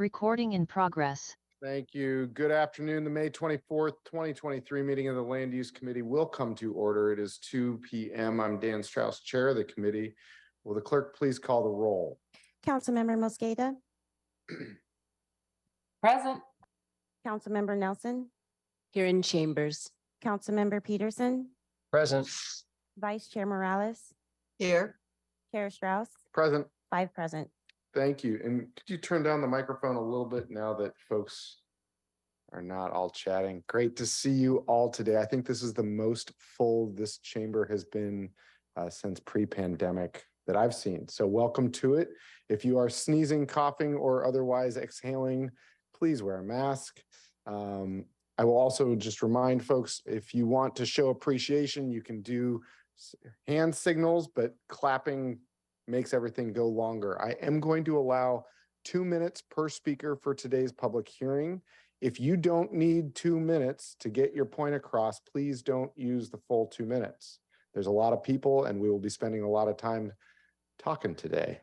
Recording in progress. Thank you. Good afternoon. The May 24th, 2023 meeting of the Land Use Committee will come to order. It is 2 p.m. I'm Dan Strauss, chair of the committee. Will the clerk please call the roll? Councilmember Mosqueda. Present. Councilmember Nelson. Here in chambers. Councilmember Peterson. Present. Vice Chair Morales. Here. Chair Strauss. Present. 5 present. Thank you. And could you turn down the microphone a little bit now that folks are not all chatting? Great to see you all today. I think this is the most full this chamber has been since pre-pandemic that I've seen. So welcome to it. If you are sneezing, coughing, or otherwise exhaling, please wear a mask. I will also just remind folks, if you want to show appreciation, you can do hand signals, but clapping makes everything go longer. I am going to allow 2 minutes per speaker for today's public hearing. If you don't need 2 minutes to get your point across, please don't use the full 2 minutes. There's a lot of people and we will be spending a lot of time talking today.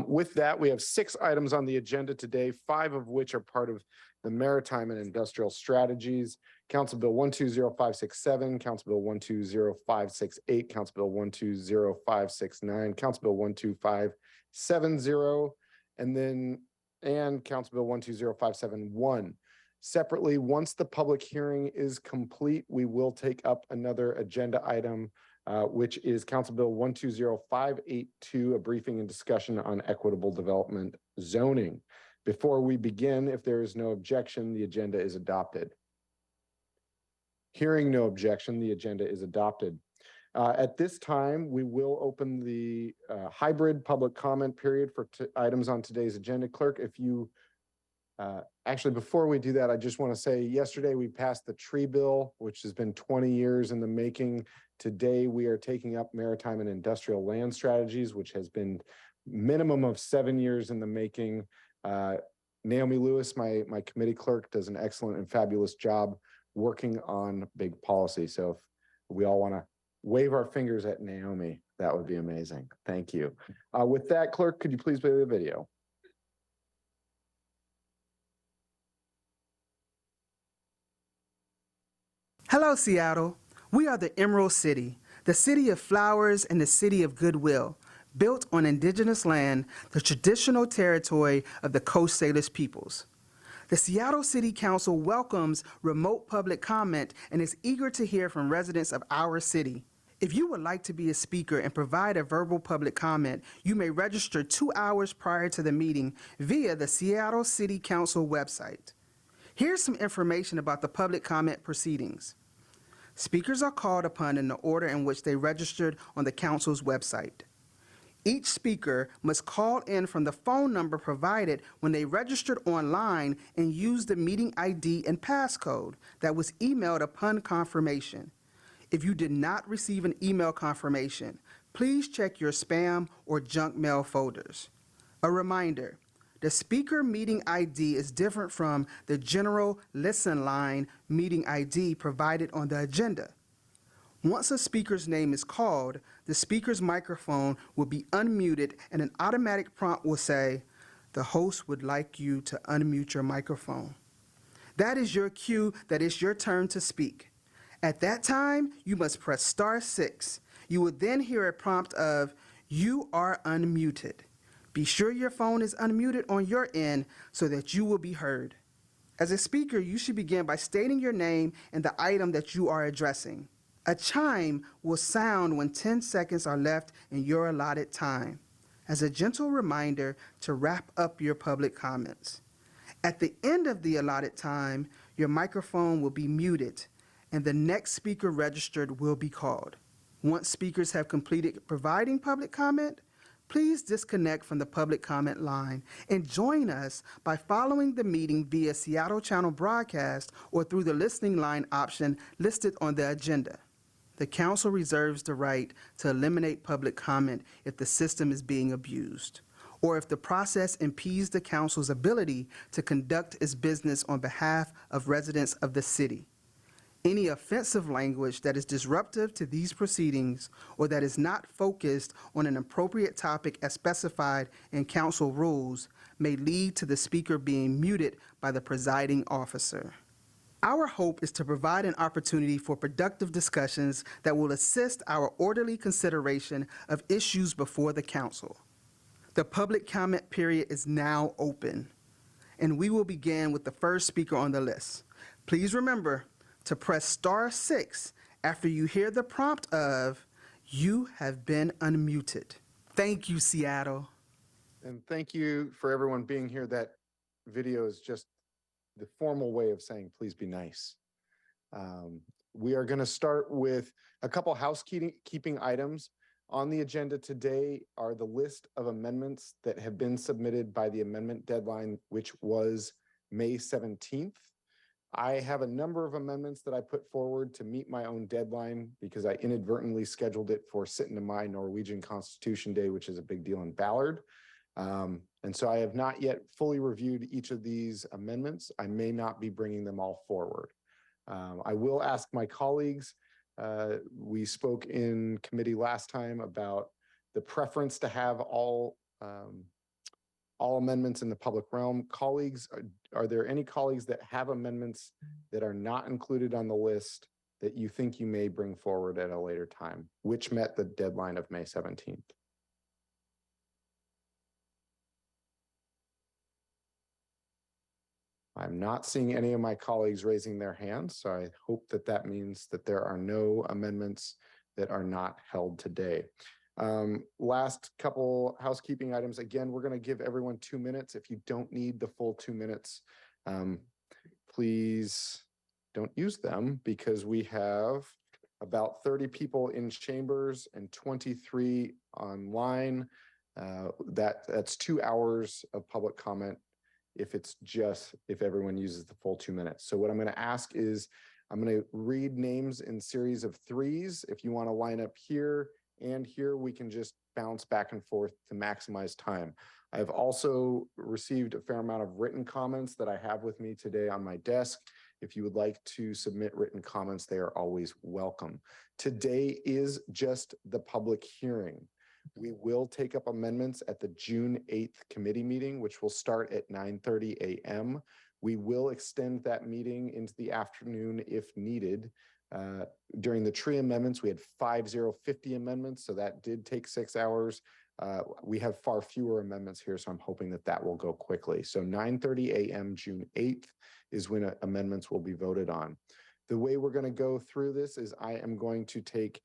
With that, we have 6 items on the agenda today, 5 of which are part of the Maritime and Industrial Strategies. Council Bill 120567, Council Bill 120568, Council Bill 120569, Council Bill 12570, and Council Bill 120571. Separately, once the public hearing is complete, we will take up another agenda item, which is Council Bill 120582, a briefing and discussion on equitable development zoning. Before we begin, if there is no objection, the agenda is adopted. Hearing no objection, the agenda is adopted. At this time, we will open the hybrid public comment period for items on today's agenda. Clerk, if you, actually, before we do that, I just want to say yesterday we passed the tree bill, which has been 20 years in the making. Today, we are taking up maritime and industrial land strategies, which has been minimum of 7 years in the making. Naomi Lewis, my committee clerk, does an excellent and fabulous job working on big policy. So if we all want to wave our fingers at Naomi, that would be amazing. Thank you. With that, clerk, could you please play the video? Hello, Seattle. We are the Emerald City, the city of flowers and the city of goodwill, built on indigenous land, the traditional territory of the Coast Salish peoples. The Seattle City Council welcomes remote public comment and is eager to hear from residents of our city. If you would like to be a speaker and provide a verbal public comment, you may register 2 hours prior to the meeting via the Seattle City Council website. Here's some information about the public comment proceedings. Speakers are called upon in the order in which they registered on the council's website. Each speaker must call in from the phone number provided when they registered online and use the meeting ID and passcode that was emailed upon confirmation. If you did not receive an email confirmation, please check your spam or junk mail folders. A reminder, the speaker meeting ID is different from the general listen line meeting ID provided on the agenda. Once a speaker's name is called, the speaker's microphone will be unmuted and an automatic prompt will say, "The host would like you to unmute your microphone." That is your cue that it's your turn to speak. At that time, you must press *6. You will then hear a prompt of, "You are unmuted." Be sure your phone is unmuted on your end so that you will be heard. As a speaker, you should begin by stating your name and the item that you are addressing. A chime will sound when 10 seconds are left in your allotted time, as a gentle reminder to wrap up your public comments. At the end of the allotted time, your microphone will be muted and the next speaker registered will be called. Once speakers have completed providing public comment, please disconnect from the public comment line and join us by following the meeting via Seattle Channel broadcast or through the listening line option listed on the agenda. The council reserves the right to eliminate public comment if the system is being abused, or if the process impedes the council's ability to conduct its business on behalf of residents of the city. Any offensive language that is disruptive to these proceedings or that is not focused on an appropriate topic as specified in council rules may lead to the speaker being muted by the presiding officer. Our hope is to provide an opportunity for productive discussions that will assist our orderly consideration of issues before the council. The public comment period is now open, and we will begin with the first speaker on the list. Please remember to press *6 after you hear the prompt of "You have been unmuted." Thank you, Seattle. And thank you for everyone being here. That video is just the formal way of saying, please be nice. We are going to start with a couple housekeeping items. On the agenda today are the list of amendments that have been submitted by the amendment deadline, which was May 17th. I have a number of amendments that I put forward to meet my own deadline because I inadvertently scheduled it for Sitten Mai Norwegian Constitution Day, which is a big deal in Ballard. And so I have not yet fully reviewed each of these amendments. I may not be bringing them all forward. I will ask my colleagues. We spoke in committee last time about the preference to have all amendments in the public realm. Colleagues, are there any colleagues that have amendments that are not included on the list that you think you may bring forward at a later time, which met the deadline of May 17th? I'm not seeing any of my colleagues raising their hands, so I hope that that means that there are no amendments that are not held today. Last couple housekeeping items. Again, we're going to give everyone 2 minutes. If you don't need the full 2 minutes, please don't use them because we have about 30 people in chambers and 23 online. That's 2 hours of public comment if everyone uses the full 2 minutes. So what I'm going to ask is I'm going to read names in series of 3s. If you want to line up here and here, we can just bounce back and forth to maximize time. I've also received a fair amount of written comments that I have with me today on my desk. If you would like to submit written comments, they are always welcome. Today is just the public hearing. We will take up amendments at the June 8th committee meeting, which will start at 9:30 a.m. We will extend that meeting into the afternoon if needed. During the tree amendments, we had 50 amendments, so that did take 6 hours. We have far fewer amendments here, so I'm hoping that that will go quickly. So 9:30 a.m. June 8th is when amendments will be voted on. The way we're going to go through this is I am going to take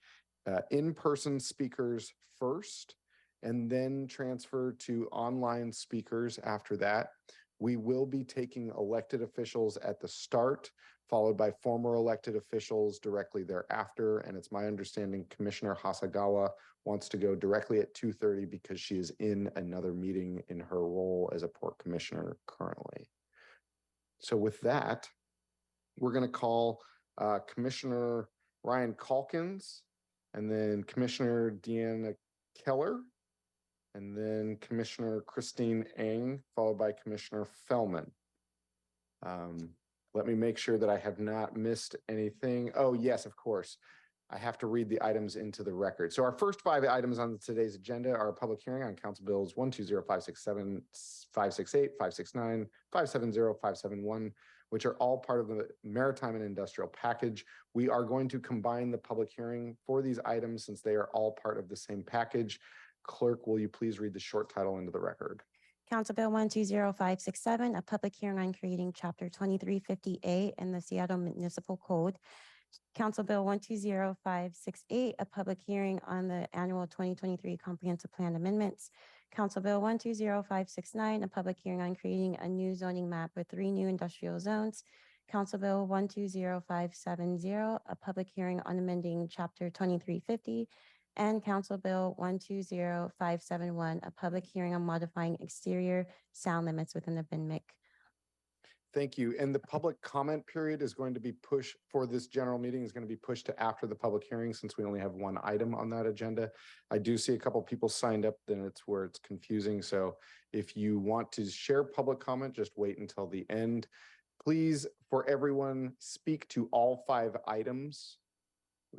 in-person speakers first, and then transfer to online speakers after that. We will be taking elected officials at the start, followed by former elected officials directly thereafter. And it's my understanding Commissioner Hasagawa wants to go directly at 2:30 because she is in another meeting in her role as a port commissioner currently. So with that, we're going to call Commissioner Ryan Calkins, and then Commissioner Deanna Keller, and then Commissioner Christine Eng, followed by Commissioner Fellman. Let me make sure that I have not missed anything. Oh, yes, of course. I have to read the items into the record. So our first 5 items on today's agenda are a public hearing on Council Bills 120, 567, 568, 569, 570, 571, which are all part of the maritime and industrial package. We are going to combine the public hearing for these items since they are all part of the same package. Clerk, will you please read the short title into the record? Council Bill 120567, a public hearing on creating Chapter 2350A in the Seattle Municipal Code. Council Bill 120568, a public hearing on the annual 2023 Comprehensive Plan amendments. Council Bill 120569, a public hearing on creating a new zoning map with 3 new industrial zones. Council Bill 120570, a public hearing on amending Chapter 2350. And Council Bill 120571, a public hearing on modifying exterior sound limits within the BINMIC. Thank you. And the public comment period is going to be pushed for this general meeting is going to be pushed to after the public hearing since we only have 1 item on that agenda. I do see a couple people signed up, then it's where it's confusing. So if you want to share public comment, just wait until the end. Please, for everyone, speak to all 5 items.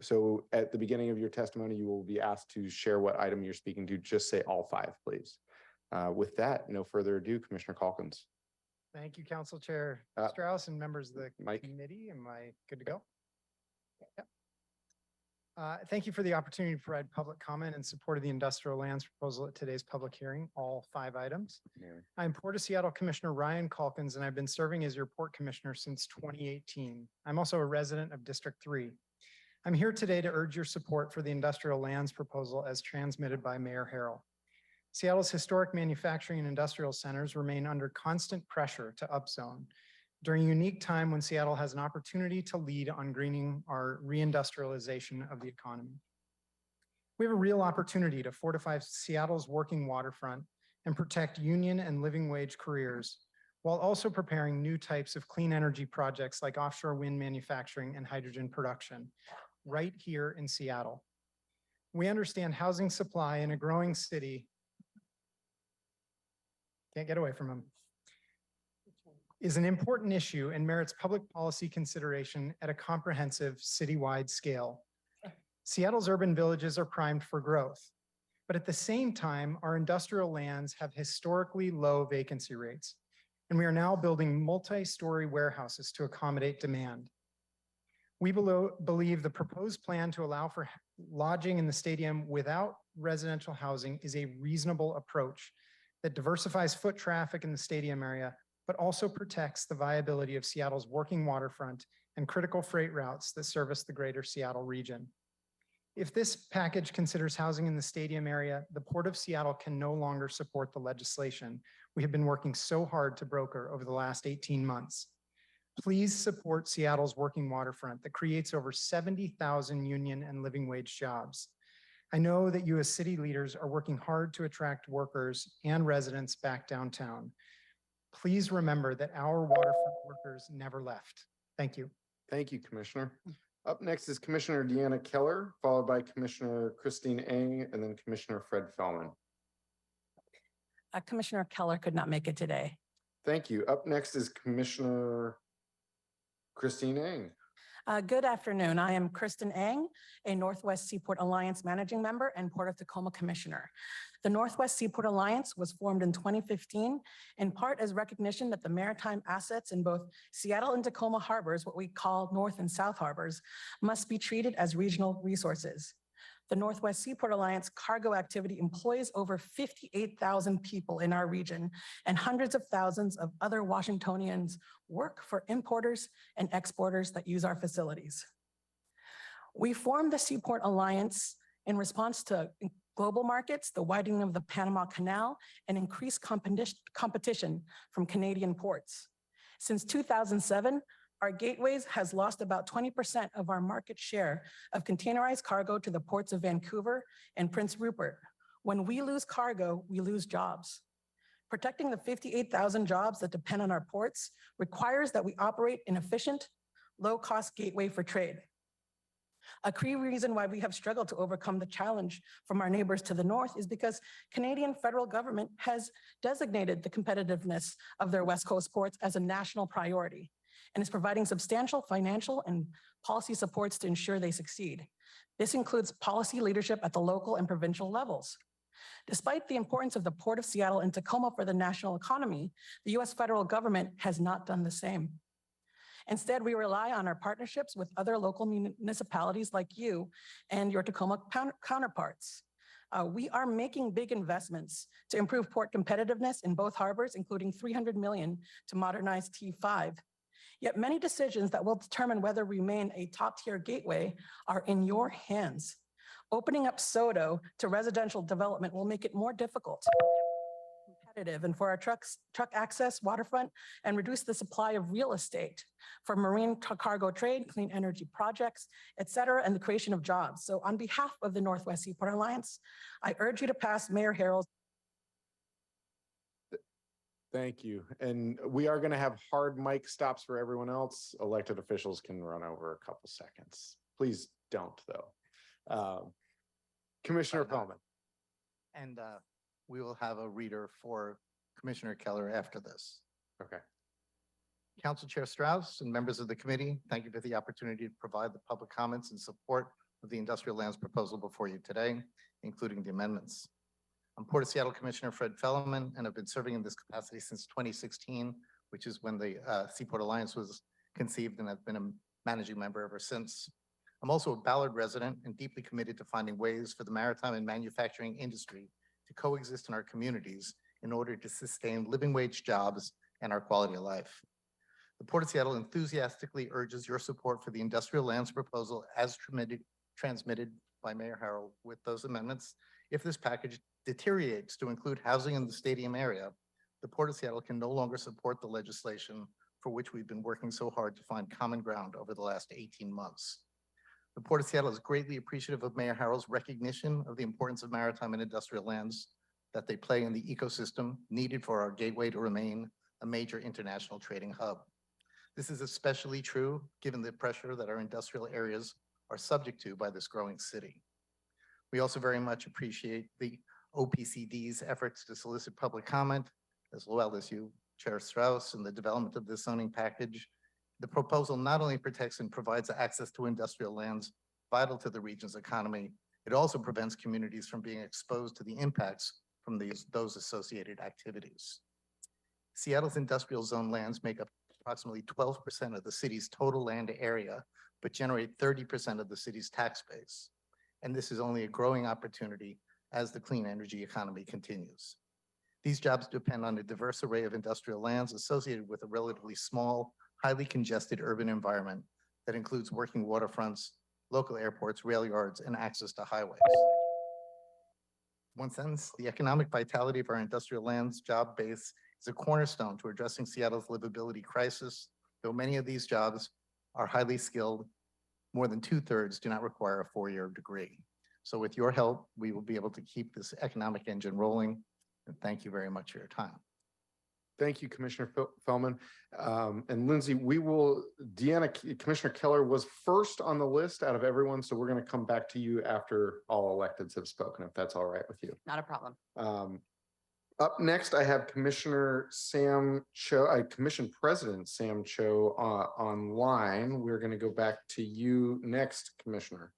So at the beginning of your testimony, you will be asked to share what item you're speaking to. Just say all 5, please. With that, no further ado, Commissioner Calkins. Thank you, Council Chair Uh, Strauss and members of the Mike. committee. Am I good to go? Yep. Thank you for the opportunity to provide public comment in support of the industrial lands proposal at today's public hearing, all 5 items. I'm Port of Seattle Commissioner Ryan Calkins, and I've been serving as your Port Commissioner since 2018. I'm also a resident of District 3. I'm here today to urge your support for the industrial lands proposal as transmitted by Mayor Harrell. Seattle's historic manufacturing and industrial centers remain under constant pressure to upzone during a unique time when Seattle has an opportunity to lead on greening our reindustrialization of the economy. We have a real opportunity to fortify Seattle's working waterfront and protect union and living wage careers, while also preparing new types of clean energy projects like offshore wind manufacturing and hydrogen production right here in Seattle. We understand housing supply in a growing city, can't get away from them, is an important issue and merits public policy consideration at a comprehensive citywide scale. Seattle's urban villages are primed for growth, but at the same time, our industrial lands have historically low vacancy rates, and we are now building multi-story warehouses to accommodate demand. We believe the proposed plan to allow for lodging in the stadium without residential housing is a reasonable approach that diversifies foot traffic in the stadium area, but also protects the viability of Seattle's working waterfront and critical freight routes that service the greater Seattle region. If this package considers housing in the stadium area, the Port of Seattle can no longer support the legislation we have been working so hard to broker over the last 18 months. Please support Seattle's working waterfront that creates over 70,000 union and living wage jobs. I know that you as city leaders are working hard to attract workers and residents back downtown. Please remember that our waterfront workers never left. Thank you. Thank you, Commissioner. Up next is Commissioner Deanna Keller, followed by Commissioner Christine Eng, and then Commissioner Fred Fellman. Commissioner Keller could not make it today. Thank you. Up next is Commissioner Christine Eng. Good afternoon. I am Kristen Eng, a Northwest Seaport Alliance Managing Member and Port of Tacoma Commissioner. The Northwest Seaport Alliance was formed in 2015, in part as recognition that the maritime assets in both Seattle and Tacoma harbors, what we call North and South harbors, must be treated as regional resources. The Northwest Seaport Alliance cargo activity employs over 58,000 people in our region, and hundreds of thousands of other Washingtonians work for importers and exporters that use our facilities. We formed the Seaport Alliance in response to global markets, the widening of the Panama Canal, and increased competition from Canadian ports. Since 2007, our gateways has lost about 20% of our market share of containerized cargo to the ports of Vancouver and Prince Rupert. When we lose cargo, we lose jobs. Protecting the 58,000 jobs that depend on our ports requires that we operate an efficient, low-cost gateway for trade. A key reason why we have struggled to overcome the challenge from our neighbors to the north is because Canadian federal government has designated the competitiveness of their West Coast ports as a national priority and is providing substantial financial and policy supports to ensure they succeed. This includes policy leadership at the local and provincial levels. Despite the importance of the Port of Seattle and Tacoma for the national economy, the US federal government has not done the same. Instead, we rely on our partnerships with other local municipalities like you and your Tacoma counterparts. We are making big investments to improve port competitiveness in both harbors, including $300 million to modernize T5. Yet many decisions that will determine whether we remain a top-tier gateway are in your hands. Opening up SODO to residential development will make it more difficult, competitive, and for our truck access, waterfront, and reduce the supply of real estate for marine cargo trade, clean energy projects, et cetera, and the creation of jobs. So on behalf of the Northwest Seaport Alliance, I urge you to pass Mayor Harrell's. Thank you. And we are going to have hard mic stops for everyone else. Elected officials can run over a couple seconds. Please don't, though. Commissioner Fellman. And we will have a reader for Commissioner Keller after this. Okay. Council Chair Strauss and members of the committee, thank you for the opportunity to provide the public comments in support of the industrial lands proposal before you today, including the amendments. I'm Port of Seattle Commissioner Fred Fellman, and I've been serving in this capacity since 2016, which is when the Seaport Alliance was conceived, and I've been a managing member ever since. I'm also a Ballard resident and deeply committed to finding ways for the maritime and manufacturing industry to coexist in our communities in order to sustain living wage jobs and our quality of life. The Port of Seattle enthusiastically urges your support for the industrial lands proposal as transmitted by Mayor Harrell with those amendments. If this package deteriorates to include housing in the stadium area, the Port of Seattle can no longer support the legislation for which we've been working so hard to find common ground over the last 18 months. The Port of Seattle is greatly appreciative of Mayor Harrell's recognition of the importance of maritime and industrial lands that they play in the ecosystem needed for our gateway to remain a major international trading hub. This is especially true given the pressure that our industrial areas are subject to by this growing city. We also very much appreciate the OPCD's efforts to solicit public comment, as well as you, Chair Strauss, in the development of this zoning package. The proposal not only protects and provides access to industrial lands vital to the region's economy, it also prevents communities from being exposed to the impacts from those associated activities. Seattle's industrial zone lands make up approximately 12% of the city's total land area, but generate 30% of the city's tax base. And this is only a growing opportunity as the clean energy economy continues. These jobs depend on a diverse array of industrial lands associated with a relatively small, highly congested urban environment that includes working waterfronts, local airports, rail yards, and access to highways. In one sense, the economic vitality of our industrial lands job base is a cornerstone to addressing Seattle's livability crisis. Though many of these jobs are highly skilled, more than 2/3 do not require a four-year degree. So with your help, we will be able to keep this economic engine rolling. And thank you very much for your time. Thank you, Commissioner Fellman. And Lindsay, Commissioner Keller was first on the list out of everyone, so we're going to come back to you after all electeds have spoken, if that's all right with you. Not a problem. Up next, I have Commissioner Sam Cho, Commission President Sam Cho online. We're going to go back to you next, Commissioner.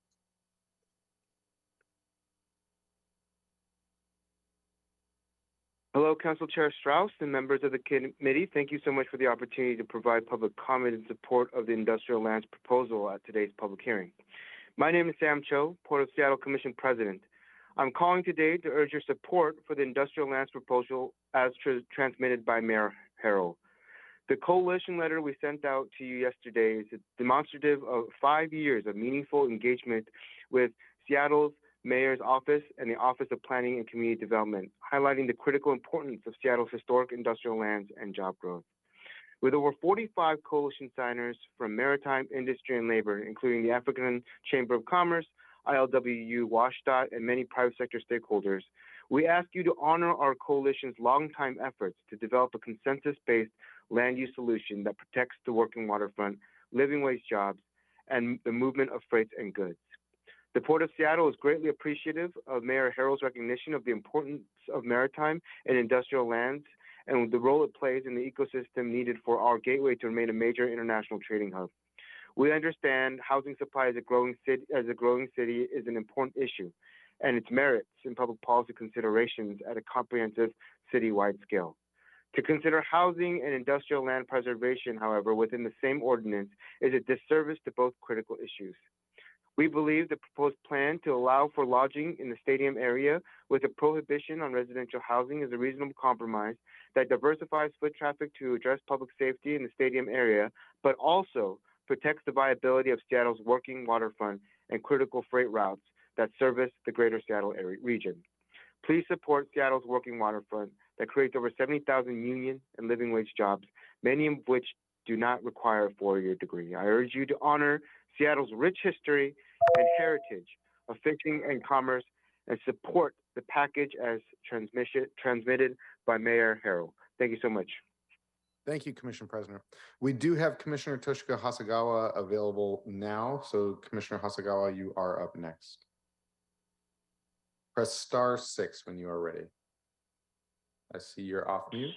Hello, Council Chair Strauss and members of the committee. Thank you so much for the opportunity to provide public comment in support of the industrial lands proposal at today's public hearing. My name is Sam Cho, Port of Seattle Commission President. I'm calling today to urge your support for the industrial lands proposal as transmitted by Mayor Harrell. The coalition letter we sent out to you yesterday is demonstrative of 5 years of meaningful engagement with Seattle's Mayor's Office and the Office of Planning and Community Development, highlighting the critical importance of Seattle's historic industrial lands and job growth. With over 45 coalition signers from maritime, industry, and labor, including the African Chamber of Commerce, ILWU, WashDOT, and many private sector stakeholders, we ask you to honor our coalition's longtime efforts to develop a consensus-based land use solution that protects the working waterfront, living wage jobs, and the movement of freight and goods. The Port of Seattle is greatly appreciative of Mayor Harrell's recognition of the importance of maritime and industrial lands and the role it plays in the ecosystem needed for our gateway to remain a major international trading hub. We understand housing supply as a growing city is an important issue, and its merits in public policy considerations at a comprehensive citywide scale. To consider housing and industrial land preservation, however, within the same ordinance is a disservice to both critical issues. We believe the proposed plan to allow for lodging in the stadium area with a prohibition on residential housing is a reasonable compromise that diversifies foot traffic to address public safety in the stadium area, but also protects the viability of Seattle's working waterfront and critical freight routes that service the greater Seattle area region. Please support Seattle's working waterfront that creates over 70,000 union and living wage jobs, many of which do not require a four-year degree. I urge you to honor Seattle's rich history and heritage of fishing and commerce and support the package as transmitted by Mayor Harrell. Thank you so much. Thank you, Commissioner President. We do have Commissioner Toshika Hasegawa available now. So Commissioner Hasegawa, you are up next. Press *6 when you are ready. I see you're off mute.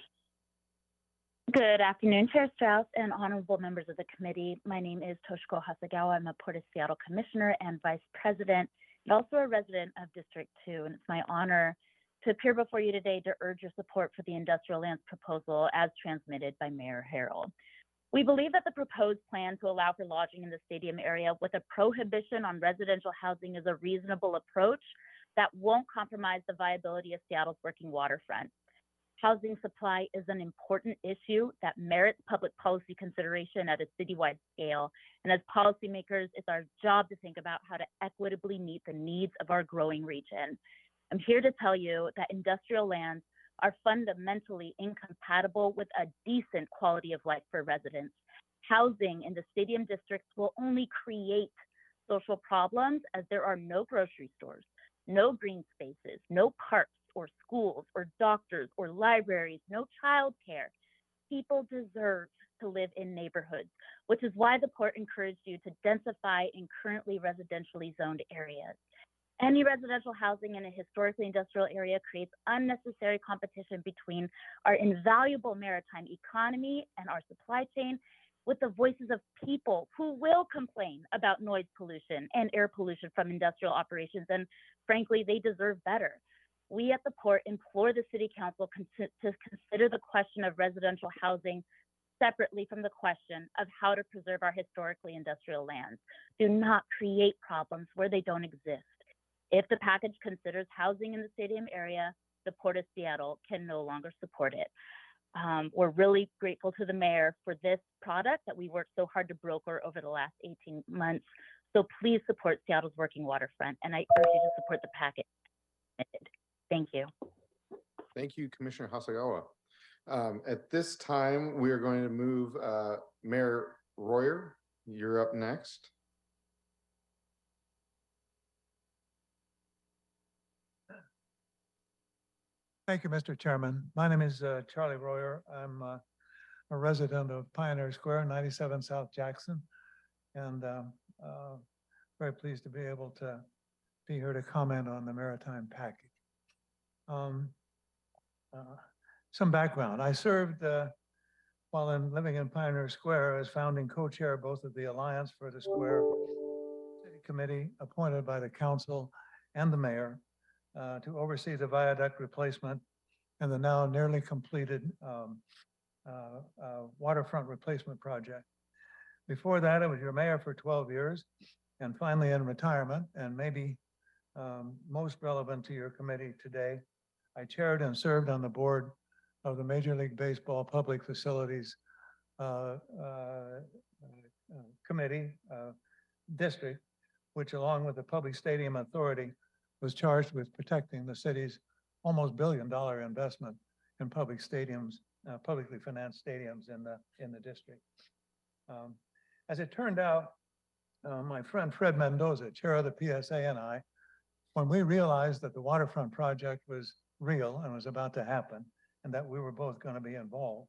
Good afternoon, Chair Strauss and honorable members of the committee. My name is Toshiko Hasegawa. I'm a Port of Seattle Commissioner and Vice President, and also a resident of District 2. And it's my honor to appear before you today to urge your support for the industrial lands proposal as transmitted by Mayor Harrell. We believe that the proposed plan to allow for lodging in the stadium area with a prohibition on residential housing is a reasonable approach that won't compromise the viability of Seattle's working waterfront. Housing supply is an important issue that merits public policy consideration at a citywide scale. And as policymakers, it's our job to think about how to equitably meet the needs of our growing region. I'm here to tell you that industrial lands are fundamentally incompatible with a decent quality of life for residents. Housing in the stadium districts will only create social problems as there are no grocery stores, no green spaces, no parks, or schools, or doctors, or libraries, no childcare. People deserve to live in neighborhoods, which is why the port encouraged you to densify in currently residentially zoned areas. Any residential housing in a historically industrial area creates unnecessary competition between our invaluable maritime economy and our supply chain, with the voices of people who will complain about noise pollution and air pollution from industrial operations, and frankly, they deserve better. We at the port implore the City Council to consider the question of residential housing separately from the question of how to preserve our historically industrial lands. Do not create problems where they don't exist. If the package considers housing in the stadium area, the Port of Seattle can no longer support it. We're really grateful to the mayor for this product that we worked so hard to broker over the last 18 months. So please support Seattle's working waterfront, and I urge you to support the package. Thank you. Thank you, Commissioner Hasegawa. At this time, we are going to move Mayor Royer. You're up next. Thank you, Mr. Chairman. My name is Charlie Royer. I'm a resident of Pioneer Square, 97 South Jackson, and very pleased to be able to be here to comment on the maritime package. Some background. I served while living in Pioneer Square as founding co-chair both of the Alliance for the Square City Committee appointed by the council and the mayor to oversee the viaduct replacement and the now nearly completed waterfront replacement project. Before that, I was your mayor for 12 years and finally in retirement, and maybe most relevant to your committee today, I chaired and served on the board of the Major League Baseball Public Facilities Committee District, which along with the Public Stadium Authority was charged with protecting the city's almost $1 billion investment in public stadiums, publicly financed stadiums in the district. As it turned out, my friend Fred Mendoza, chair of the PSA, and I, when we realized that the waterfront project was real and was about to happen, and that we were both going to be involved,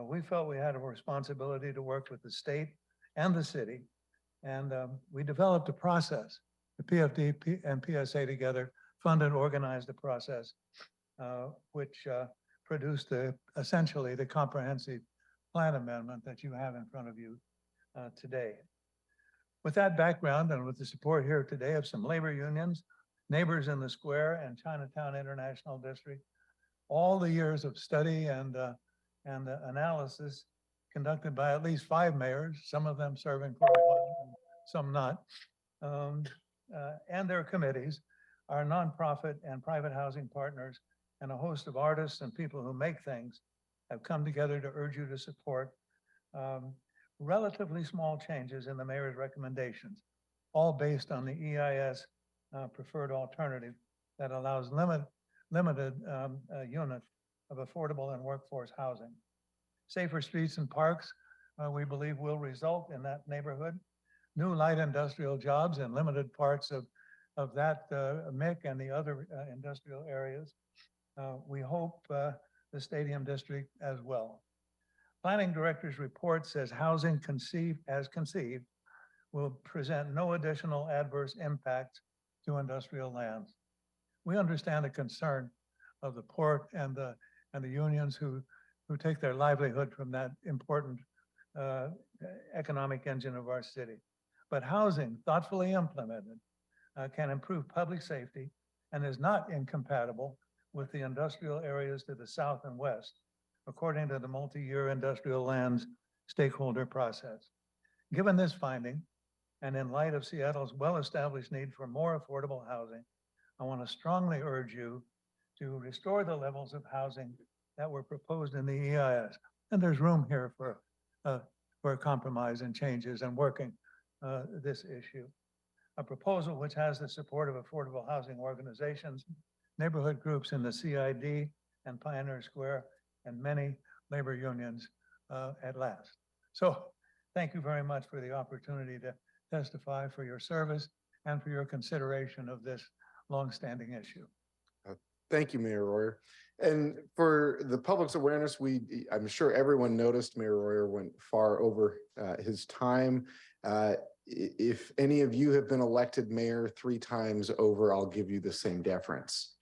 we felt we had a responsibility to work with the state and the city, and we developed a process. The PFD and PSA together funded, organized a process which produced essentially the comprehensive plan amendment that you have in front of you today. With that background and with the support here today of some labor unions, neighbors in the square and Chinatown International District, all the years of study and analysis conducted by at least 5 mayors, some of them serving for a while and some not, and their committees, our nonprofit and private housing partners, and a host of artists and people who make things have come together to urge you to support relatively small changes in the mayor's recommendations, all based on the EIS preferred alternative that allows limited units of affordable and workforce housing. Safer streets and parks, we believe, will result in that neighborhood. New light industrial jobs in limited parts of that MIC and the other industrial areas. We hope the stadium district as well. Planning director's report says housing as conceived will present no additional adverse impacts to industrial lands. We understand the concern of the port and the unions who who take their livelihood from that important economic engine of our city. But housing thoughtfully implemented can improve public safety and is not incompatible with the industrial areas to the south and west, according to the multi-year industrial lands stakeholder process. Given this finding, and in light of Seattle's well-established need for more affordable housing, I want to strongly urge you to restore the levels of housing that were proposed in the EIS. And there's room here for compromise and changes and working this issue. A proposal which has the support of affordable housing organizations, neighborhood groups in the CID and Pioneer Square, and many labor unions at last. So thank you very much for the opportunity to testify, for your service, and for your consideration of this longstanding issue. Thank you, Mayor Royer. And for the public's awareness, I'm sure everyone noticed Mayor Royer went far over his time. If any of you have been elected mayor 3 times over, I'll give you the same deference.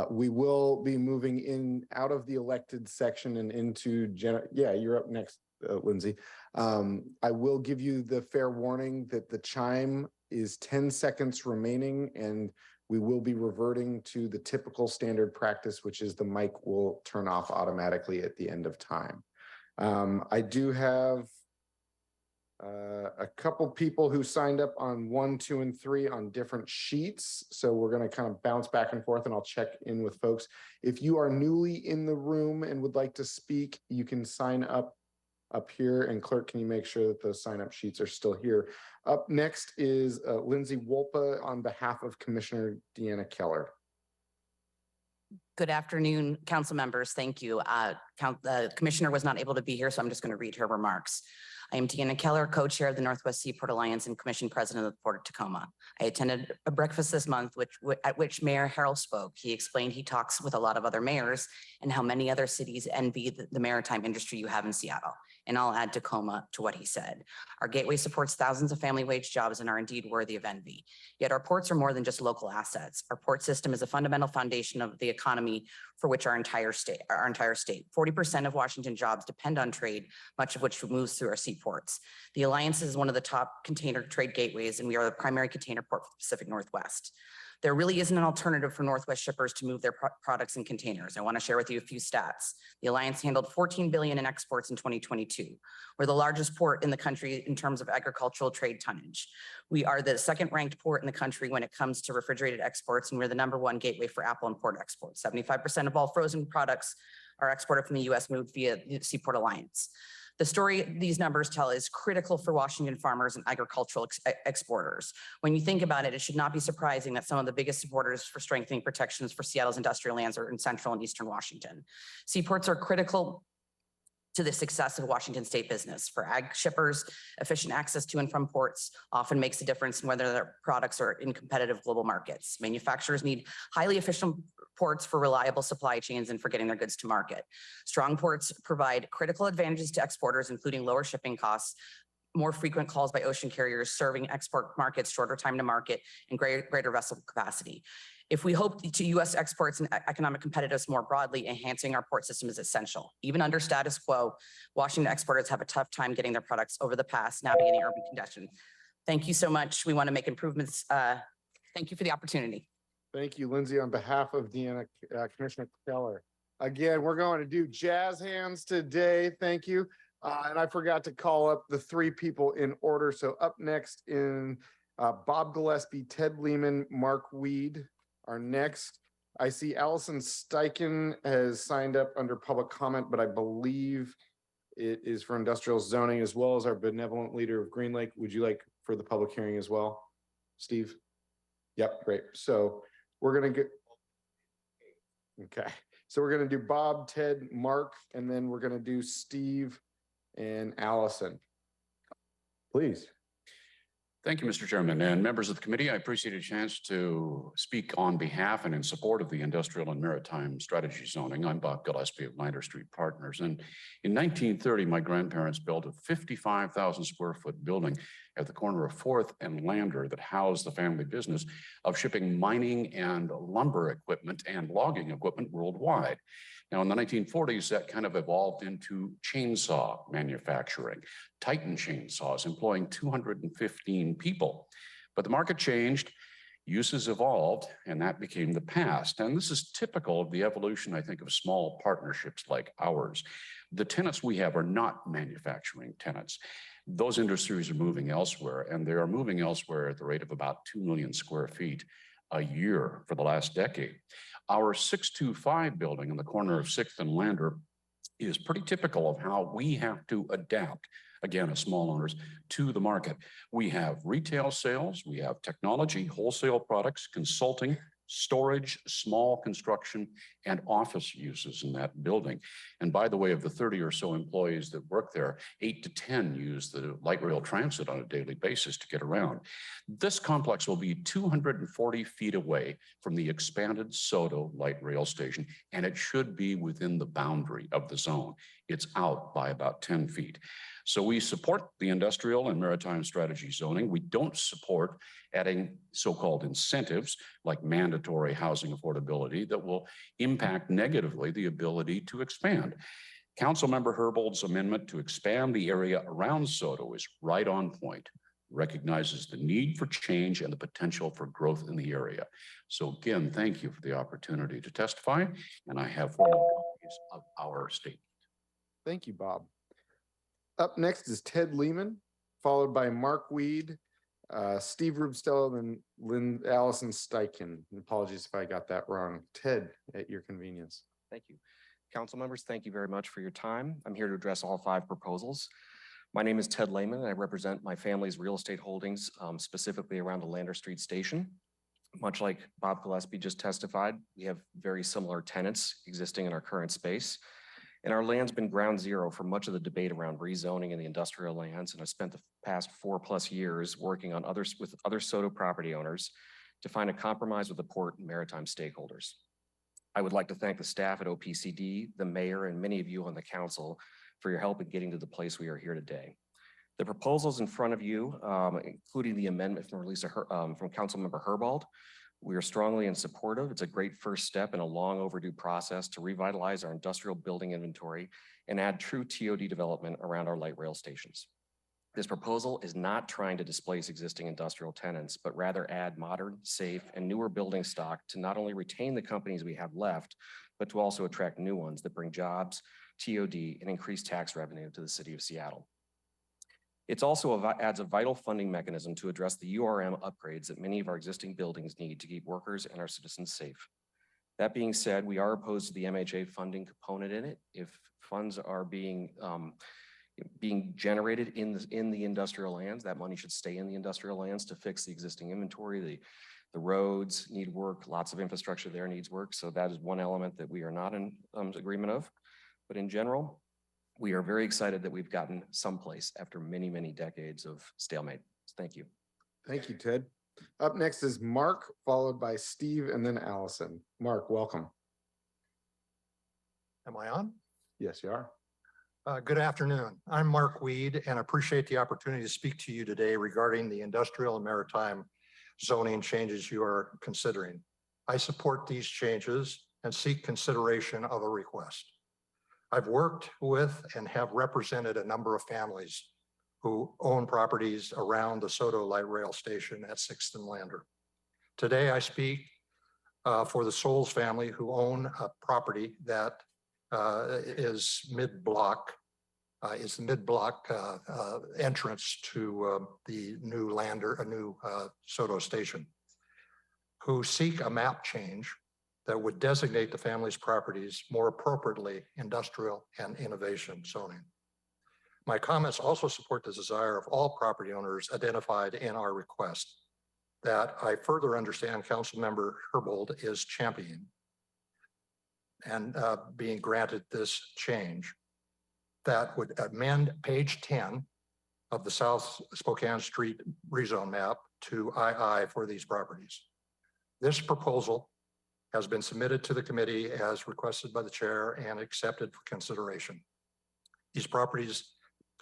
We will be moving in out of the elected section and into yeah, you're up next, Lindsay. I will give you the fair warning that the chime is 10 seconds remaining, and we will be reverting to the typical standard practice, which is the mic will turn off automatically at the end of time. I do have a couple people who signed up on 1, 2, and 3 on different sheets. So we're going to kind of bounce back and forth, and I'll check in with folks. If you are newly in the room and would like to speak, you can sign up here. And clerk, can you make sure that those sign up sheets are still here? Up next is Lindsay Wolpa on behalf of Commissioner Deanna Keller. Good afternoon, council members. Thank you. The commissioner was not able to be here, so I'm just going to read her remarks. I am Deanna Keller, co-chair of the Northwest Seaport Alliance and commission president of the Port of Tacoma. I attended a breakfast this month at which Mayor Harrell spoke. He explained he talks with a lot of other mayors and how many other cities envy the maritime industry you have in Seattle. And I'll add Tacoma to what he said. Our gateway supports thousands of family wage jobs and are indeed worthy of envy. Yet our ports are more than just local assets. Our port system is a fundamental foundation of the economy for which our entire state. 40% of Washington jobs depend on trade, much of which moves through our seaports. The Alliance is one of the top container trade gateways, and we are the primary container port for the Pacific Northwest. There really isn't an alternative for Northwest shippers to move their products in containers. I want to share with you a few stats. The Alliance handled $14 billion in exports in 2022. We're the largest port in the country in terms of agricultural trade tonnage. We are the second ranked port in the country when it comes to refrigerated exports, and we're the #1 gateway for apple and port exports. 75% of all frozen products are exported from the US moved via the Seaport Alliance. The story these numbers tell is critical for Washington farmers and agricultural exporters. When you think about it, it should not be surprising that some of the biggest supporters for strengthening protections for Seattle's industrial lands are in central and eastern Washington. Seaports are critical to the success of Washington state business. For ag shippers, efficient access to and from ports often makes a difference in whether their products are in competitive global markets. Manufacturers need highly efficient ports for reliable supply chains and for getting their goods to market. Strong ports provide critical advantages to exporters, including lower shipping costs, more frequent calls by ocean carriers serving export markets, shorter time to market, and greater vessel capacity. If we hope to U.S. exports and economic competitiveness more broadly, enhancing our port system is essential. Even under status quo, Washington exporters have a tough time getting their products over the pass, navigating urban congestion. Thank you so much. We want to make improvements. Thank you for the opportunity. Thank you, Lindsay. On behalf of Deanna, Commissioner Keller. Again, we're going to do jazz hands today. Thank you. And I forgot to call up the 3 people in order. So up next in Bob Gillespie, Ted Lehman, Mark Weed are next. I see Allison Steichen has signed up under public comment, but I believe it is for industrial zoning, as well as our benevolent leader of Green Lake. Would you like for the public hearing as well, Steve? Yep, great. So we're going to get, okay. So we're going to do Bob, Ted, Mark, and then we're going to do Steve and Allison. Please. Thank you, Mr. Chairman, and members of the committee. I appreciate a chance to speak on behalf and in support of the industrial and maritime strategy zoning. I'm Bob Gillespie of Lander Street Partners. And in 1930, my grandparents built a 55,000 square foot building at the corner of 4th and Lander that housed the family business of shipping mining and lumber equipment and logging equipment worldwide. Now, in the 1940s, that kind of evolved into chainsaw manufacturing, Titan chainsaws employing 215 people. But the market changed, uses evolved, and that became the past. And this is typical of the evolution, I think, of small partnerships like ours. The tenants we have are not manufacturing tenants. Those industries are moving elsewhere, and they are moving elsewhere at the rate of about 2 million square feet a year for the last decade. Our 625 building in the corner of 6th and Lander is pretty typical of how we have to adapt, again, as small owners, to the market. We have retail sales, we have technology, wholesale products, consulting, storage, small construction, and office uses in that building. And by the way, of the 30 or so employees that work there, 8 to 10 use the light rail transit on a daily basis to get around. This complex will be 240 feet away from the expanded SoDo light rail station, and it should be within the boundary of the zone. It's out by about 10 feet. So we support the industrial and maritime strategy zoning. We don't support adding so-called incentives like mandatory housing affordability that will impact negatively the ability to expand. Councilmember Herbold's amendment to expand the area around SoDo is right on point, recognizes the need for change and the potential for growth in the area. So again, thank you for the opportunity to testify, and I have 4 copies of our statement. Thank you, Bob. Up next is Ted Lehman, followed by Mark Weed, Steve Rubstella, and Allison Steichen. Apologies if I got that wrong. Ted, at your convenience. Thank you. Council members, thank you very much for your time. I'm here to address all 5 proposals. My name is Ted Lehman, and I represent my family's real estate holdings, specifically around the Lander Street Station. Much like Bob Gillespie just testified, we have very similar tenants existing in our current space. And our land's been ground zero for much of the debate around rezoning in the industrial lands. And I've spent the past 4+ years working on with other SoDo property owners to find a compromise with the port and maritime stakeholders. I would like to thank the staff at OPCD, the mayor, and many of you on the council for your help in getting to the place we are here today. The proposals in front of you, including the amendment from Councilmember Herbold, we are strongly in support of. It's a great first step in a long overdue process to revitalize our industrial building inventory and add true TOD development around our light rail stations. This proposal is not trying to displace existing industrial tenants, but rather add modern, safe, and newer building stock to not only retain the companies we have left, but to also attract new ones that bring jobs, TOD, and increased tax revenue to the city of Seattle. It also adds a vital funding mechanism to address the URM upgrades that many of our existing buildings need to keep workers and our citizens safe. That being said, we are opposed to the MHA funding component in it. If funds are being generated in the industrial lands, that money should stay in the industrial lands to fix the existing inventory. The roads need work, lots of infrastructure there needs work. So that is one element that we are not in agreement of. But in general, we are very excited that we've gotten someplace after many, many decades of stalemate. Thank you. Thank you, Ted. Up next is Mark, followed by Steve, and then Allison. Mark, welcome. Am I on? Yes, you are. Good afternoon. I'm Mark Weed and appreciate the opportunity to speak to you today regarding the industrial and maritime zoning changes you are considering. I support these changes and seek consideration of a request. I've worked with and have represented a number of families who own properties around the SoDo light rail station at 6th and Lander. Today, I speak for the Souls family who own a property that is mid-block, entrance to the new SoDo station, who seek a map change that would designate the family's properties more appropriately industrial and innovation zoning. My comments also support the desire of all property owners identified in our request that I further understand Councilmember Herbold is championing and being granted this change that would amend page 10 of the South Spokane Street rezone map to II for these properties. This proposal has been submitted to the committee as requested by the chair and accepted for consideration. These properties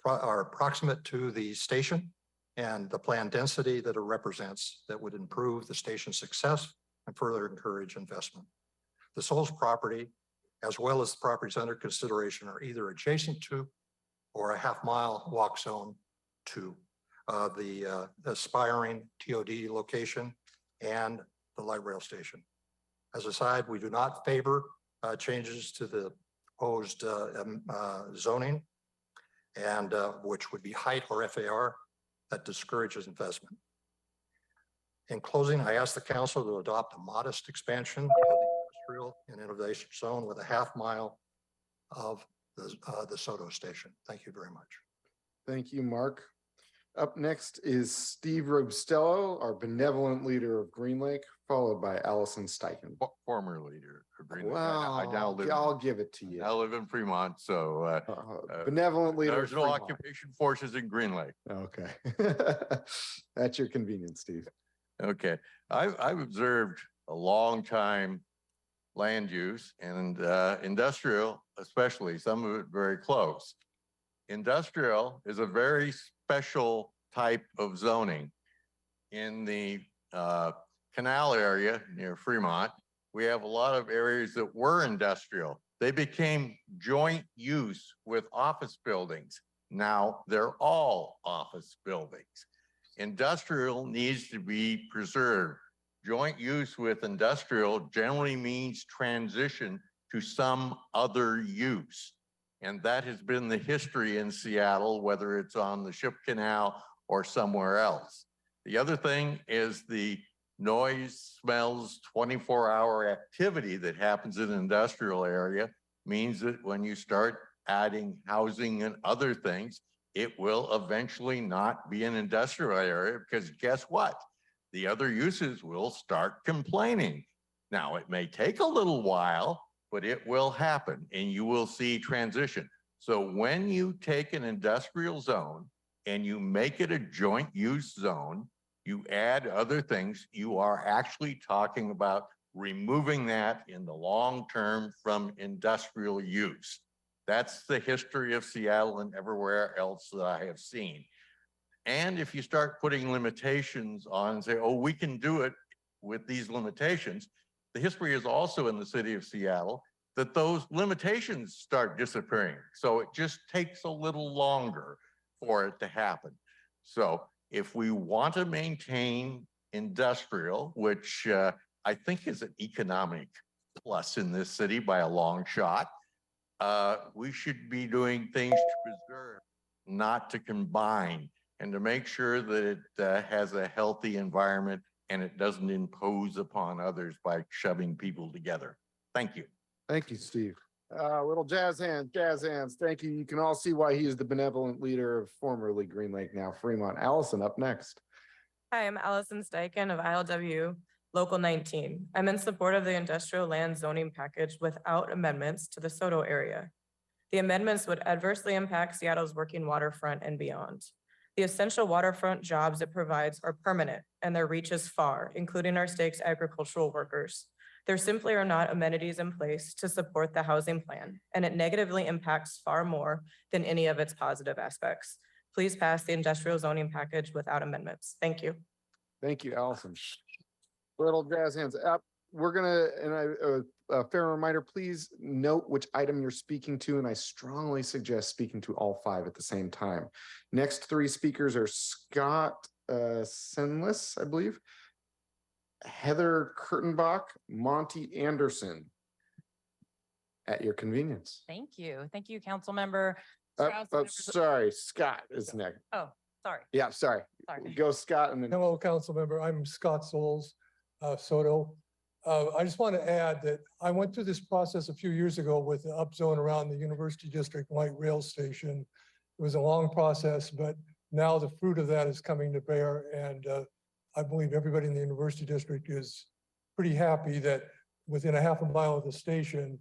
are proximate to the station and the planned density that it represents that would improve the station's success and further encourage investment. The Souls property as well as the properties under consideration are either adjacent to or a half-mile walk zone to the aspiring TOD location and the light rail station. As a side, we do not favor changes to the proposed zoning, and which would be height or FAR that discourages investment. In closing, I ask the council to adopt a modest expansion of the industrial and innovation zone with a half-mile of the Soto station. Thank you very much. Thank you, Mark. Up next is Steve Robustello, our benevolent leader of Green Lake, followed by Allison Steichen. Former leader of Green Lake. Well, I now live. I'll give it to you. I live in Fremont, so Benevolent leader. there's of no Fremont. occupation forces in Green Lake. Okay. At your convenience, Steve. Okay, I've observed a long time land use and industrial, especially some of it very close. Industrial is a very special type of zoning. In the canal area near Fremont, we have a lot of areas that were industrial. They became joint use with office buildings. Now they're all office buildings. Industrial needs to be preserved. Joint use with industrial generally means transition to some other use. And that has been the history in Seattle, whether it's on the Ship Canal or somewhere else. The other thing is the noise, smells, 24-hour activity that happens in an industrial area means that when you start adding housing and other things, it will eventually not be an industrial area, because guess what? The other uses will start complaining. Now, it may take a little while, but it will happen and you will see transition. So when you take an industrial zone and you make it a joint use zone, you add other things, you are actually talking about removing that in the long term from industrial use. That's the history of Seattle and everywhere else that I have seen. And if you start putting limitations on and say, oh, we can do it with these limitations, the history is also in the city of Seattle that those limitations start disappearing. So it just takes a little longer for it to happen. So if we want to maintain industrial, which I think is an economic plus in this city by a long shot, we should be doing things to preserve, not to combine, and to make sure that it has a healthy environment and it doesn't impose upon others by shoving people together. Thank you. Thank you, Steve. Little jazz hands, jazz hands. Thank you. You can all see why he is the benevolent leader of formerly Green Lake, now Fremont. Allison, up next. Hi, I'm Allison Steichen of ILW Local 19. I'm in support of the industrial land zoning package without amendments to the Soto area. The amendments would adversely impact Seattle's working waterfront and beyond. The essential waterfront jobs it provides are permanent and their reach is far, including our state's agricultural workers. There simply are not amenities in place to support the housing plan, and it negatively impacts far more than any of its positive aspects. Please pass the industrial zoning package without amendments. Thank you. Thank you, Allison. Little jazz hands up. We're gonna, and a fair reminder, please note which item you're speaking to, and I strongly suggest speaking to all five at the same time. Next three speakers are Scott Senlis, I believe, Heather Kurtenbach, Monty Anderson. At your convenience. Thank you. Thank you, council member. Sorry, Scott is next. Oh, sorry. Yeah, sorry. Go Scott and then. Hello, council member. I'm Scott Souls, Soto. I just want to add that I went through this process a few years ago with the upzone around the University District Light Rail Station. It was a long process, but now the fruit of that is coming to bear. And I believe everybody in the University District is pretty happy that within a half a mile of the station,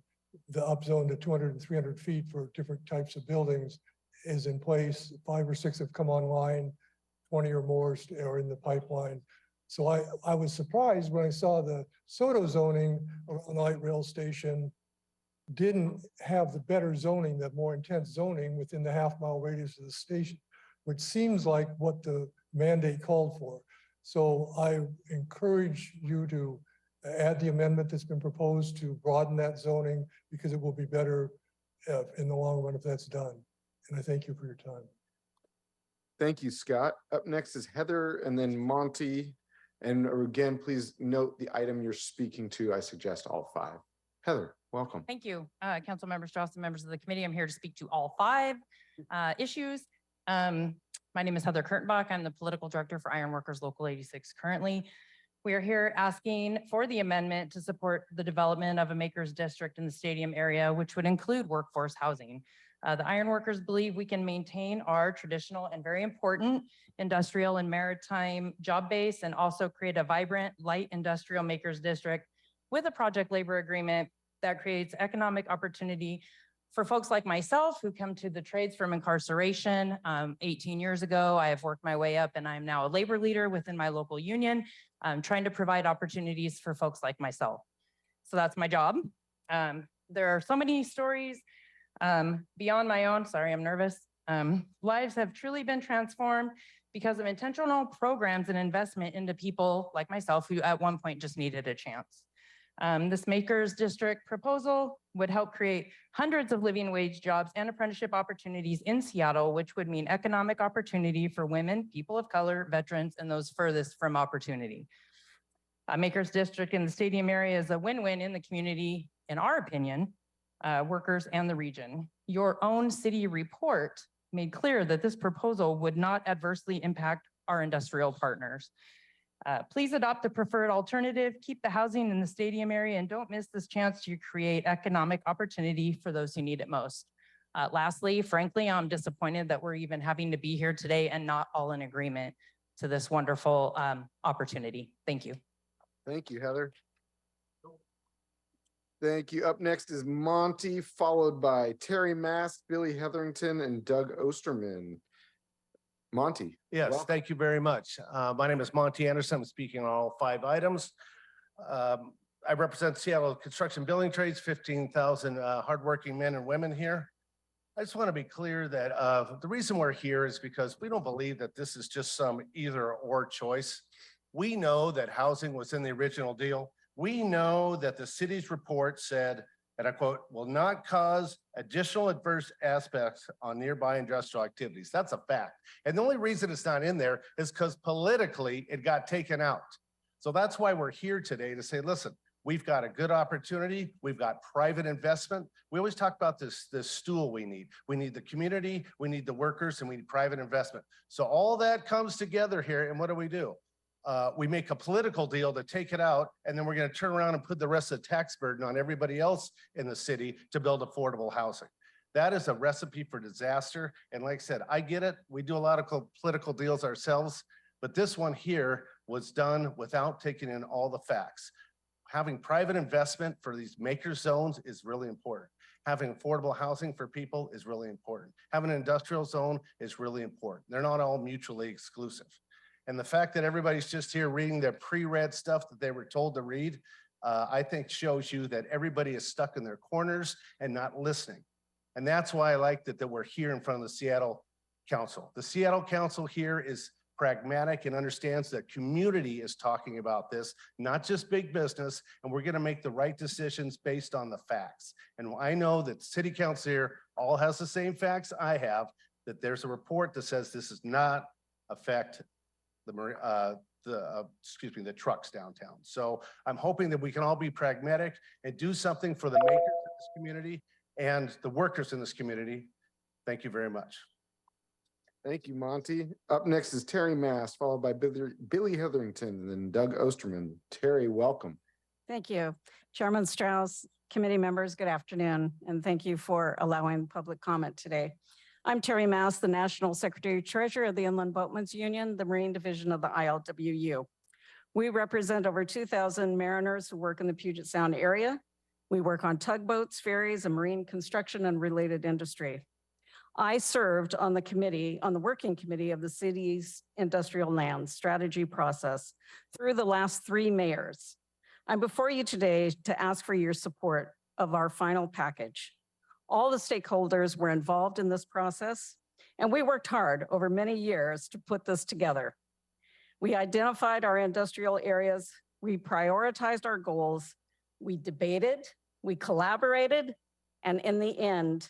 the upzone to 200 and 300 feet for different types of buildings is in place. 5 or 6 have come online, 20 or more are in the pipeline. So I was surprised when I saw the Soto zoning around the light rail station didn't have the better zoning, the more intense zoning within the half-mile radius of the station, which seems like what the mandate called for. So I encourage you to add the amendment that's been proposed to broaden that zoning because it will be better in the long run if that's done. And I thank you for your time. Thank you, Scott. Up next is Heather and then Monty. And again, please note the item you're speaking to. I suggest all five. Heather, welcome. Thank you, Council Member Strauss and members of the committee. I'm here to speak to all five issues. My name is Heather Kurtenbach. I'm the political director for Ironworkers Local 86 currently. We are here asking for the amendment to support the development of a makers district in the stadium area, which would include workforce housing. The ironworkers believe we can maintain our traditional and very important industrial and maritime job base and also create a vibrant light industrial makers district with a project labor agreement that creates economic opportunity for folks like myself who come to the trades from incarceration. 18 years ago, I have worked my way up and I'm now a labor leader within my local union, trying to provide opportunities for folks like myself. So that's my job. There are so many stories beyond my own, sorry, I'm nervous. Lives have truly been transformed because of intentional programs and investment into people like myself who at one point just needed a chance. This Makers District proposal would help create hundreds of living wage jobs and apprenticeship opportunities in Seattle, which would mean economic opportunity for women, people of color, veterans, and those furthest from opportunity. Makers District in the stadium area is a win-win in the community, in our opinion, workers and the region. Your own city report made clear that this proposal would not adversely impact our industrial partners. Please adopt the preferred alternative, keep the housing in the stadium area, and don't miss this chance to create economic opportunity for those who need it most. Lastly, frankly, I'm disappointed that we're even having to be here today and not all in agreement to this wonderful opportunity. Thank you. Thank you, Heather. Thank you. Up next is Monty, followed by Terry Mast, Billy Hetherington, and Doug Osterman. Monty. Yes, welcome. thank you very much. My name is Monty Anderson. I'm speaking on all five items. I represent Seattle Construction Building Trades, 15,000 hardworking men and women here. I just want to be clear that the reason we're here is because we don't believe that this is just some either or choice. We know that housing was in the original deal. We know that the city's report said, and I quote, will not cause additional adverse aspects on nearby industrial activities. That's a fact. And the only reason it's not in there is because politically it got taken out. So that's why we're here today to say, listen, we've got a good opportunity. We've got private investment. We always talk about this stool we need. We need the community, we need the workers, and we need private investment. So all that comes together here, and what do? We make a political deal to take it out, and then we're going to turn around and put the rest of the tax burden on everybody else in the city to build affordable housing. That is a recipe for disaster. And like I said, I get it. We do a lot of political deals ourselves, but this one here was done without taking in all the facts. Having private investment for these maker zones is really important. Having affordable housing for people is really important. Having an industrial zone is really important. They're not all mutually exclusive. And the fact that everybody's just here reading their pre-read stuff that they were told to read, I think shows you that everybody is stuck in their corners and not listening. And that's why I like that we're here in front of the Seattle Council. The Seattle Council here is pragmatic and understands that community is talking about this, not just big business, and we're gonna make the right decisions based on the facts. And I know that City Council here all has the same facts I have, that there's a report that says this does not affect the trucks downtown. So I'm hoping that we can all be pragmatic and do something for the makers in this community and the workers in this community. Thank you very much. Thank you, Monty. Up next is Terry Mast, followed by Billy Hetherington, and then Doug Osterman. Terry, welcome. Thank you. Chairman Strauss, committee members, good afternoon, and thank you for allowing public comment today. I'm Terry Mast, the National Secretary Treasurer of the Inland Boatmen's Union, the Marine Division of the ILWU. We represent over 2,000 mariners who work in the Puget Sound area. We work on tugboats, ferries, and marine construction and related industry. I served on the working committee of the city's industrial land strategy process through the last 3 mayors. I'm before you today to ask for your support of our final package. All the stakeholders were involved in this process, and we worked hard over many years to put this together. We identified our industrial areas we prioritized our goals, we debated, we collaborated, and in the end,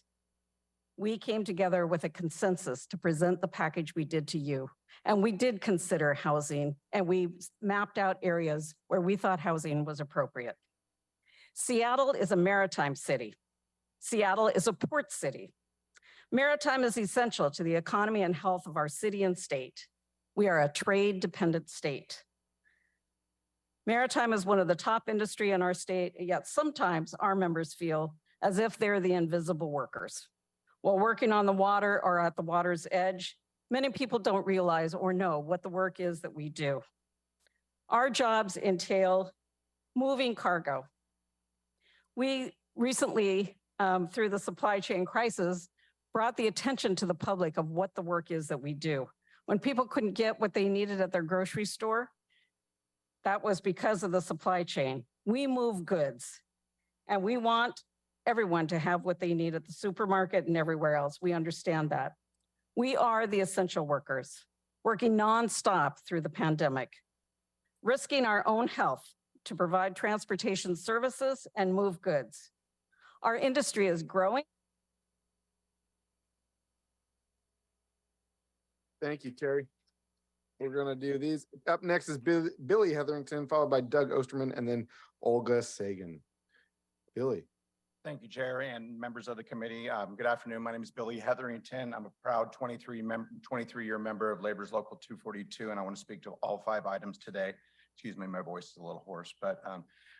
we came together with a consensus to present the package we did to you. And we did consider housing, and we mapped out areas where we thought housing was appropriate. Seattle is a maritime city. Seattle is a port city. Maritime is essential to the economy and health of our city and state. We are a trade-dependent state. Maritime is one of the top industry in our state, yet sometimes our members feel as if they're the invisible workers. While working on the water or at the water's edge, many people don't realize or know what the work is that we do. Our jobs entail moving cargo. We recently, through the supply chain crisis, brought the attention to the public of what the work is that we do. When people couldn't get what they needed at their grocery store, that was because of the supply chain. We move goods, and we want everyone to have what they need at the supermarket and everywhere else. We understand that. We are the essential workers, working nonstop through the pandemic, risking our own health to provide transportation services and move goods. Our industry is growing. Thank you, Terry. We're gonna do these. Up next is Billy Hetherington, followed by Doug Osterman, and then Olga Sagan. Billy. Thank you, Chair and members of the committee. Good afternoon. My name is Billy Hetherington. I'm a proud 23-year member of Labor's Local 242, and I want to speak to all 5 items today. Excuse me, my voice is a little hoarse, but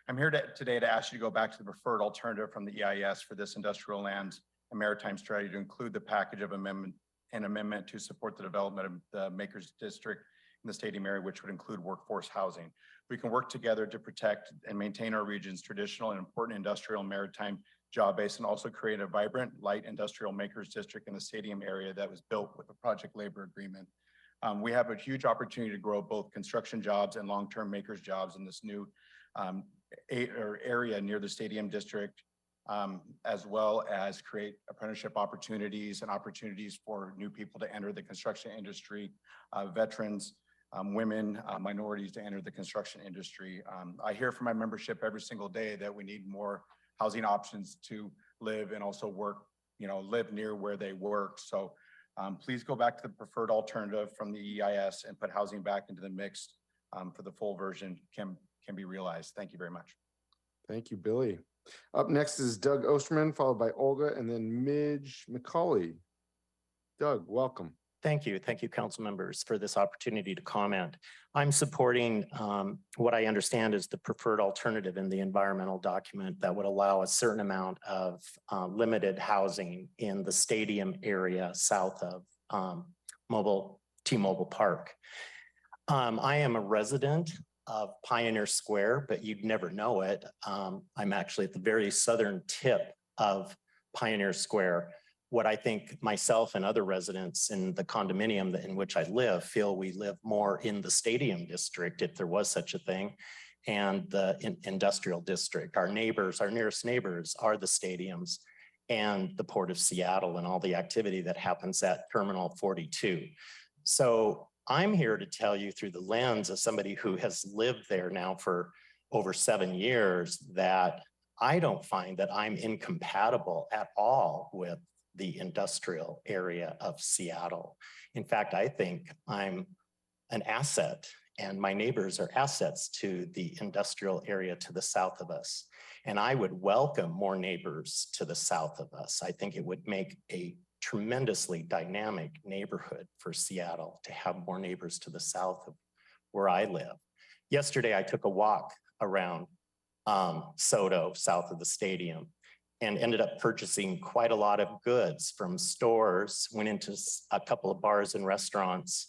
I'm here today to ask you to go back to the preferred alternative from the EIS for this industrial land and maritime strategy to include the package of amendment to support the development of the Makers District in the stadium area, which would include workforce housing. We can work together to protect and maintain our region's traditional and important industrial and maritime job base, and also create a vibrant light industrial Makers District in the stadium area that was built with a project labor agreement. We have a huge opportunity to grow both construction jobs and long-term makers jobs in this new area near the stadium district, as well as create apprenticeship opportunities and opportunities for new people to enter the construction industry, veterans, women, minorities to enter the construction industry. I hear from my membership every single day that we need more housing options to live and also work, live near where they work. So please go back to the preferred alternative from the EIS and put housing back into the mix for the full version can be realized. Thank you very much. Thank you, Billy. Up next is Doug Osterman, followed by Olga, and then Midge McCauley. Doug, welcome. Thank you, council members, for this opportunity to comment. I'm supporting what I understand is the preferred alternative in the environmental document that would allow a certain amount of limited housing in the stadium area south of T-Mobile Park. I am a resident of Pioneer Square, but you'd never know it. I'm actually at the very southern tip of Pioneer Square. What I think myself and other residents in the condominium in which I live feel we live more in the stadium district, if there was such a thing, and the industrial district. Our neighbors, our nearest neighbors are the stadiums and the Port of Seattle and all the activity that happens at Terminal 42. So I'm here to tell you through the lens of somebody who has lived there now for over 7 years that I don't find that I'm incompatible at all with the industrial area of Seattle. In fact, I think I'm an asset and my neighbors are assets to the industrial area to the south of us. And I would welcome more neighbors to the south of us. I think it would make a tremendously dynamic neighborhood for Seattle to have more neighbors to the south of where I live. Yesterday, I took a walk around SoDo, south of the stadium, and ended up purchasing quite a lot of goods from stores, went into a couple of bars and restaurants,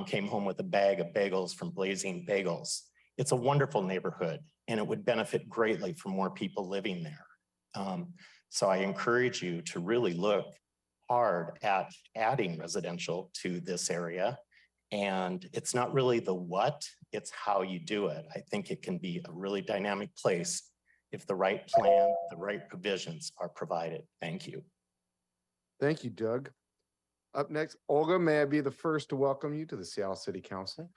came home with a bag of bagels from Blazing Bagels. It's a wonderful neighborhood, and it would benefit greatly from more people living there. So I encourage you to really look hard at adding residential to this area. And it's not really the what, it's how you do it. I think it can be a really dynamic place if the right plan, the right provisions are provided. Thank you. Thank you, Doug. Up next, Olga, may I be the first to welcome you to the Seattle City Council?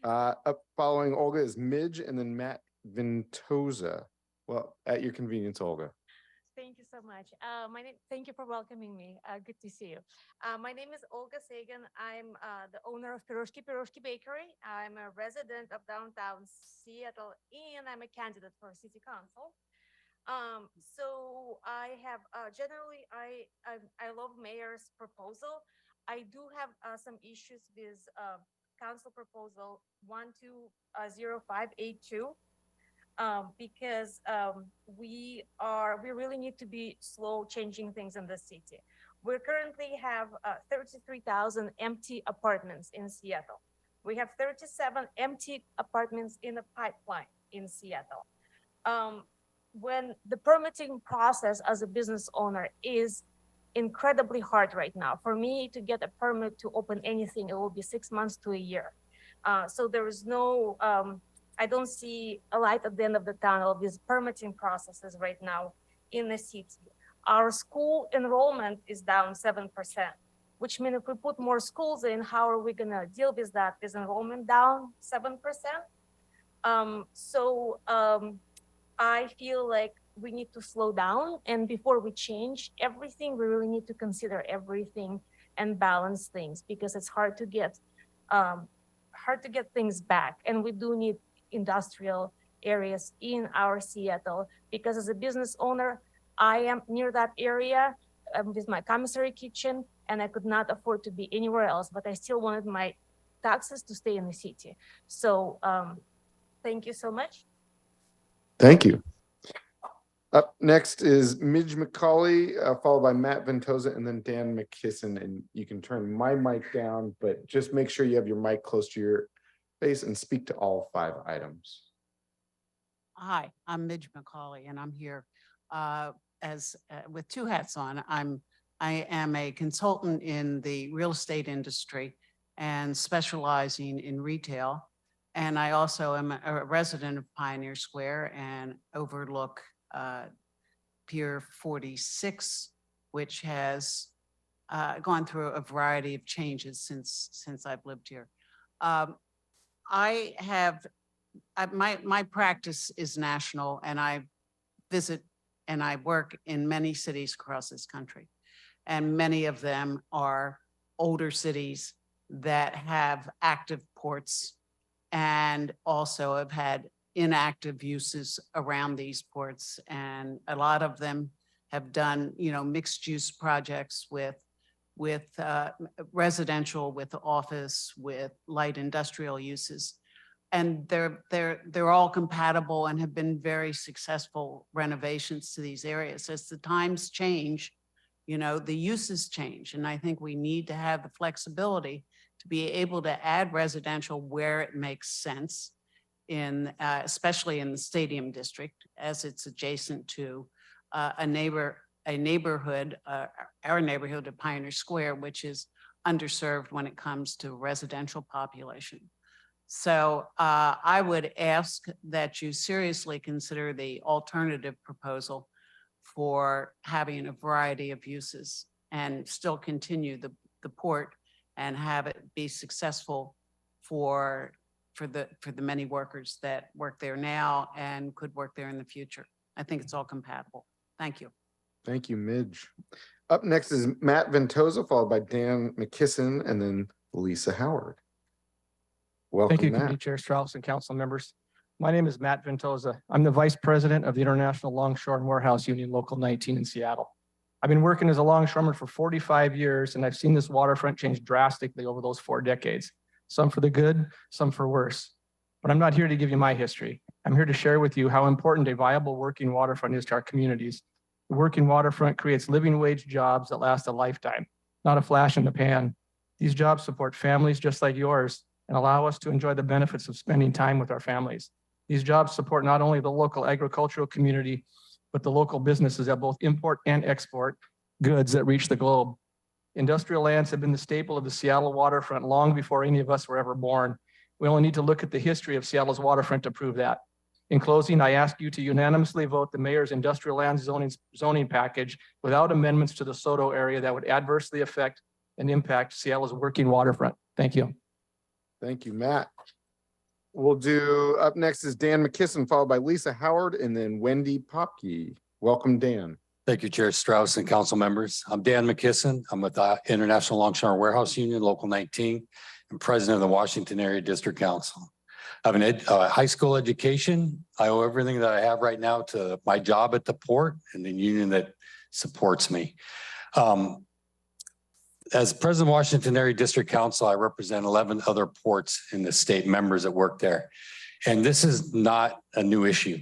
Up following Olga is Midge and then Matt Ventosa. Well, at your convenience, Olga. Thank you so much. Thank you for welcoming me. Good to see you. My name is Olga Sagan. I'm the owner of Piroshki Bakery. I'm a resident of downtown Seattle, and I'm a candidate for city council. So I have generally I love mayor's proposal. I do have some issues with council proposal 120582. Because we really need to be slow changing things in the city. We currently have 33,000 empty apartments in Seattle. We have 37 empty apartments in the pipeline in Seattle. When the permitting process as a business owner is incredibly hard right now. For me to get a permit to open anything, it will be 6 months to a year. So there is no I don't see a light at the end of the tunnel of these permitting processes right now in the city. Our school enrollment is down 7%, which means if we put more schools in, how are we gonna deal with that? Is enrollment down 7%? I feel like we need to slow down, and before we change everything, we really need to consider everything and balance things, because it's hard to get things back, and we do need industrial areas in our Seattle, because as a business owner, I am near that area with my commissary kitchen, and I could not afford to be anywhere else, but I still wanted my taxes to stay in the city. So thank you so much. Thank you. Up next is Midge McCauley, followed by Matt Ventosa and then Dan McKisson. And you can turn my mic down, but just make sure you have your mic close to your face and speak to all 5 items. Hi, I'm Midge McCauley, and I'm here with 2 hats on. I am a consultant in the real estate industry and specializing in retail. And I also am a resident of Pioneer Square and overlook Pier 46, which has gone through a variety of changes since I've lived here. My practice is national, and I visit and I work in many cities across this country. And many of them are older cities that have active ports and also have had inactive uses around these ports. And a lot of them have done, mixed use projects with residential, with office, with light industrial uses. And they're all compatible and have been very successful renovations to these areas. As the times change, the uses change. And I think we need to have the flexibility to be able to add residential where it makes sense, especially in the Stadium District, as it's adjacent to our neighborhood of Pioneer Square, which is underserved when it comes to residential population. So I would ask that you seriously consider the alternative proposal for having a variety of uses and still continue the port and have it be successful for the many workers that work there now and could work there in the future. I think it's all compatible. Thank you. Thank you, Midge. Up next is Matt Ventosa, followed by Dan McKisson and then Lisa Howard. Welcome, Thank you, Matt. Committee Chair Strauss and council members. My name is Matt Ventosa. I'm the Vice President of the International Longshore and Warehouse Union Local 19 in Seattle. I've been working as a longshoreman for 45 years, and I've seen this waterfront change drastically over those 4 decades, some for the good, some for worse. But I'm not here to give you my history. I'm here to share with you how important a viable working waterfront is to our communities. The working waterfront creates living wage jobs that last a lifetime, not a flash in the pan. These jobs support families just like yours and allow us to enjoy the benefits of spending time with our families. These jobs support not only the local agricultural community, but the local businesses that both import and export goods that reach the globe. Industrial lands have been the staple of the Seattle waterfront long before any of us were ever born. We only need to look at the history of Seattle's waterfront to prove that. In closing, I ask you to unanimously vote the mayor's industrial land zoning package without amendments to the SODO area that would adversely affect and impact Seattle's working waterfront. Thank you. Thank you, Matt. We'll do, up next is Dan McKisson, followed by Lisa Howard, and then Wendy Popke. Welcome, Dan. Thank you, Chair Strauss and council members. I'm Dan McKisson. I'm with the International Longshoreman Warehouse Union, Local 19, and president of the Washington Area District Council. I have a high school education. I owe everything that I have right now to my job at the port and the union that supports me. As president of Washington Area District Council, I represent 11 other ports in the state, members that work there. And this is not a new issue.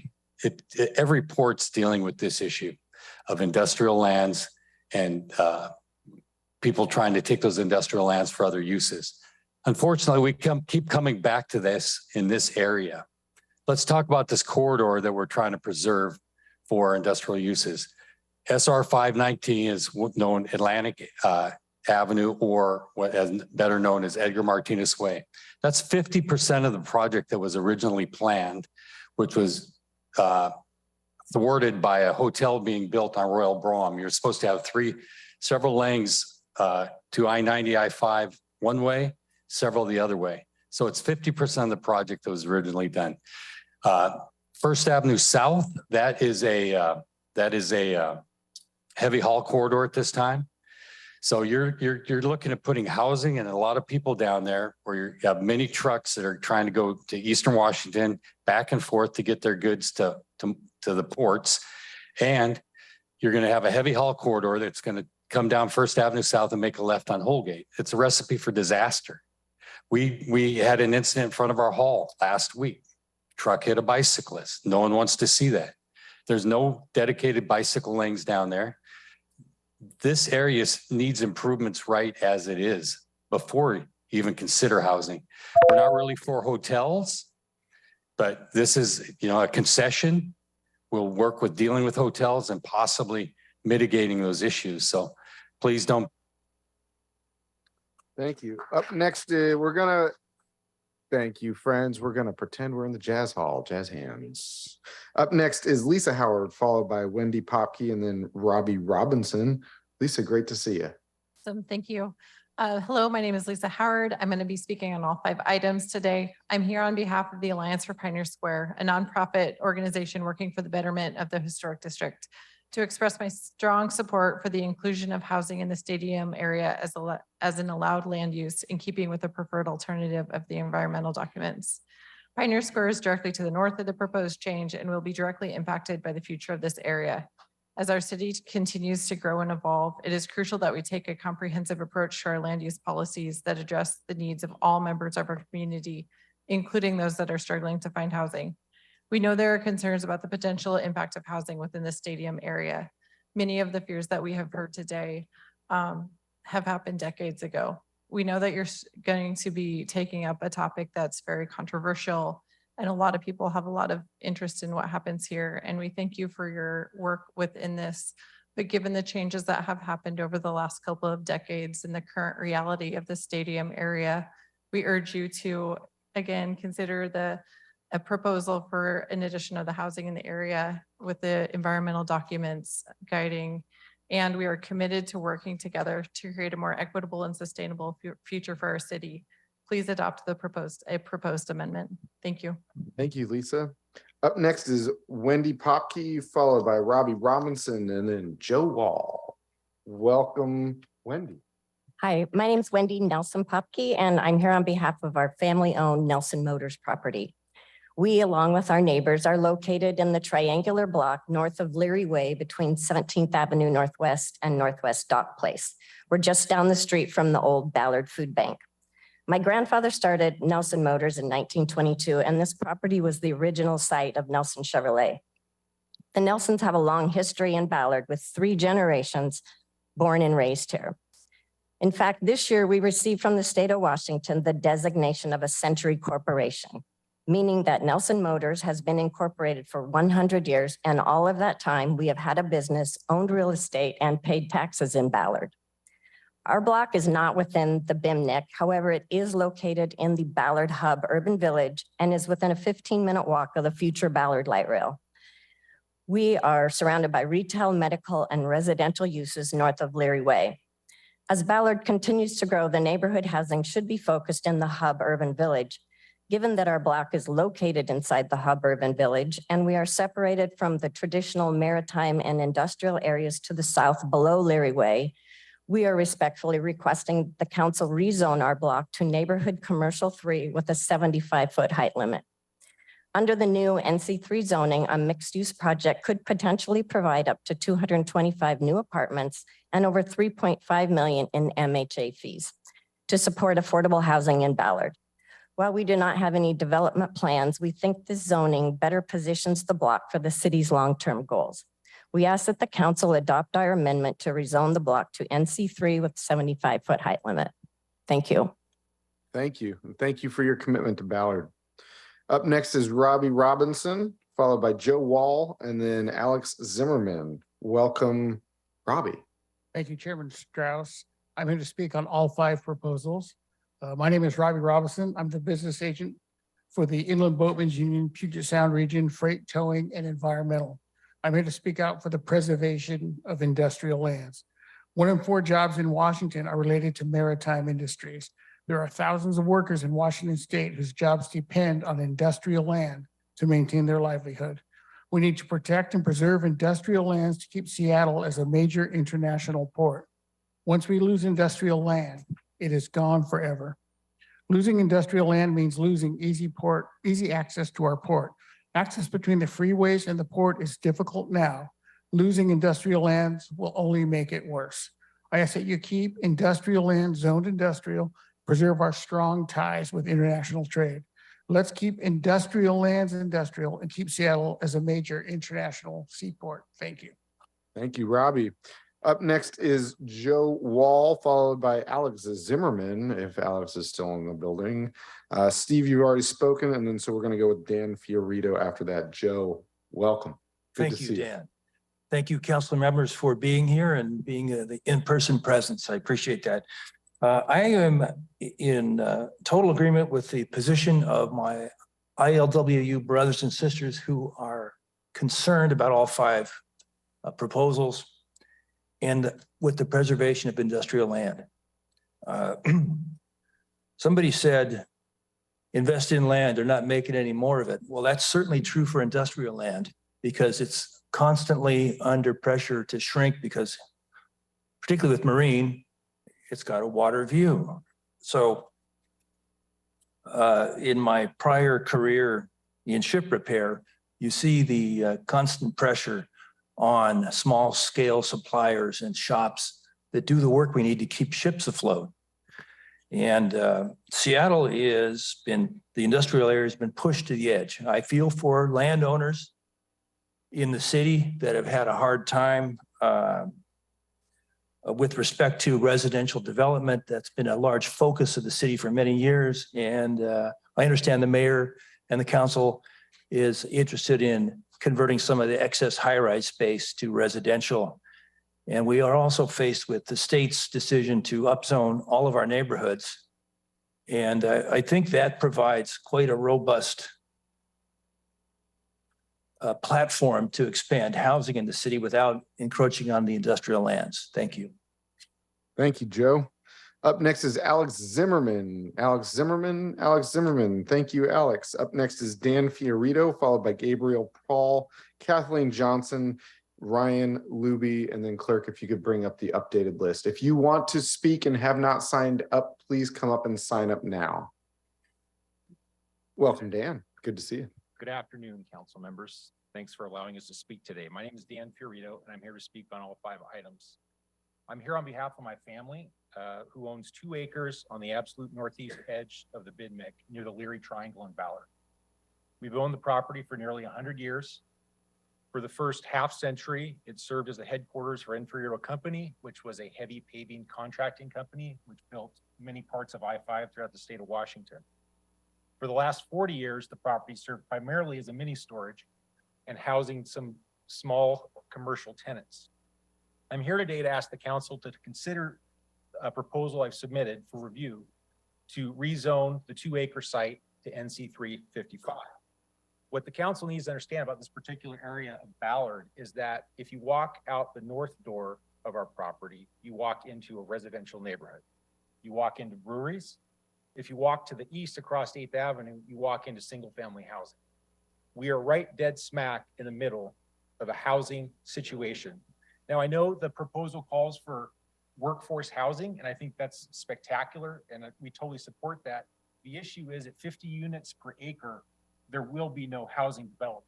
Every port's dealing with this issue of industrial lands and people trying to take those industrial lands for other uses. Unfortunately, we keep coming back to this in this area. Let's talk about this corridor that we're trying to preserve for industrial uses. SR 519 is known Atlantic Avenue, or what is better known as Edgar Martinez Way. That's 50% of the project that was originally planned, which was thwarted by a hotel being built on Royal Brougham. You're supposed to have several lanes to I-90, I-5 one way, several the other way. So it's 50% of the project that was originally done. First Avenue South, that is a heavy haul corridor at this time. So you're looking at putting housing and a lot of people down there, where you have many trucks that are trying to go to Eastern Washington back and forth to get their goods to the ports. And you're going to have a heavy haul corridor that's going to come down First Avenue South and make a left on Holgate. It's a recipe for disaster. We had an incident in front of our hall last week. Truck hit a bicyclist. No one wants to see that. There's no dedicated bicycle lanes down there. This area needs improvements right as it is before you even consider housing. We're not really for hotels, but this is, a concession. We'll work with dealing with hotels and possibly mitigating those issues. So please don't. Thank you. Up next, thank you, friends. We're going to pretend we're in the jazz hall, jazz hands. Up next is Lisa Howard, followed by Wendy Popke and then Robbie Robinson. Lisa, great to see you. Awesome. Thank you. Hello, my name is Lisa Howard. I'm going to be speaking on all 5 items today. I'm here on behalf of the Alliance for Pioneer Square, a nonprofit organization working for the betterment of the historic district, to express my strong support for the inclusion of housing in the stadium area as an allowed land use in keeping with the preferred alternative of the environmental documents. Pioneer Square is directly to the north of the proposed change and will be directly impacted by the future of this area. As our city continues to grow and evolve, it is crucial that we take a comprehensive approach to our land use policies that address the needs of all members of our community, including those that are struggling to find housing. We know there are concerns about the potential impact of housing within the stadium area. Many of the fears that we have heard today have happened decades ago. We know that you're going to be taking up a topic that's very controversial, and a lot of people have a lot of interest in what happens here. And we thank you for your work within this. But given the changes that have happened over the last couple of decades and the current reality of the stadium area, we urge you to, again, consider a proposal for an addition of the housing in the area with the environmental documents guiding. And we are committed to working together to create a more equitable and sustainable future for our city. Please adopt the proposed amendment. Thank you. Thank you, Lisa. Up next is Wendy Popke, followed by Robbie Robinson and then Joe Wall. Welcome, Wendy. Hi, my name is Wendy Nelson Popke, and I'm here on behalf of our family-owned Nelson Motors property. We, along with our neighbors, are located in the triangular block north of Leary Way between 17th Avenue Northwest and Northwest Dock Place. We're just down the street from the old Ballard Food Bank. My grandfather started Nelson Motors in 1922, and this property was the original site of Nelson Chevrolet. The Nelsons have a long history in Ballard with 3 generations born and raised here. In fact, this year we received from the state of Washington the designation of a century corporation, meaning that Nelson Motors has been incorporated for 100 years, and all of that time we have had a business, owned real estate, and paid taxes in Ballard. Our block is not within the BIMNIC. However, it is located in the Ballard Hub Urban Village and is within a 15-minute walk of the future Ballard Light Rail. We are surrounded by retail, medical, and residential uses north of Leary Way. As Ballard continues to grow, the neighborhood housing should be focused in the Hub Urban Village. Given that our block is located inside the hub urban village and we are separated from the traditional maritime and industrial areas to the south below Leary Way, we are respectfully requesting the council rezone our block to neighborhood commercial 3 with a 75-foot height limit. Under the new NC3 zoning, a mixed-use project could potentially provide up to 225 new apartments and over 3.5 million in MHA fees to support affordable housing in Ballard. While we do not have any development plans, we think this zoning better positions the block for the city's long-term goals. We ask that the council adopt our amendment to rezone the block to NC3 with 75-foot height limit. Thank you. Thank you. And thank you for your commitment to Ballard. Up next is Robbie Robinson, followed by Joe Wall, and then Alex Zimmerman. Welcome, Robbie. Thank you, Chairman Strauss. I'm here to speak on all 5 proposals. My name is Robbie Robinson. I'm the business agent for the Inland Boatmen's Union, Puget Sound Region, Freight Towing, and Environmental. I'm here to speak out for the preservation of industrial lands. 1 in 4 jobs in Washington are related to maritime industries. There are thousands of workers in Washington state whose jobs depend on industrial land to maintain their livelihood. We need to protect and preserve industrial lands to keep Seattle as a major international port. Once we lose industrial land, it is gone forever. Losing industrial land means losing easy access to our port. Access between the freeways and the port is difficult now. Losing industrial lands will only make it worse. I ask that you keep industrial land zoned industrial, preserve our strong ties with international trade. Let's keep industrial lands industrial and keep Seattle as a major international seaport. Thank you. Thank you, Robbie. Up next is Joe Wall, followed by Alex Zimmerman, if Alex is still in the building. Steve, you've already spoken, and then so we're going to go with Dan Fiorito after that. Joe, welcome. Good Thank you, Dan. Thank you, council members, for being here and being the in-person presence. I appreciate that. I am in total agreement with the position of my ILWU brothers and sisters who are concerned about all 5 proposals and with the preservation of industrial land. Somebody said, invest in land, they're not making any more of it. Well, that's certainly true for industrial land because it's constantly under pressure to shrink because particularly with marine, it's got a water view. So in my prior career in ship repair, you see the constant pressure on small scale suppliers and shops that do the work we need to keep ships afloat. And Seattle the industrial area has been pushed to the edge. I feel for landowners in the city that have had a hard time with respect to residential development. That's been a large focus of the city for many years. And I understand the mayor and the council is interested in converting some of the excess high-rise space to residential. And we are also faced with the state's decision to upzone all of our neighborhoods. And I think that provides quite a robust platform to expand housing in the city without encroaching on the industrial lands. Thank you. Thank you, Joe. Up next is Alex Zimmerman. Alex Zimmerman. Thank you, Alex. Up next is Dan Fiorito, followed by Gabriel Paul, Kathleen Johnson, Ryan Luby, and then clerk, if you could bring up the updated list. If you want to speak and have not signed up, please come up and sign up now. Welcome, Dan. Good to see you. Good afternoon, council members. Thanks for allowing us to speak today. My name is Dan Fiorito, and I'm here to speak on all 5 items. I'm here on behalf of my family, who owns 2 acres on the absolute northeast edge of the Bidmick near the Leary Triangle in Ballard. We've owned the property for nearly 100 years. For the first half century, it served as the headquarters for Inferior Company, which was a heavy paving contracting company, which built many parts of I-5 throughout the state of Washington. For the last 40 years, the property served primarily as a mini storage and housing some small commercial tenants. I'm here today to ask the council to consider a proposal I've submitted for review to rezone the 2-acre site to NC 355. What the council needs to understand about this particular area of Ballard is that if you walk out the north door of our property, you walk into a residential neighborhood. You walk into breweries, If you walk to the east across 8th Avenue, you walk into single-family housing. We are right dead smack in the middle of a housing situation. Now, I know the proposal calls for workforce housing, and I think that's spectacular, and we totally support that. The issue is at 50 units per acre, there will be no housing development.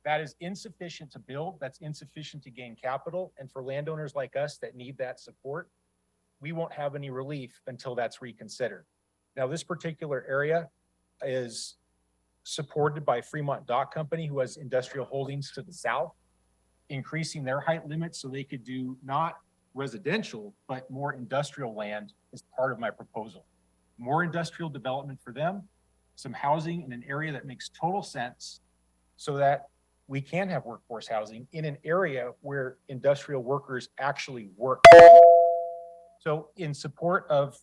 That is insufficient to build, that's insufficient to gain capital, and for landowners like us that need that support, we won't have any relief until that's reconsidered. Now, this particular area is supported by Fremont Dock Company, who has industrial holdings to the south, increasing their height limits so they could do not residential, but more industrial land as part of my proposal. More industrial development for them, some housing in an area that makes total sense so that we can have workforce housing in an area where industrial workers actually work. So in support of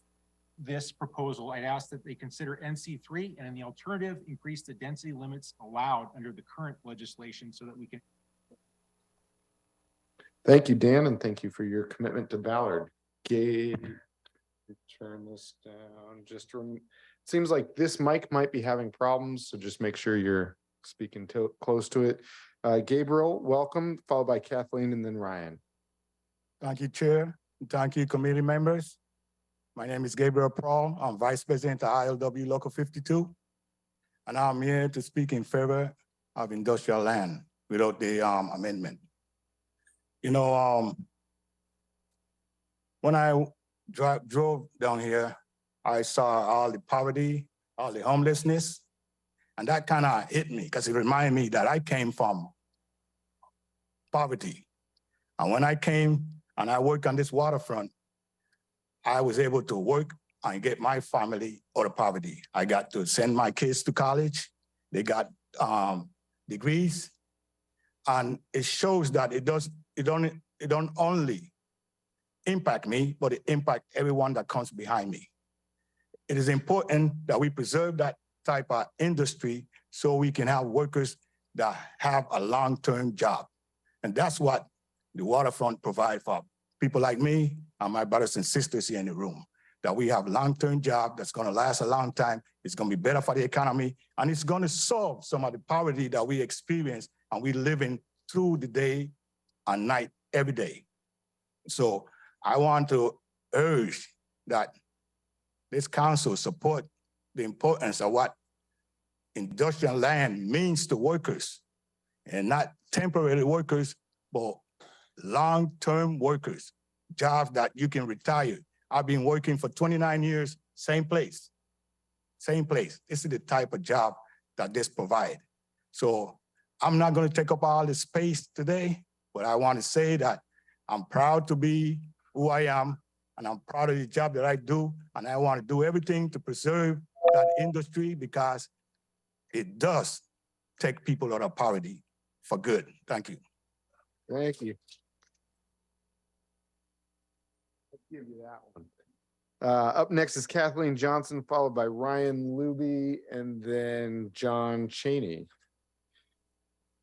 this proposal, I'd ask that they consider NC3 and in the alternative, increase the density limits allowed under the current legislation so that we can. Thank you, Dan, and thank you for your commitment to Ballard. Gabe, turn this down. It seems like this mic might be having problems, so just make sure you're speaking close to it. Gabriel, welcome, followed by Kathleen and then Ryan. Thank you, Chair. Thank you, committee members. My name is Gabriel Prawl. I'm Vice President of ILW Local 52, and I'm here to speak in favor of industrial land without the amendment. You know, when I drove down here, I saw all the poverty, all the homelessness, and that kind of hit me because it reminded me that I came from poverty. And when I came and I worked on this waterfront, I was able to work and get my family out of poverty. I got to send my kids to college. They got degrees. And it shows that it don't only impact me, but it impacts everyone that comes behind me. It is important that we preserve that type of industry so we can have workers that have a long-term job. And that's what the waterfront provides for people like me and my brothers and sisters here in the room, that we have long-term job that's gonna last a long time. It's gonna be better for the economy, and it's gonna solve some of the poverty that we experience and we live in through the day and night every day. So I want to urge that this council support the importance of what industrial land means to workers, and not temporary workers, but long-term workers, jobs that you can retire. I've been working for 29 years, same place. This is the type of job that this provides. So I'm not going to take up all the space today, but I want to say that I'm proud to be who I am, and I'm proud of the job that I do, and I want to do everything to preserve that industry because it does take people out of poverty for good. Thank you. Thank you. I'll give you that one. Up next is Kathleen Johnson, followed by Ryan Luby, and then John Cheney.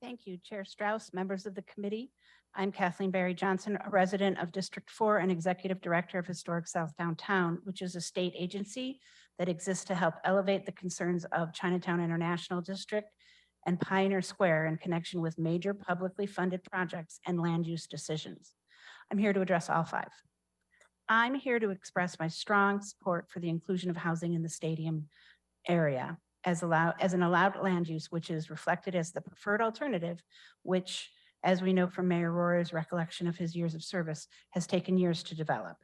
Thank you, Chair Strauss, members of the committee. I'm Kathleen Barry Johnson, a resident of District 4 and Executive Director of Historic South Downtown, which is a state agency that exists to help elevate the concerns of Chinatown International District and Pioneer Square in connection with major publicly funded projects and land use decisions. I'm here to address all five. I'm here to express my strong support for the inclusion of housing in the stadium area as an allowed land use, which is reflected as the preferred alternative, which, as we know from Mayor Rohrer's recollection of his years of service, has taken years to develop.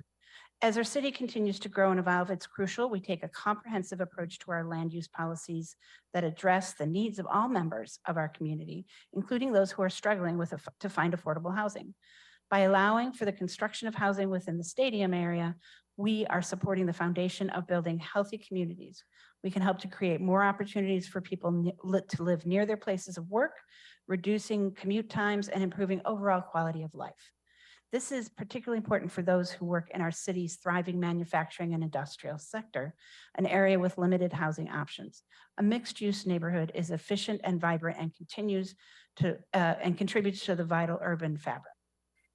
As our city continues to grow and evolve, it's crucial we take a comprehensive approach to our land use policies that address the needs of all members of our community, including those who are struggling to find affordable housing. By allowing for the construction of housing within the stadium area, we are supporting the foundation of building healthy communities. We can help to create more opportunities for people to live near their places of work, reducing commute times and improving overall quality of life. This is particularly important for those who work in our city's thriving manufacturing and industrial sector, an area with limited housing options. A mixed-use neighborhood is efficient and vibrant and contributes to the vital urban fabric.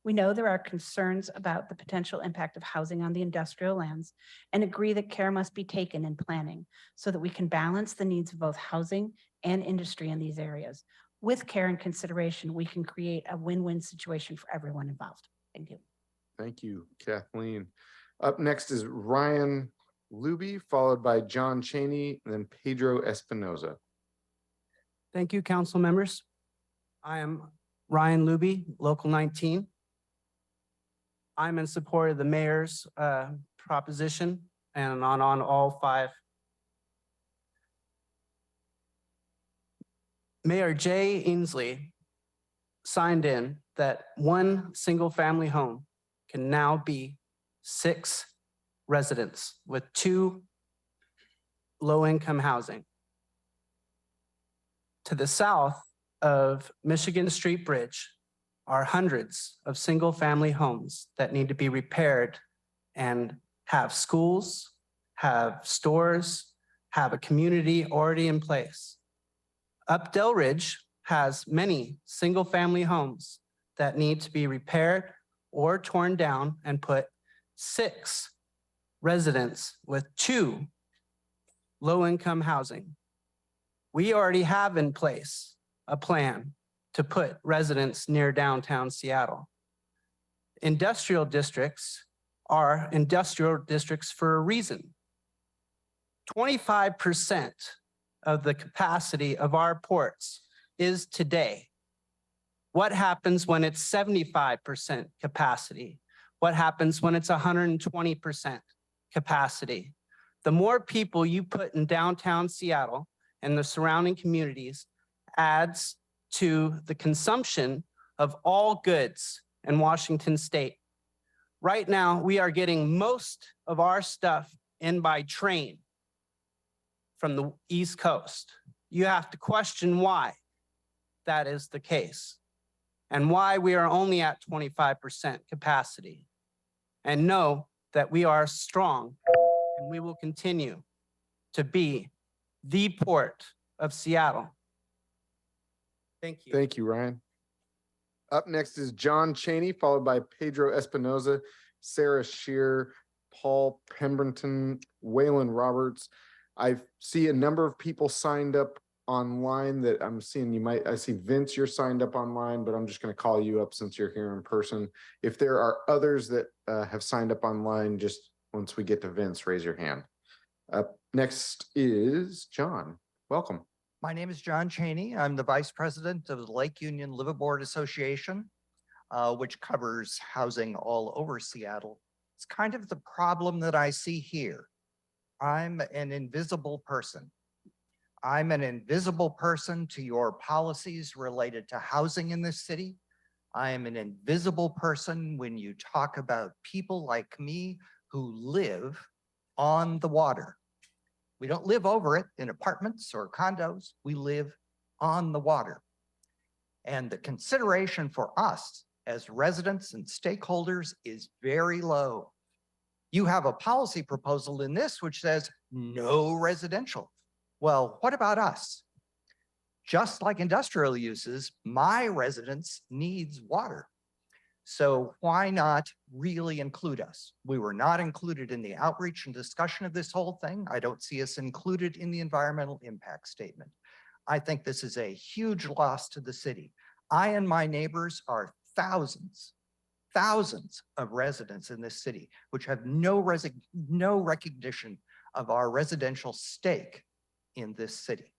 We know there are concerns about the potential impact of housing on the industrial lands and agree that care must be taken in planning so that we can balance the needs of both housing and industry in these areas. With care and consideration, we can create a win-win situation for everyone involved. Thank you. Thank you, Kathleen. Up next is Ryan Luby, followed by John Cheney, and then Pedro Espinoza. Thank you, council members. I am Ryan Luby, Local 19. I'm in support of the mayor's proposition and on all 5. Mayor Jay Inslee signed in that one single family home can now be 6 residents with 2 low-income housing. To the south of Michigan Street Bridge are hundreds of single-family homes that need to be repaired and have schools, have stores, have a community already in place. Up Delridge has many single-family homes that need to be repaired or torn down and put 6 residents with 2 low-income housing. We already have in place a plan to put residents near downtown Seattle. Industrial districts are industrial districts for a reason. 25% of the capacity of our ports is today. What happens when it's 75% capacity? What happens when it's 120% capacity? The more people you put in downtown Seattle and the surrounding communities adds to the consumption of all goods in Washington state. Right now, we are getting most of our stuff in by train from the East Coast. You have to question why that is the case and why we are only at 25% capacity. And know that we are strong and we will continue to be the port of Seattle. Thank you. Thank you, Ryan. Up next is John Cheney, followed by Pedro Espinoza, Sarah Shear, Paul Pemberton, Waylon Roberts. I see a number of people signed up online that I'm seeing. I see Vince, you're signed up online, but I'm just going to call you up since you're here in person. If there are others that have signed up online, just once we get to Vince, raise your hand. Up next is John. Welcome. My name is John Cheney. I'm the Vice President of the Lake Union Liveaboard Association, which covers housing all over Seattle. It's kind of the problem that I see here. I'm an invisible person. I'm an invisible person to your policies related to housing in this city. I am an invisible person when you talk about people like me who live on the water. We don't live over it in apartments or condos. We live on the water. And the consideration for us as residents and stakeholders is very low. You have a policy proposal in this which says no residential. Well, what about us? Just like industrial uses, my residence needs water. So why not really include us? We were not included in the outreach and discussion of this whole thing. I don't see us included in the environmental impact statement. I think this is a huge loss to the city. I and my neighbors are thousands of residents in this city, which have no recognition of our residential stake in this city.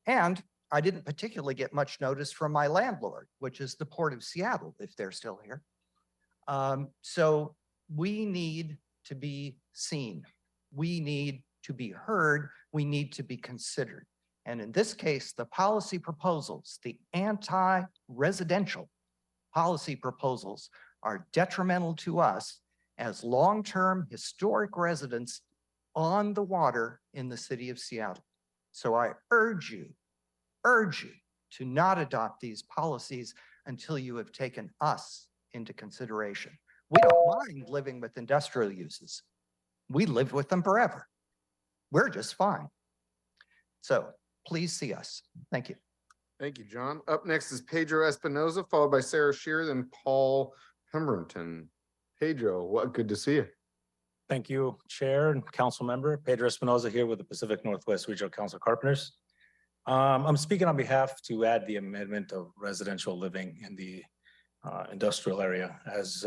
And I didn't particularly get much notice from my landlord, which is the Port of Seattle, if they're still here. So we need to be seen. We need to be heard. We need to be considered. And in this case, the policy proposals, the anti-residential policy proposals are detrimental to us as long-term historic residents on the water in the city of Seattle. So I urge you to not adopt these policies until you have taken us into consideration. We don't mind living with industrial uses. We live with them forever. We're just fine. So please see us. Thank you. Thank you, John. Up next is Pedro Espinoza, followed by Sarah Shear, then Paul Pemberton. Pedro, what, good to see you. Thank you, Chair and Council Member. Pedro Espinoza here with the Pacific Northwest Regional Council of Carpenters. I'm speaking on behalf to add the amendment of residential living in the industrial area. As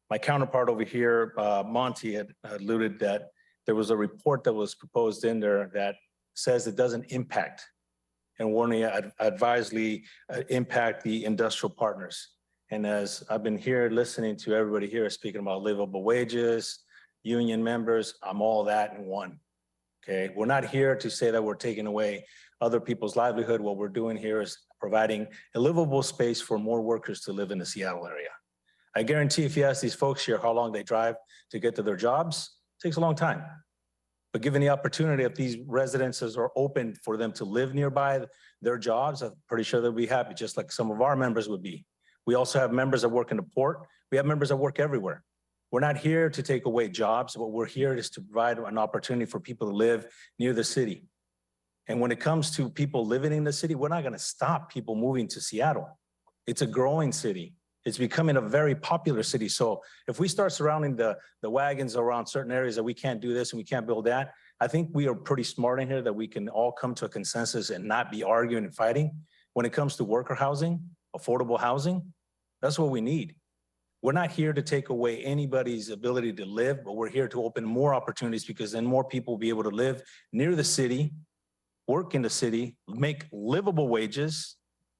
my counterpart over here, Monty, had alluded that there was a report that was proposed in there that says it doesn't impact and warning advisedly impact the industrial partners. And as I've been here listening to everybody here speaking about livable wages, union members, I'm all that in one. Okay, we're not here to say that we're taking away other people's livelihood. What we're doing here is providing a livable space for more workers to live in the Seattle area. I guarantee if you ask these folks here how long they drive to get to their jobs, it takes a long time. But given the opportunity, if these residences are open for them to live nearby their jobs, I'm pretty sure they'll be happy, just like some of our members would be. We also have members that work in the port. We have members that work everywhere. We're not here to take away jobs. What we're here is to provide an opportunity for people to live near the city. And when it comes to people living in the city, we're not going to stop people moving to Seattle. It's a growing city. It's becoming a very popular city. So if we start surrounding the wagons around certain areas that we can't do this and we can't build that, I think we are pretty smart in here that we can all come to a consensus and not be arguing and fighting. When it comes to worker housing, affordable housing, that's what we need. We're not here to take away anybody's ability to live, but we're here to open more opportunities because then more people will be able to live near the city, work in the city, make livable wages,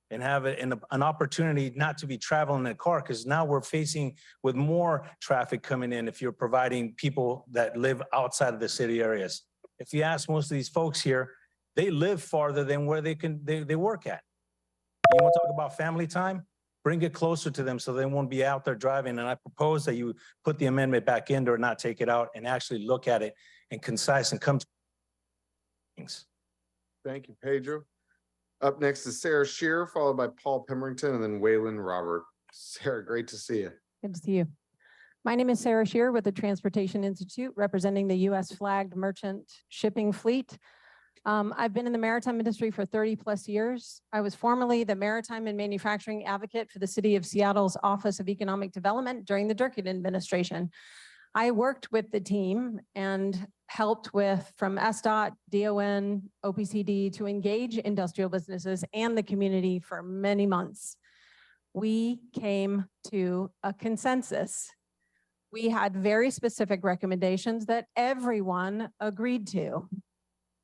and have an opportunity not to be traveling in a car, because now we're facing with more traffic coming in if you're providing people that live outside of the city areas. If you ask most of these folks here, they live farther than where they work at. You want to talk about family time? Bring it closer to them so they won't be out there driving. And I propose that you put the amendment back in or not take it out and actually look at it and concise and come to things. Thank you, Pedro. Up next is Sarah Shearer, followed by Paul Pemberton and then Waylon Robert. Sarah, great to see you. Good to see you. My name is Sarah Shearer with the Transportation Institute, representing the U.S. flagged merchant shipping fleet. I've been in the maritime industry for 30 plus years. I was formerly the maritime and manufacturing advocate for the City of Seattle's Office of Economic Development during the Durkin administration. I worked with the team and helped with from SDOT, DON, OPCD to engage industrial businesses and the community for many months. We came to a consensus. We had very specific recommendations that everyone agreed to,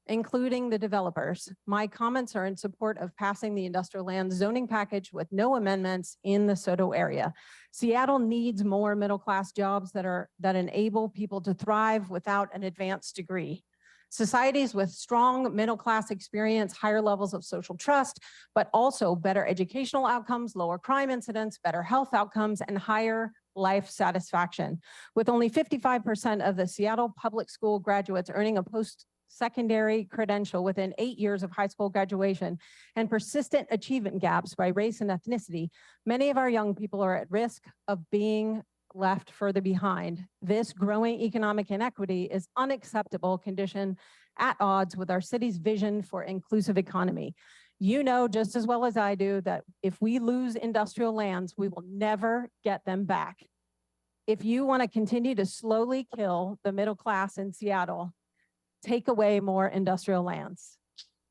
including the developers. My comments are in support of passing the industrial land zoning package with no amendments in the SoDo area. Seattle needs more middle-class jobs that enable people to thrive without an advanced degree. Societies with strong middle-class experience, higher levels of social trust, but also better educational outcomes, lower crime incidents, better health outcomes, and higher life satisfaction. With only 55% of the Seattle public school graduates earning a post-secondary credential within 8 years of high school graduation and persistent achievement gaps by race and ethnicity, many of our young people are at risk of being left further behind. This growing economic inequity is unacceptable condition at odds with our city's vision for inclusive economy. You know just as well as I do that if we lose industrial lands, we will never get them back. If you want to continue to slowly kill the middle class in Seattle, take away more industrial lands.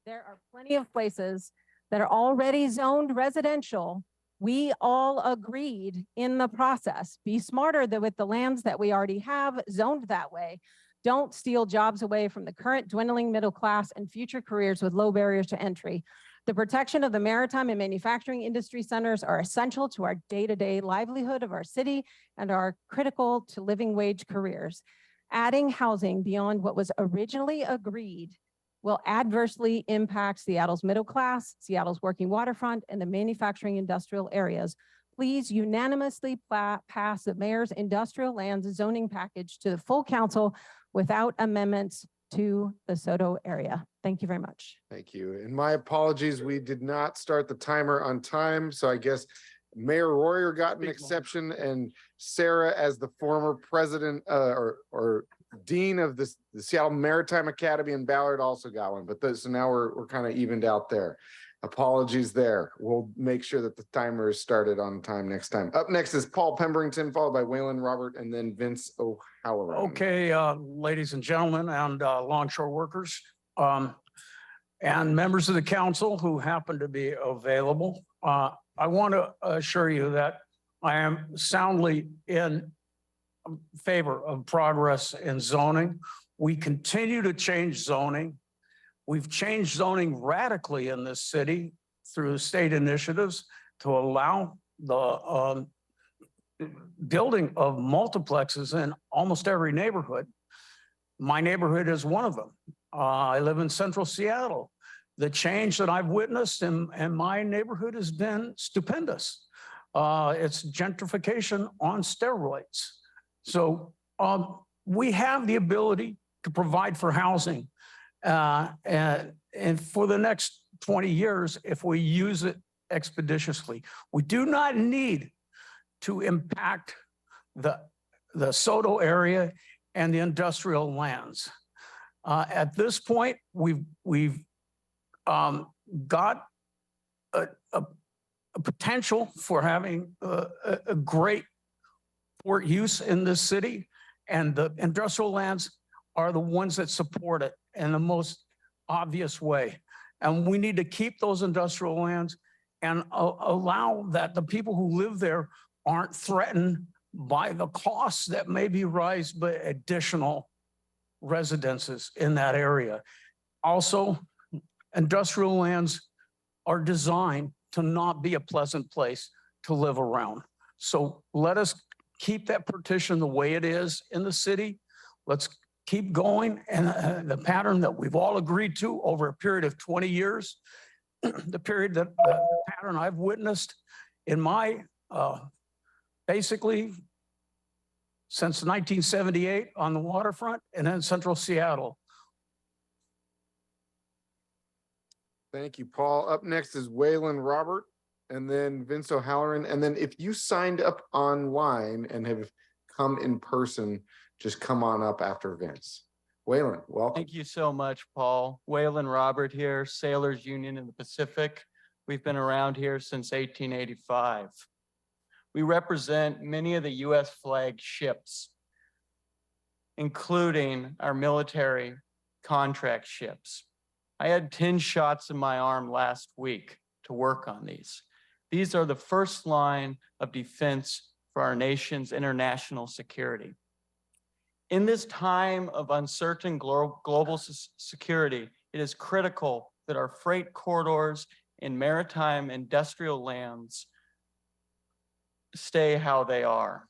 There are plenty of places that are already zoned residential. We all agreed in the process. Be smarter with the lands that we already have zoned that way. Don't steal jobs away from the current dwindling middle class and future careers with low barriers to entry. The protection of the maritime and manufacturing industry centers are essential to our day-to-day livelihood of our city and are critical to living wage careers. Adding housing beyond what was originally agreed will adversely impact Seattle's middle class, Seattle's working waterfront, and the manufacturing industrial areas. Please unanimously pass the mayor's industrial lands zoning package to the full council without amendments to the SoDo area. Thank you very much. Thank you. And my apologies, we did not start the timer on time. So I guess Mayor Royer got an exception and Sarah, as the former president or Dean of the Seattle Maritime Academy in Ballard also got one, but so now we're kind of evened out there. Apologies there. We'll make sure that the timer is started on time next time. Up next is Paul Pemberington, followed by Waylon Robert, and then Vince O'Halloran. Okay, ladies and gentlemen, and longshore workers, and members of the council who happen to be available. I want to assure you that I am soundly in favor of progress in zoning. We continue to change zoning. We've changed zoning radically in this city through state initiatives to allow the building of multiplexes in almost every neighborhood. My neighborhood is one of them. I live in central Seattle. The change that I've witnessed in my neighborhood has been stupendous. It's gentrification on steroids. So we have the ability to provide for housing and for the next 20 years if we use it expeditiously. We do not need to impact the Soto area and the industrial lands. At this point, we've got a potential for having a great port use in this city, and the industrial lands are the ones that support it in the most obvious way. And we need to keep those industrial lands and allow that the people who live there aren't threatened by the costs that may be raised by additional residences in that area. Also, industrial lands are designed to not be a pleasant place to live around. So let us keep that partition the way it is in the city. Let's keep going, and the pattern that we've all agreed to over a period of 20 years, the pattern I've witnessed in my, basically since 1978 on the waterfront and then central Seattle. Thank you, Paul. Up next is Waylon Robert, and then Vince O'Halloran. And then if you signed up online and have come in person, just come on up after Vince. Waylon, welcome. Thank you so much, Paul. Waylon Robert here, Sailors Union in the Pacific. We've been around here since 1885. We represent many of the U.S. flag ships, including our military contract ships. I had 10 shots in my arm last week to work on these. These are the first line of defense for our nation's international security. In this time of uncertain global security, it is critical that our freight corridors and maritime industrial lands stay how they are.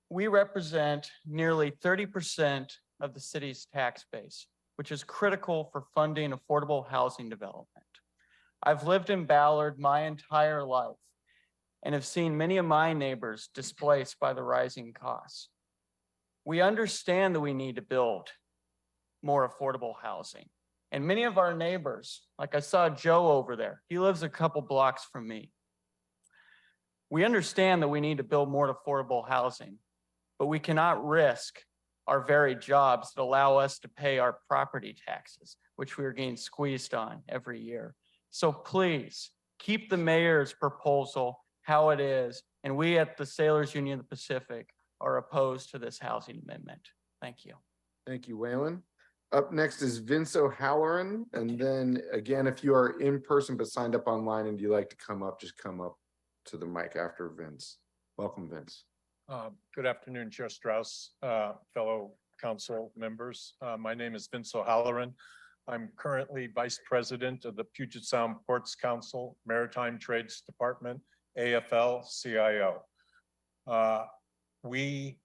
We represent nearly 30% of the city's tax base, which is critical for funding affordable housing development. I've lived in Ballard my entire life and have seen many of my neighbors displaced by the rising costs. We understand that we need to build more affordable housing. And many of our neighbors, like I saw Joe over there, he lives a couple blocks from me. We understand that we need to build more affordable housing, but we cannot risk our very jobs that allow us to pay our property taxes, which we are getting squeezed on every year. So please keep the mayor's proposal how it is. And we at the Sailors Union of the Pacific are opposed to this housing amendment. Thank you. Thank you, Waylon. Up next is Vince O'Halloran. And then again, if you are in person but signed up online and you like to come up, just come up to the mic after Vince. Welcome, Vince. Good afternoon, Chair Strauss, fellow council members. My name is Vince O'Halloran. I'm currently Vice President of the Puget Sound Ports Council, Maritime Trades Department, AFL-CIO. We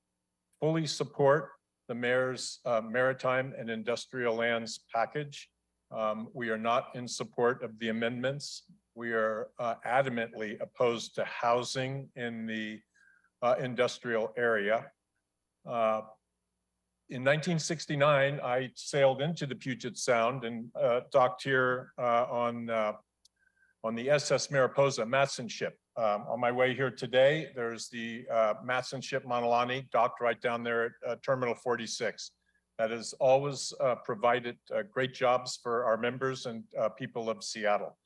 fully support the mayor's maritime and industrial lands package. We are not in support of the amendments. We are adamantly opposed to housing in the industrial area. In 1969, I sailed into the Puget Sound and docked here on on the SS Mariposa Matson ship. On my way here today, there's the Matson ship Manalani docked right down there at Terminal 46. That has always provided great jobs for our members and people of Seattle.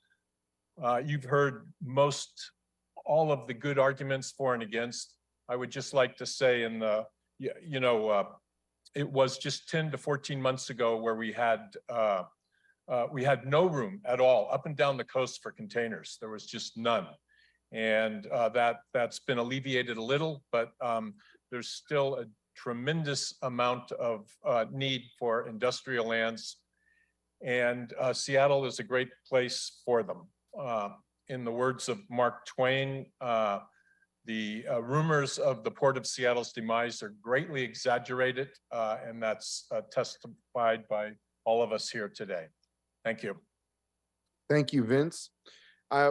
You've heard all of the good arguments for and against. I would just like to say it was just 10 to 14 months ago where we had no room at all up and down the coast for containers. There was just none. And that's been alleviated a little, but there's still a tremendous amount of need for industrial lands. And Seattle is a great place for them. In the words of Mark Twain, the rumors of the Port of Seattle's demise are greatly exaggerated, and that's testified by all of us here today. Thank you. Thank you, Vince.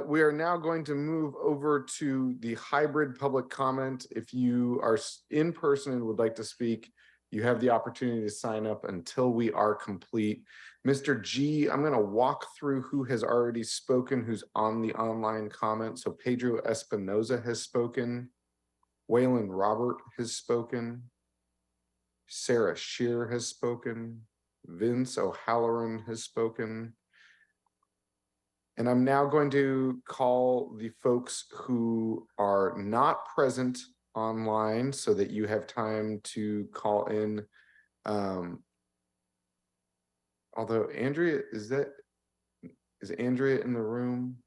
We are now going to move over to the hybrid public comment. If you are in person and would like to speak, you have the opportunity to sign up until we are complete. Mr. G, I'm going to walk through who has already spoken, who's on the online comment. So Pedro Espinoza has spoken. Waylon Robert has spoken. Sarah Shear has spoken. Vince O'Halloran has spoken. And I'm now going to call the folks who are not present online so that you have time to call in. Although Andrea, is Andrea in the room?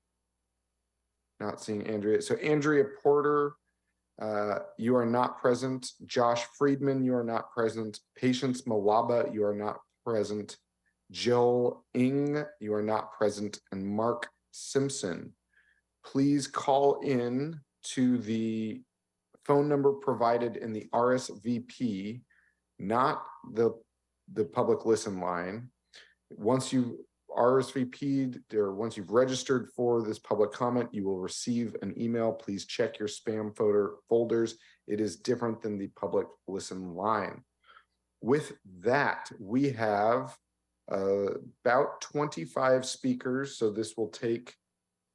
Not seeing Andrea. So Andrea Porter, you are not present. Josh Friedman, you are not present. Patience Mawaba, you are not present. Joel Ng, you are not present. And Mark Simpson, please call in to the phone number provided in the RSVP, not the public listen line. Once you RSVP'd or once you've registered for this public comment, you will receive an email. Please check your spam folders. It is different than the public listen line. With that, we have about 25 speakers, so this will take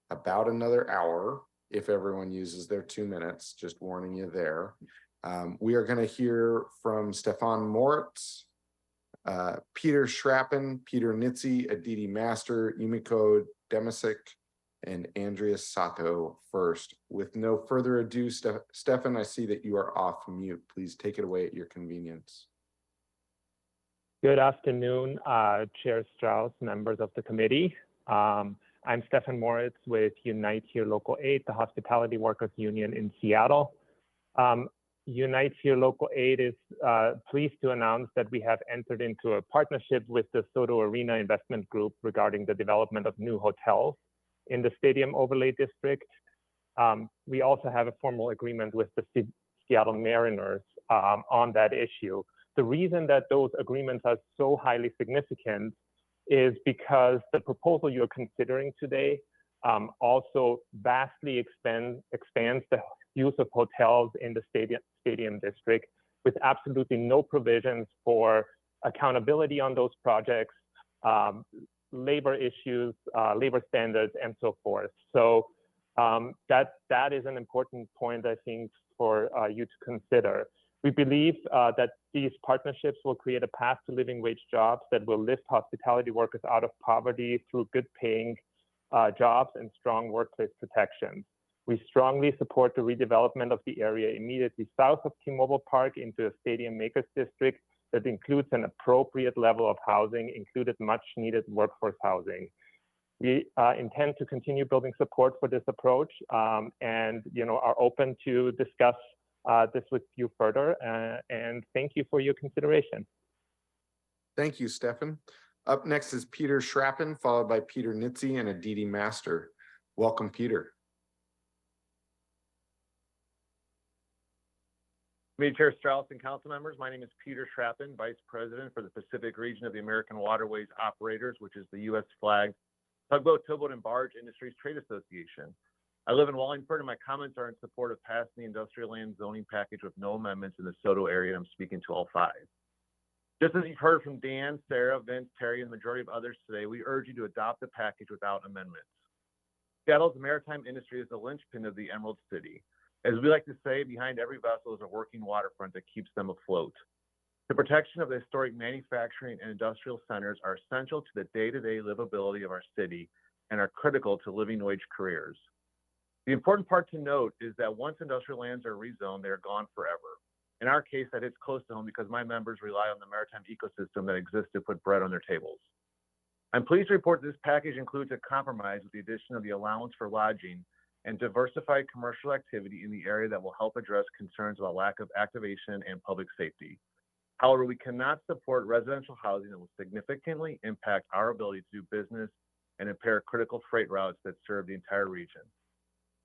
about another hour if everyone uses their 2 minutes, just warning you there. We are going to hear from Stefan Moritz, Peter Schrappen, Peter Nitze, Aditi Master, Yumiko Demisik, and Andrea Sato first. With no further ado, Stefan, I see that you are off mute. Please take it away at your convenience. Good afternoon, Chair Strauss, members of the committee. I'm Stefan Moritz with Unite Here Local 8, the Hospitality Workers Union in Seattle. Unite Here Local 8 is pleased to announce that we have entered into a partnership with the Soto Arena Investment Group regarding the development of new hotels in the Stadium Overlay District. We also have a formal agreement with the Seattle Mariners on that issue. The reason that those agreements are so highly significant is because the proposal you're considering today also vastly expands the use of hotels in the stadium district with absolutely no provisions for accountability on those projects, labor issues, labor standards, and so forth. So that is an important point, I think, for you to consider. We believe that these partnerships will create a path to living wage jobs that will lift hospitality workers out of poverty through good paying jobs and strong workplace protections. We strongly support the redevelopment of the area immediately south of T-Mobile Park into a stadium makers district that includes an appropriate level of housing, included much needed workforce housing. We intend to continue building support for this approach and are open to discuss this with you further, and thank you for your consideration. Thank you, Stefan. Up next is Peter Schrappen, followed by Peter Nitze and Aditi Master. Welcome, Peter. Chair Strauss and council members, my name is Peter Schrappen, Vice President for the Pacific Region of the American Waterways Operators, which is the U.S. flagged tugboat, towboat, and barge industries trade association. I live in Wallingford, and my comments are in support of passing the industrial land zoning package with no amendments in the Soto area. I'm speaking to all five. Just as you've heard from Dan, Sarah, Vince, Terry, and the majority of others today, we urge you to adopt the package without amendments. Seattle's maritime industry is the linchpin of the Emerald City. As we like to say, behind every vessel is a working waterfront that keeps them afloat. The protection of the historic manufacturing and industrial centers are essential to the day-to-day livability of our city and are critical to living wage careers. The important part to note is that once industrial lands are rezoned, they are gone forever. In our case, that hits close to home because my members rely on the maritime ecosystem that exists to put bread on their tables. I'm pleased to report this package includes a compromise with the addition of the allowance for lodging and diversified commercial activity in the area that will help address concerns about lack of activation and public safety. However, we cannot support residential housing that will significantly impact our ability to do business and impair critical freight routes that serve the entire region.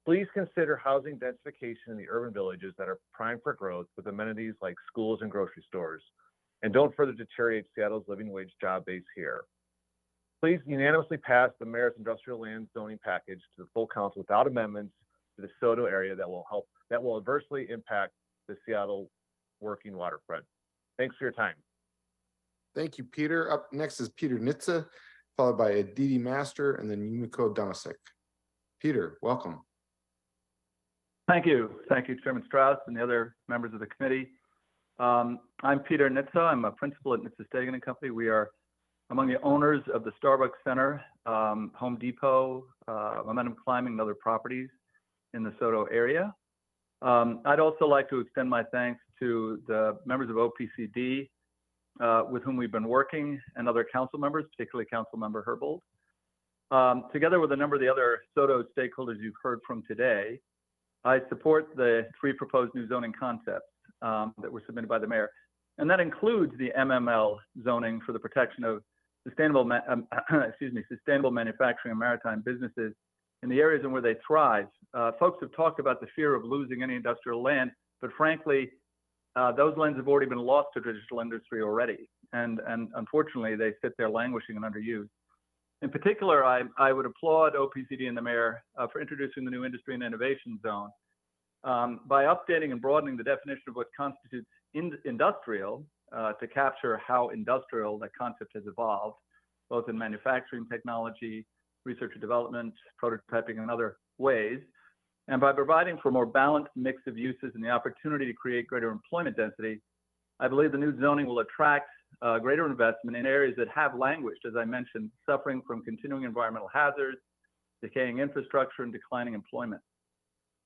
Please consider housing densification in the urban villages that are primed for growth with amenities like schools and grocery stores, and don't further deteriorate Seattle's living wage job base here. Please unanimously pass the mayor's industrial land zoning package to the full council without amendments to the SoDo area that will adversely impact the Seattle working waterfront. Thanks for your time. Thank you, Peter. Up next is Peter Nitze, followed by Aditi Master and then Yumiko Damasek. Peter, welcome. Thank you. Thank you, Chairman Strauss and the other members of the committee. I'm Peter Nitze. I'm a principal at Nitze Stegan and Company. We are among the owners of the Starbucks Center, Home Depot, Momentum Climbing, and other properties in the SoDo area. I'd also like to extend my thanks to the members of OPCD with whom we've been working and other council members, particularly Council Member Herbold. Together with a number of the other SoDo stakeholders you've heard from today, I support the 3 proposed new zoning concepts that were submitted by the mayor. And that includes the MML zoning for the protection of sustainable manufacturing and maritime businesses in the areas in where they thrive. Folks have talked about the fear of losing any industrial land, but frankly, those lands have already been lost to traditional industry already. And unfortunately, they sit there languishing and underused. In particular, I would applaud OPCD and the mayor for introducing the new industry and innovation zone. By updating and broadening the definition of what constitutes industrial to capture how industrial that concept has evolved, both in manufacturing technology, research and development, prototyping, and other ways. And by providing for a more balanced mix of uses and the opportunity to create greater employment density, I believe the new zoning will attract greater investment in areas that have languished, as I mentioned, suffering from continuing environmental hazards, decaying infrastructure, and declining employment.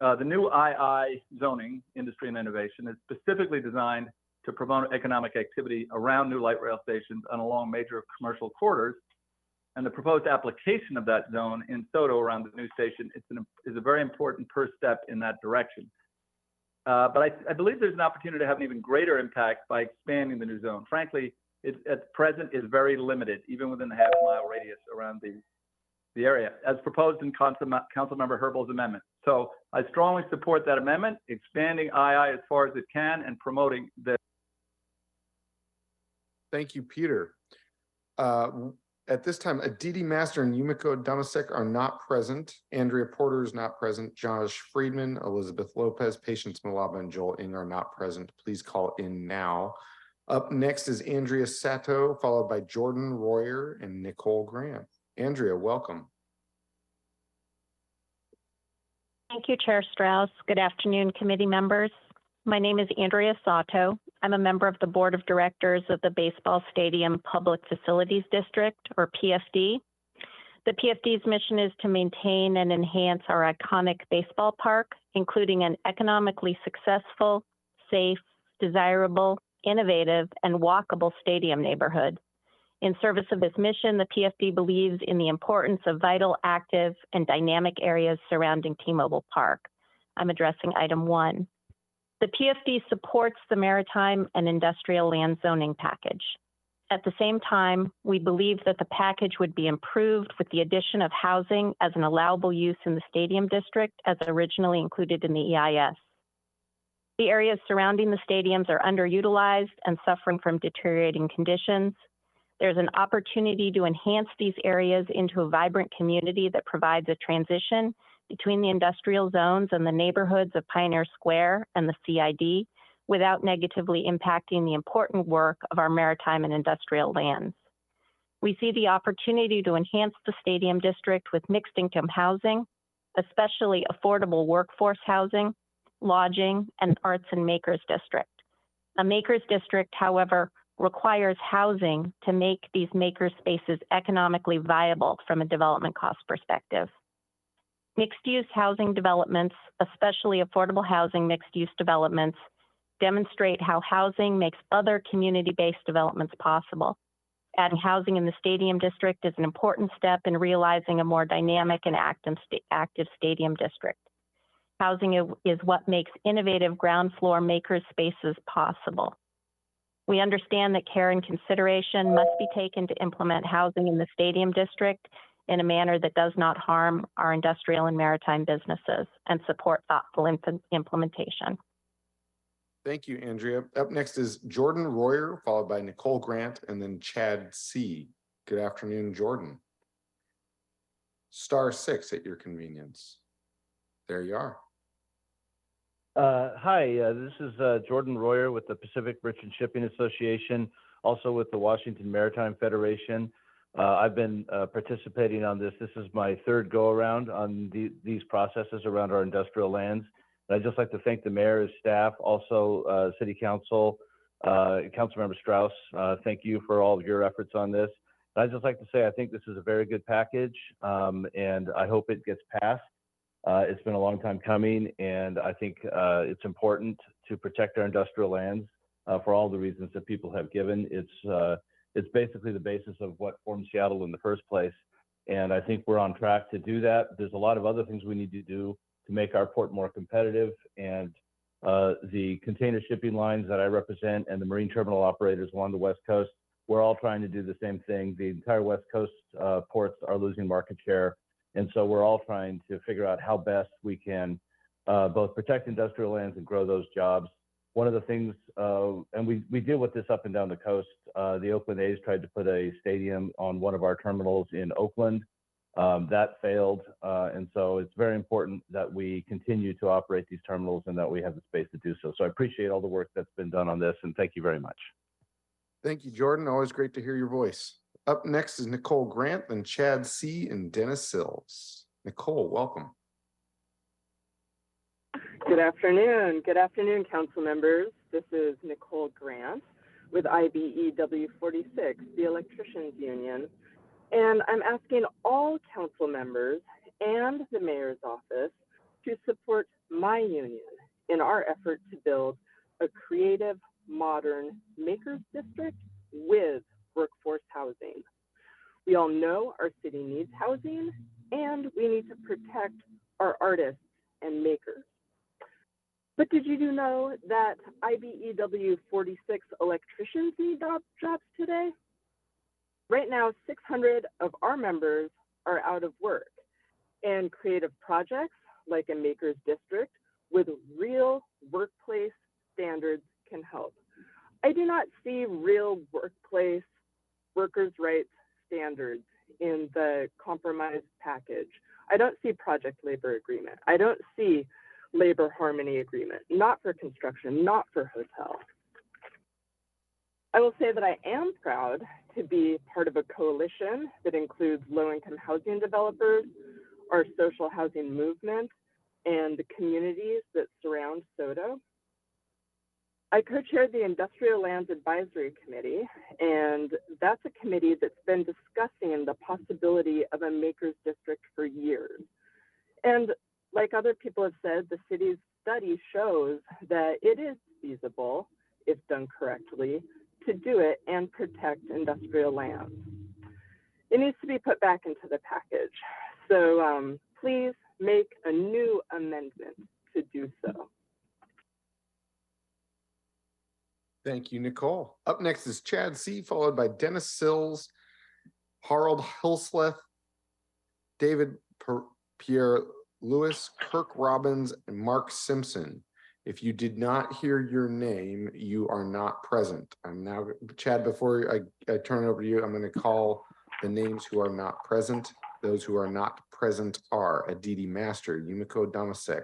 The new II zoning, industry and innovation, is specifically designed to promote economic activity around new light rail stations and along major commercial corridors. And the proposed application of that zone in SoDo around the new station is a very important first step in that direction. But I believe there's an opportunity to have an even greater impact by expanding the new zone. Frankly, it at present is very limited, even within the half-mile radius around the area, as proposed in Councilmember Herbold's amendment. So I strongly support that amendment, expanding II as far as it can and promoting the. Thank you, Peter. At this time, Aditi Master and Yumiko Damasek are not present. Andrea Porter is not present. Josh Friedman, Elizabeth Lopez, Patience Malaba, and Joel Ing are not present. Please call in now. Up next is Andrea Sato, followed by Jordan Royer and Nicole Graham. Andrea, welcome. Thank you, Chair Strauss. Good afternoon, committee members. My name is Andrea Sato. I'm a member of the Board of Directors of the Baseball Stadium Public Facilities District, or PFD. The PFD's mission is to maintain and enhance our iconic baseball park, including an economically successful, safe, desirable, innovative, and walkable stadium neighborhood. In service of this mission, the PFD believes in the importance of vital, active, and dynamic areas surrounding T-Mobile Park. I'm addressing item 1. The PFD supports the maritime and industrial land zoning package. At the same time, we believe that the package would be improved with the addition of housing as an allowable use in the stadium district as originally included in the EIS. The areas surrounding the stadiums are underutilized and suffering from deteriorating conditions. There's an opportunity to enhance these areas into a vibrant community that provides a transition between the industrial zones and the neighborhoods of Pioneer Square and the CID without negatively impacting the important work of our maritime and industrial lands. We see the opportunity to enhance the stadium district with mixed income housing, especially affordable workforce housing, lodging, and arts and makers district. A makers district, however, requires housing to make these maker spaces economically viable from a development cost perspective. Mixed-use housing developments, especially affordable housing mixed-use developments, demonstrate how housing makes other community-based developments possible. Adding housing in the stadium district is an important step in realizing a more dynamic and active stadium district. Housing is what makes innovative ground floor maker spaces possible. We understand that care and consideration must be taken to implement housing in the stadium district in a manner that does not harm our industrial and maritime businesses and support thoughtful implementation. Thank you, Andrea. Up next is Jordan Royer, followed by Nicole Grant, and then Chad C. Good afternoon, Jordan. *6 at your convenience. There you are. Hi, this is Jordan Royer with the Pacific Merchant Shipping Association, also with the Washington Maritime Federation. I've been participating on this. This is my third go around on these processes around our industrial lands. And I'd just like to thank the mayor, his staff, also City Council, Councilmember Strauss. Thank you for all of your efforts on this. And I'd just like to say I think this is a very good package, and I hope it gets passed. It's been a long time coming, and I think it's important to protect our industrial lands for all the reasons that people have given. It's basically the basis of what formed Seattle in the first place, and I think we're on track to do that. There's a lot of other things we need to do to make our port more competitive, and the container shipping lines that I represent and the marine terminal operators along the West Coast, we're all trying to do the same thing. The entire West Coast ports are losing market share. And so we're all trying to figure out how best we can both protect industrial lands and grow those jobs. One of the things, and we deal with this up and down the coast, the Oakland A's tried to put a stadium on one of our terminals in Oakland. That failed. And so it's very important that we continue to operate these terminals and that we have the space to do so. So I appreciate all the work that's been done on this, and thank you very much. Thank you, Jordan. Always great to hear your voice. Up next is Nicole Grant, then Chad C. and Dennis Sills. Nicole, welcome. Good afternoon. Good afternoon, council members. This is Nicole Grant with IBEW 46, the Electricians Union. And I'm asking all council members and the mayor's office to support my union in our effort to build a creative, modern makers district with workforce housing. We all know our city needs housing, and we need to protect our artists and makers. But did you know that IBEW 46 electricians need jobs today? Right now, 600 of our members are out of work, and creative projects like a makers district with real workplace standards can help. I do not see real workplace workers' rights standards in the compromise package. I don't see project labor agreement. I don't see labor harmony agreement, not for construction, not for hotel. I will say that I am proud to be part of a coalition that includes low-income housing developers, our social housing movement, and the communities that surround SODO. I co-chaired the Industrial Lands Advisory Committee, and that's a committee that's been discussing the possibility of a makers district for years. And like other people have said, the city's study shows that it is feasible, if done correctly, to do it and protect industrial lands. It needs to be put back into the package. So please make a new amendment to do so. Thank you, Nicole. Up next is Chad C., followed by Dennis Sills, Harold Hilsleth, David Pierre Lewis, Kirk Robbins, and Mark Simpson. If you did not hear your name, you are not present. I'm now, Chad, before I turn it over to you, I'm going to call the names who are not present. Those who are not present are Aditi Master, Yumiko Damasek,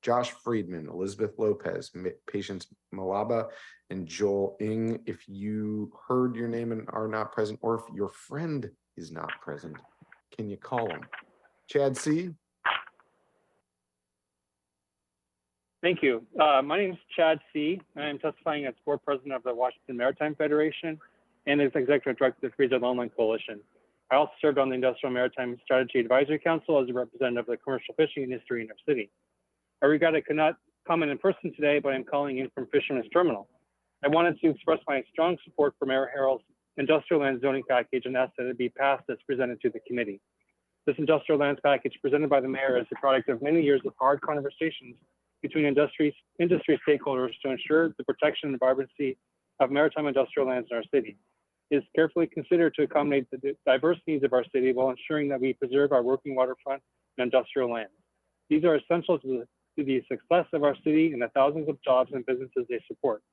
Josh Friedman, Elizabeth Lopez, Patience Malaba, and Joel Ng. If you heard your name and are not present, or if your friend is not present, can you call them? Chad C. Thank you. My name is Chad C. and I'm testifying as board president of the Washington Maritime Federation and as executive director of the Freeze Online Coalition. I also served on the Industrial Maritime Strategy Advisory Council as a representative of the commercial fishing industry in our city. I regret I could not comment in person today, but I'm calling in from Fisherman's Terminal. I wanted to express my strong support for Mayor Harrell's industrial land zoning package and ask that it be passed as presented to the committee. This industrial lands package presented by the mayor is the product of many years of hard conversations between industry stakeholders to ensure the protection and vibrancy of maritime industrial lands in our city. It is carefully considered to accommodate the diverse needs of our city while ensuring that we preserve our working waterfront and industrial lands. These are essential to the success of our city and the thousands of jobs and businesses they support.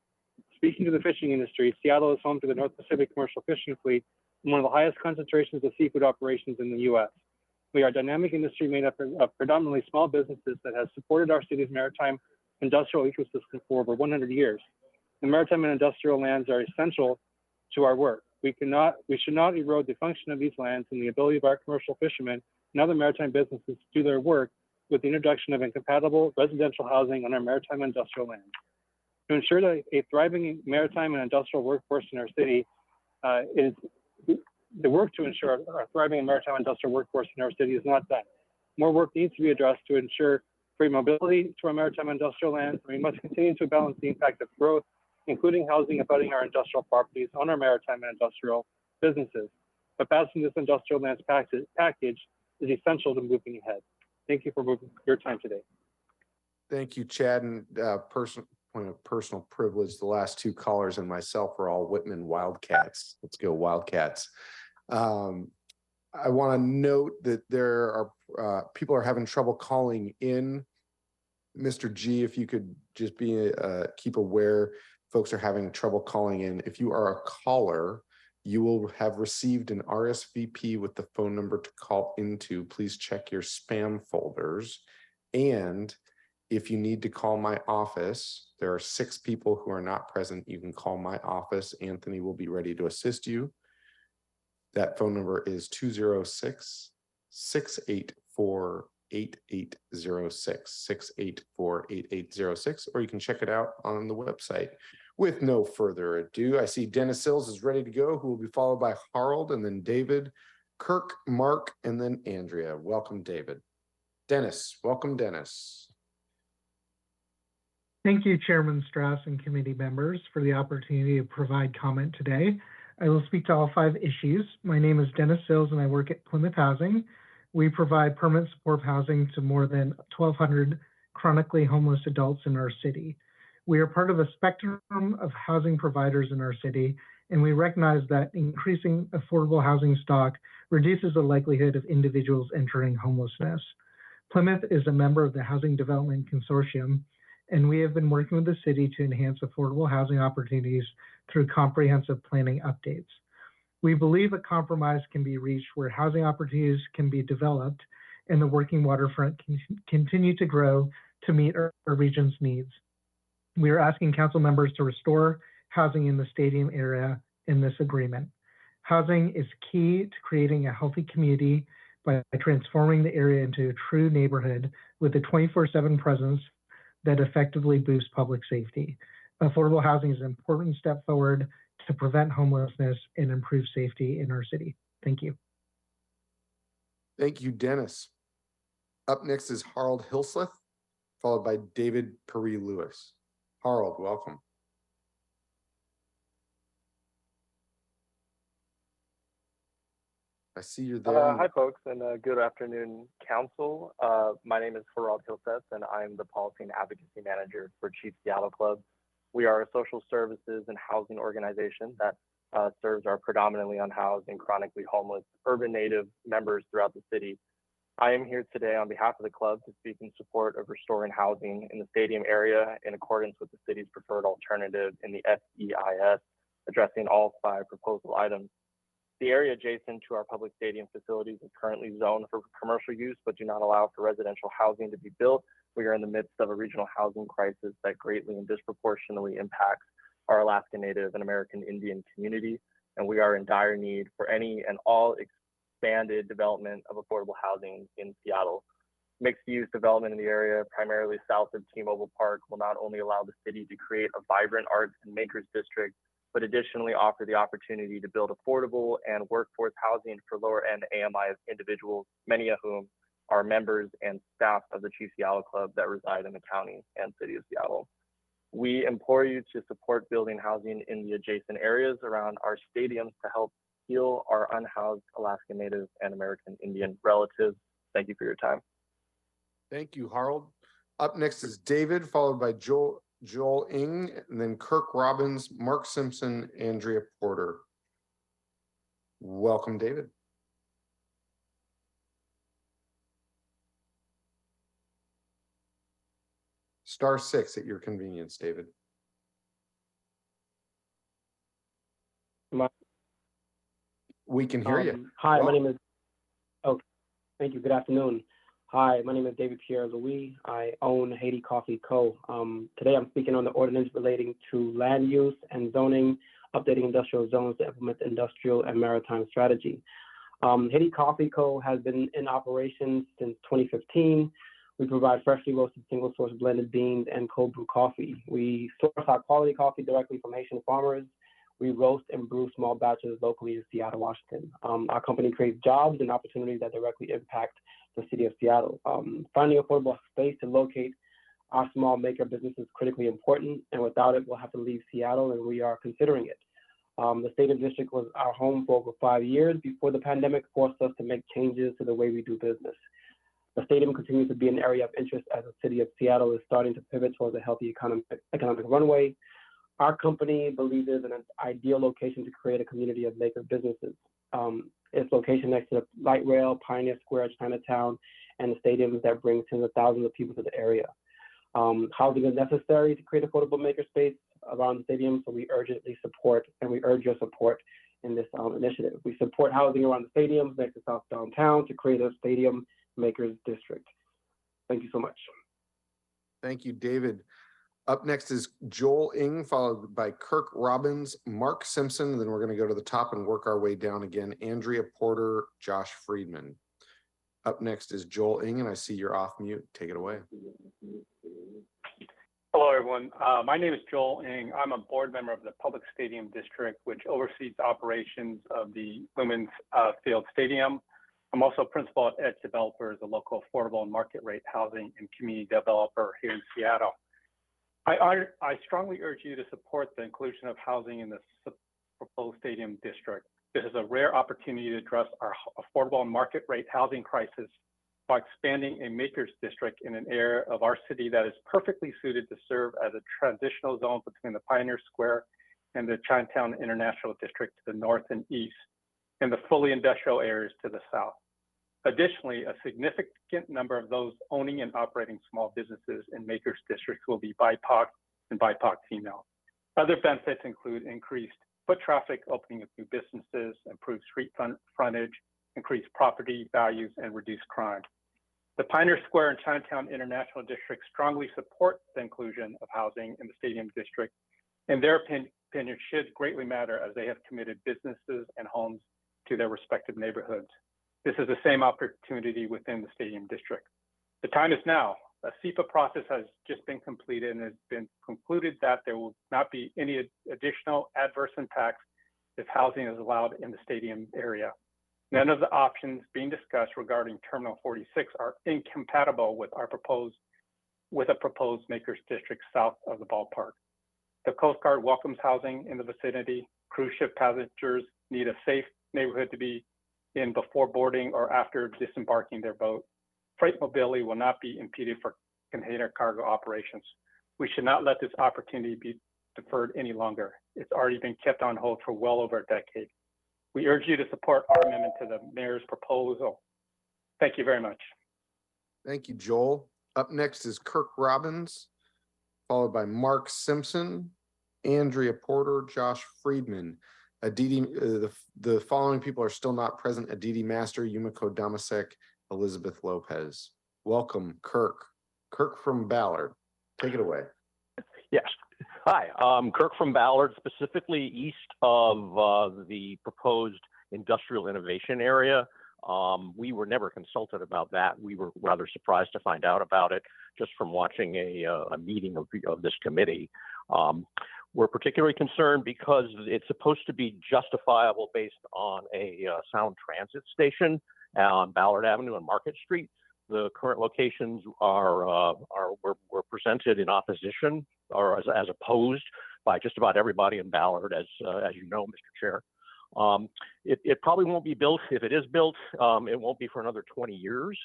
Speaking to the fishing industry, Seattle is home to the North Pacific commercial fishing fleet and one of the highest concentrations of seafood operations in the U.S. We are a dynamic industry made up of predominantly small businesses that has supported our city's maritime industrial ecosystem for over 100 years. The maritime and industrial lands are essential to our work. We should not erode the function of these lands and the ability of our commercial fishermen and other maritime businesses to do their work with the introduction of incompatible residential housing on our maritime and industrial lands. To ensure that a thriving maritime and industrial workforce in our city the work to ensure a thriving maritime industrial workforce in our city is not done. More work needs to be addressed to ensure free mobility to our maritime industrial lands. We must continue to balance the impact of growth, including housing abutting our industrial properties on our maritime and industrial businesses. But passing this industrial lands package is essential to moving ahead. Thank you for your time today. Thank you, Chad. And point of personal privilege, the last two callers and myself are all Whitman Wildcats. Let's go Wildcats. I want to note that there are people are having trouble calling in. Mr. G, if you could just be keep aware, folks are having trouble calling in. If you are a caller, you will have received an RSVP with the phone number to call into. Please check your spam folders. And if you need to call my office, there are 6 people who are not present. You can call my office. Anthony will be ready to assist you. That phone number is 206-684-8806, 684-8806, or you can check it out on the website. With no further ado, I see Dennis Sills is ready to go, who will be followed by Harold, and then David, Kirk, Mark, and then Andrea. Welcome, David. Dennis, welcome, Dennis. Thank you, Chairman Strauss and committee members, for the opportunity to provide comment today. I will speak to all 5 issues. My name is Dennis Sills and I work at Plymouth Housing. We provide permanent support housing to more than 1,200 chronically homeless adults in our city. We are part of a spectrum of housing providers in our city, and we recognize that increasing affordable housing stock reduces the likelihood of individuals entering homelessness. Plymouth is a member of the Housing Development Consortium, and we have been working with the city to enhance affordable housing opportunities through comprehensive planning updates. We believe a compromise can be reached where housing opportunities can be developed and the working waterfront can continue to grow to meet our region's needs. We are asking council members to restore housing in the stadium area in this agreement. Housing is key to creating a healthy community by transforming the area into a true neighborhood with a 24/7 presence that effectively boosts public safety. Affordable housing is an important step forward to prevent homelessness and improve safety in our city. Thank you. Thank you, Dennis. Up next is Harold Hilsleth, followed by David Perry Lewis. Harold, welcome. I see you're there. Hi, folks, and good afternoon, Council. My name is Harold Hilseth, and I'm the Policy and Advocacy Manager for Chief Seattle Club. We are a social services and housing organization that serves our predominantly unhoused and chronically homeless urban native members throughout the city. I am here today on behalf of the club to speak in support of restoring housing in the stadium area in accordance with the city's preferred alternative in the SEIS, addressing all 5 proposal items. The area adjacent to our public stadium facilities is currently zoned for commercial use, but do not allow for residential housing to be built. We are in the midst of a regional housing crisis that greatly and disproportionately impacts our Alaska Native and American Indian community, and we are in dire need for any and all expanded development of affordable housing in Seattle. Mixed-use development in the area, primarily south of T-Mobile Park, will not only allow the city to create a vibrant arts and makers district, but additionally offer the opportunity to build affordable and workforce housing for lower-end AMI individuals, many of whom are members and staff of the Chief Seattle Club that reside in the county and city of Seattle. We implore you to support building housing in the adjacent areas around our stadiums to help heal our unhoused Alaska Native and American Indian relatives. Thank you for your time. Thank you, Harold. Up next is David, followed by Joel Ng, and then Kirk Robbins, Mark Simpson, Andrea Porter. Welcome, David. *6 at your convenience, David. We can hear you. Hi, my name is, thank you. Good afternoon. Hi, my name is David Pierre Louis. I own Haiti Coffee Co. Today I'm speaking on the ordinance relating to land use and zoning, updating industrial zones to implement the industrial and maritime strategy. Haiti Coffee Co. has been in operation since 2015. We provide freshly roasted single source blended beans and cold brew coffee. We source our quality coffee directly from Haitian farmers. We roast and brew small batches locally in Seattle, Washington. Our company creates jobs and opportunities that directly impact the city of Seattle. Finding affordable space to locate our small maker business is critically important, and without it, we'll have to leave Seattle, and we are considering it. The Stadium District was our home for over 5 years before the pandemic forced us to make changes to the way we do business. The stadium continues to be an area of interest as the city of Seattle is starting to pivot towards a healthy economic runway. Our company believes it's an ideal location to create a community of maker businesses. Its location next to the light rail, Pioneer Square, Chinatown, and the stadiums that bring tens of thousands of people to the area. Housing is necessary to create affordable maker space around the stadium, so we urgently support and we urge your support in this initiative. We support housing around the stadiums next to South Downtown to create a stadium makers district. Thank you so much. Thank you, David. Up next is Joel Ng, followed by Kirk Robbins, Mark Simpson, and then we're going to go to the top and work our way down again. Andrea Porter, Josh Friedman. Up next is Joel Ng, and I see you're off mute. Take it away. Hello, everyone. My name is Joel Ng. I'm a board member of the Public Stadium District, which oversees operations of the Lumen's Field Stadium. I'm also principal at Edge Developers, a local affordable and market rate housing and community developer here in Seattle. I strongly urge you to support the inclusion of housing in the proposed stadium district. This is a rare opportunity to address our affordable and market rate housing crisis by expanding a makers district in an area of our city that is perfectly suited to serve as a transitional zone between the Pioneer Square and the Chinatown International District to the north and east, and the fully industrial areas to the south. Additionally, a significant number of those owning and operating small businesses in makers districts will be BIPOC and BIPOC female. Other benefits include increased foot traffic, opening of new businesses, improved street frontage, increased property values, and reduced crime. The Pioneer Square and Chinatown International District strongly support the inclusion of housing in the stadium district, and their opinion should greatly matter as they have committed businesses and homes to their respective neighborhoods. This is the same opportunity within the stadium district. The time is now. A SEPA process has just been completed and has been concluded that there will not be any additional adverse impacts if housing is allowed in the stadium area. None of the options being discussed regarding Terminal 46 are incompatible with a proposed makers district south of the ballpark. The Coast Guard welcomes housing in the vicinity. Cruise ship passengers need a safe neighborhood to be in before boarding or after disembarking their boat. Freight mobility will not be impeded for container cargo operations. We should not let this opportunity be deferred any longer. It's already been kept on hold for well over a decade. We urge you to support our amendment to the mayor's proposal. Thank you very much. Thank you, Joel. Up next is Kirk Robbins, followed by Mark Simpson, Andrea Porter, Josh Friedman. The following people are still not present: Aditi Master, Yumiko Damasek, Elizabeth Lopez. Welcome, Kirk. Kirk from Ballard. Take it away. Yes. Hi, Kirk from Ballard, specifically east of the proposed industrial innovation area. We were never consulted about that. We were rather surprised to find out about it just from watching a meeting of this committee. We're particularly concerned because it's supposed to be justifiable based on a sound transit station on Ballard Avenue and Market Street. The current locations were presented in opposition or as opposed by just about everybody in Ballard, as you know, Mr. Chair. It probably won't be built. If it is built, it won't be for another 20 years.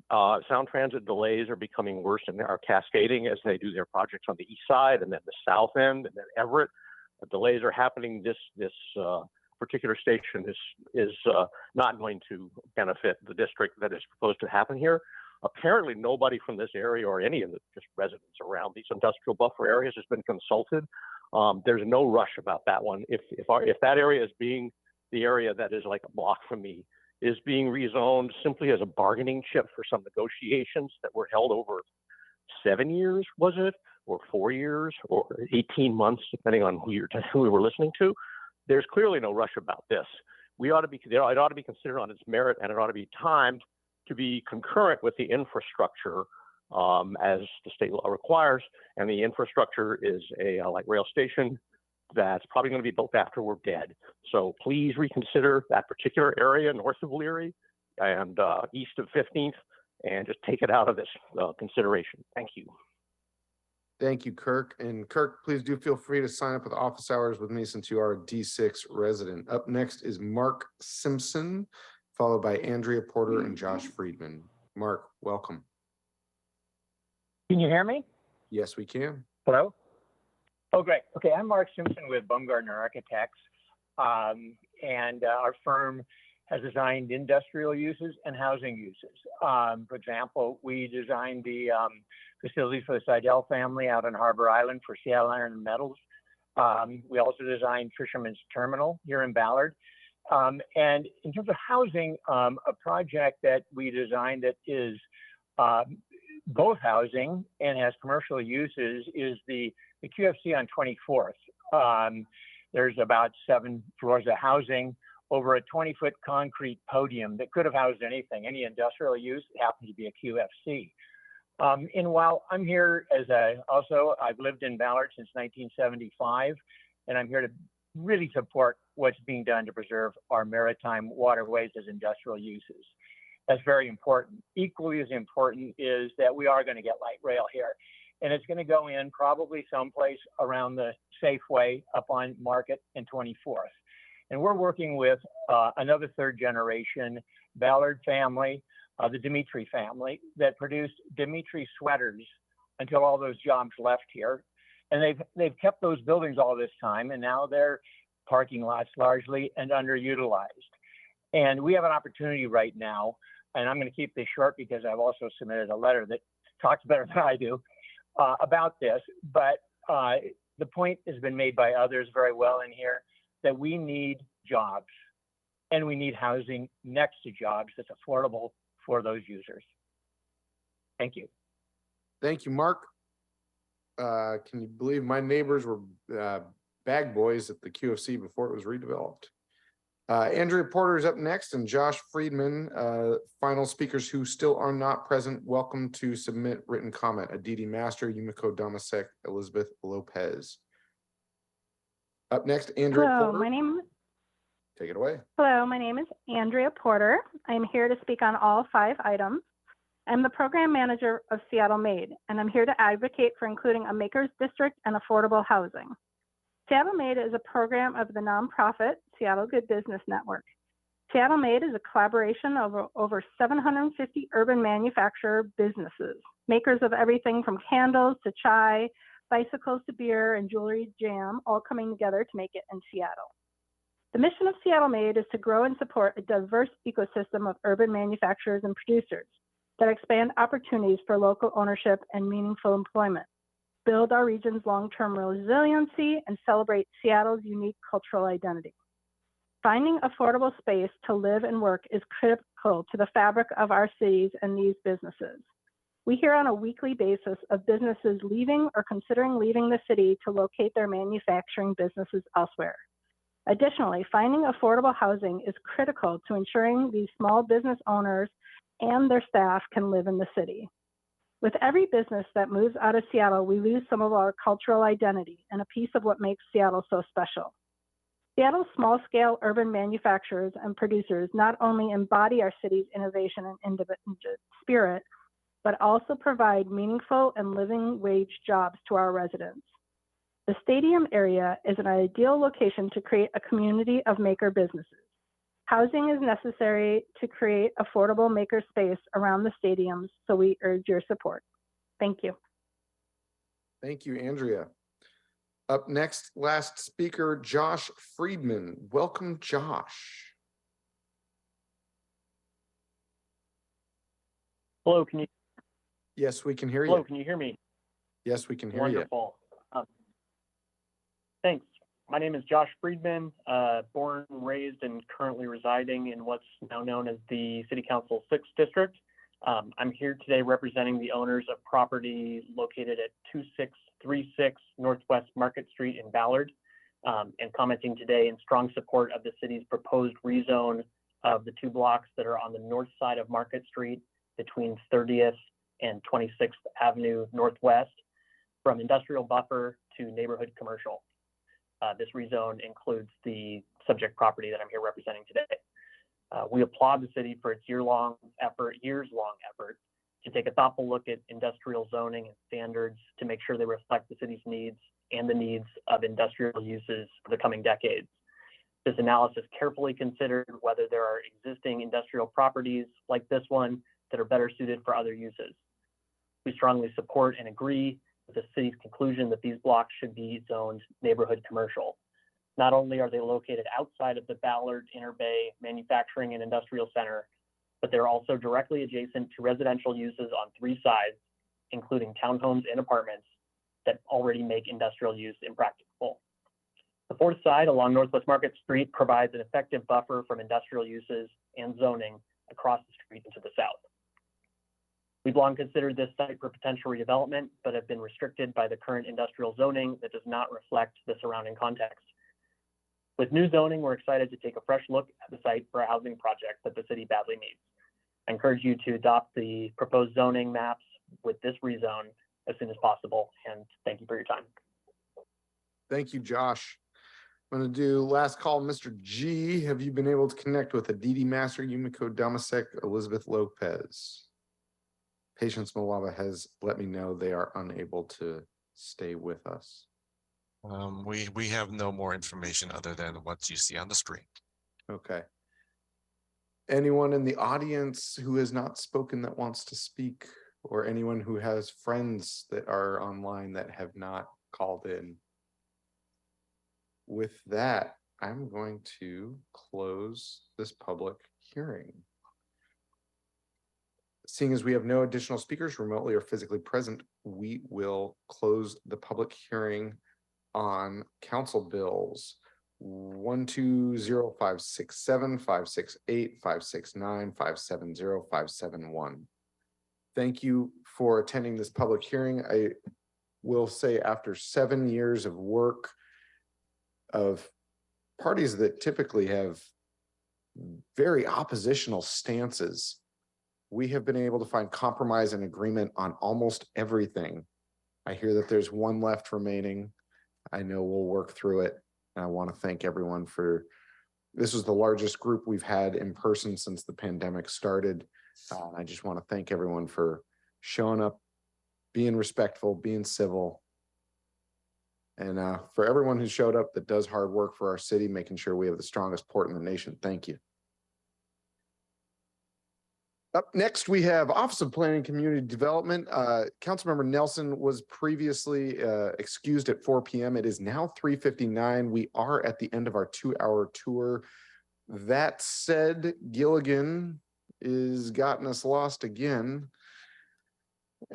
Sound transit delays are becoming worse and are cascading as they do their projects on the east side and then the south end and then Everett. The delays are happening. This particular station is not going to benefit the district that is proposed to happen here. Apparently, nobody from this area or any of the just residents around these industrial buffer areas has been consulted. There's no rush about that one. If that area is being the area that is like a block from me, is being rezoned simply as a bargaining chip for some negotiations that were held over 7 years, was it, or 4 years, or 18 months, depending on who we were listening to. There's clearly no rush about this. It ought to be considered on its merit, and it ought to be timed to be concurrent with the infrastructure as the state law requires. And the infrastructure is a light rail station that's probably going to be built after we're dead. So please reconsider that particular area north of Leary and east of 15th, and just take it out of this consideration. Thank you. Thank you, Kirk. And Kirk, please do feel free to sign up with office hours with me since you are a D6 resident. Up next is Mark Simpson, followed by Andrea Porter and Josh Friedman. Mark, welcome. Can you hear me? Yes, we can. Hello? Oh, great. Okay, I'm Mark Simpson with Baumgartner Architects, and our firm has designed industrial uses and housing uses. For example, we designed the facilities for the Seidel family out on Harbor Island for Seattle Iron and Metals. We also designed Fisherman's Terminal here in Ballard. And in terms of housing, a project that we designed that is both housing and has commercial uses is the QFC on 24th. There's about 7 floors of housing over a 20-foot concrete podium that could have housed anything, any industrial use. It happened to be a QFC. And while I'm here I've lived in Ballard since 1975, and I'm here to really support what's being done to preserve our maritime waterways as industrial uses. That's very important. Equally as important is that we are going to get light rail here. And it's going to go in probably someplace around the Safeway up on Market and 24th. And we're working with another third generation Ballard family, the Dimitri family, that produced Dimitri sweaters until all those jobs left here. And they've kept those buildings all this time, and now they're parking lots largely and underutilized. And we have an opportunity right now, and I'm going to keep this short because I've also submitted a letter that talks better than I do about this. But the point has been made by others very well in here that we need jobs and we need housing next to jobs that's affordable for those users. Thank you. Thank you, Mark. Can you believe my neighbors were bag boys at the QFC before it was redeveloped? Andrea Porter is up next, and Josh Friedman, final speakers who still are not present. Welcome to submit written comment. Aditi Master, Yumiko Damasek, Elizabeth Lopez. Up next, Andrea Porter. Take it away. Hello, my name is Andrea Porter. I'm here to speak on all 5 items. I'm the program manager of Seattle Made, and I'm here to advocate for including a makers district and affordable housing. Seattle Made is a program of the nonprofit Seattle Good Business Network. Seattle Made is a collaboration of over 750 urban manufacturer businesses, makers of everything from candles to chai, bicycles to beer, and jewelry jam, all coming together to make it in Seattle. The mission of Seattle Made is to grow and support a diverse ecosystem of urban manufacturers and producers that expand opportunities for local ownership and meaningful employment, build our region's long-term resiliency, and celebrate Seattle's unique cultural identity. Finding affordable space to live and work is critical to the fabric of our cities and these businesses. We hear on a weekly basis of businesses leaving or considering leaving the city to locate their manufacturing businesses elsewhere. Additionally, finding affordable housing is critical to ensuring these small business owners and their staff can live in the city. With every business that moves out of Seattle, we lose some of our cultural identity and a piece of what makes Seattle so special. Seattle's small-scale urban manufacturers and producers not only embody our city's innovation and independent spirit, but also provide meaningful and living wage jobs to our residents. The stadium area is an ideal location to create a community of maker businesses. Housing is necessary to create affordable maker space around the stadiums, so we urge your support. Thank you. Thank you, Andrea. Up next, last speaker, Josh Friedman. Welcome, Josh. Hello, can you? Yes, we can hear you. Hello, can you hear me? Yes, we can hear Wonderful. Thanks. My name is Josh Friedman, born, raised, and currently residing in what's now known as the City Council 6th District. I'm here today representing the owners of property located at 2636 Northwest Market Street in Ballard, and commenting today in strong support of the city's proposed rezone of the 2 blocks that are on the north side of Market Street between 30th and 26th Avenue Northwest from industrial buffer to neighborhood commercial. This rezone includes the subject property that I'm here representing today. We applaud the city for its years-long effort to take a thoughtful look at industrial zoning and standards to make sure they reflect the city's needs and the needs of industrial uses for the coming decades. This analysis carefully considered whether there are existing industrial properties like this one that are better suited for other uses. We strongly support and agree with the city's conclusion that these blocks should be zoned neighborhood commercial. Not only are they located outside of the Ballard Inner Bay Manufacturing and Industrial Center, but they're also directly adjacent to residential uses on 3 sides, including townhomes and apartments that already make industrial use impracticable. The 4th side along Northwest Market Street provides an effective buffer from industrial uses and zoning across the street into the south. We've long considered this site for potential redevelopment, but have been restricted by the current industrial zoning that does not reflect the surrounding context. With new zoning, we're excited to take a fresh look at the site for a housing project that the city badly needs. I encourage you to adopt the proposed zoning maps with this rezone as soon as possible, and thank you for your time. Thank you, Josh. I'm going to do last call, Mr. G. Have you been able to connect with Aditi Master, Yumiko Damasek, Elizabeth Lopez? Patience Malava has let me know they are unable to stay with us. We have no more information other than what you see on the screen. Okay. Anyone in the audience who has not spoken that wants to speak, or anyone who has friends that are online that have not called in? With that, I'm going to close this public hearing. Seeing as we have no additional speakers remotely or physically present, we will close the public hearing on council bills 120, 567, 568, 569, 570, 571. Thank you for attending this public hearing. I will say after 7 years of work of parties that typically have very oppositional stances, we have been able to find compromise and agreement on almost everything. I hear that there's one left remaining. I know we'll work through it. And I want to thank everyone for, this was the largest group we've had in person since the pandemic started. I just want to thank everyone for showing up, being respectful, being civil. And for everyone who showed up that does hard work for our city, making sure we have the strongest port in the nation, thank you. Up next, we have Office of Planning and Community Development. Councilmember Nelson was previously excused at 4 p.m. It is now 3:59. We are at the end of our 2-hour tour. That said, Gilligan is gotten us lost again.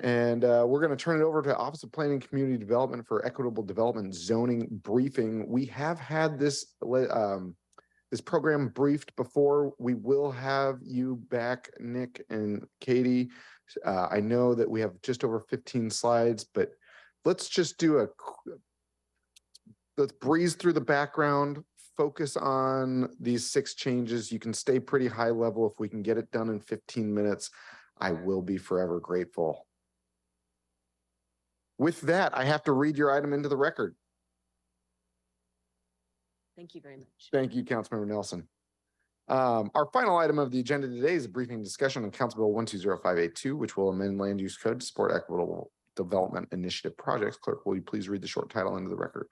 And we're going to turn it over to Office of Planning and Community Development for Equitable Development Zoning Briefing. We have had this this program briefed before. We will have you back, Nick and Katie. I know that we have just over 15 slides, but let's just do let's breeze through the background, focus on these 6 changes. You can stay pretty high level. If we can get it done in 15 minutes, I will be forever grateful. With that, I have to read your item into the record. Thank you very much. Thank you, Councilmember Nelson. Our final item of the agenda today is a briefing discussion on Council Bill 120582, which will amend land use code to support equitable development initiative projects. Clerk, will you please read the short title into the record?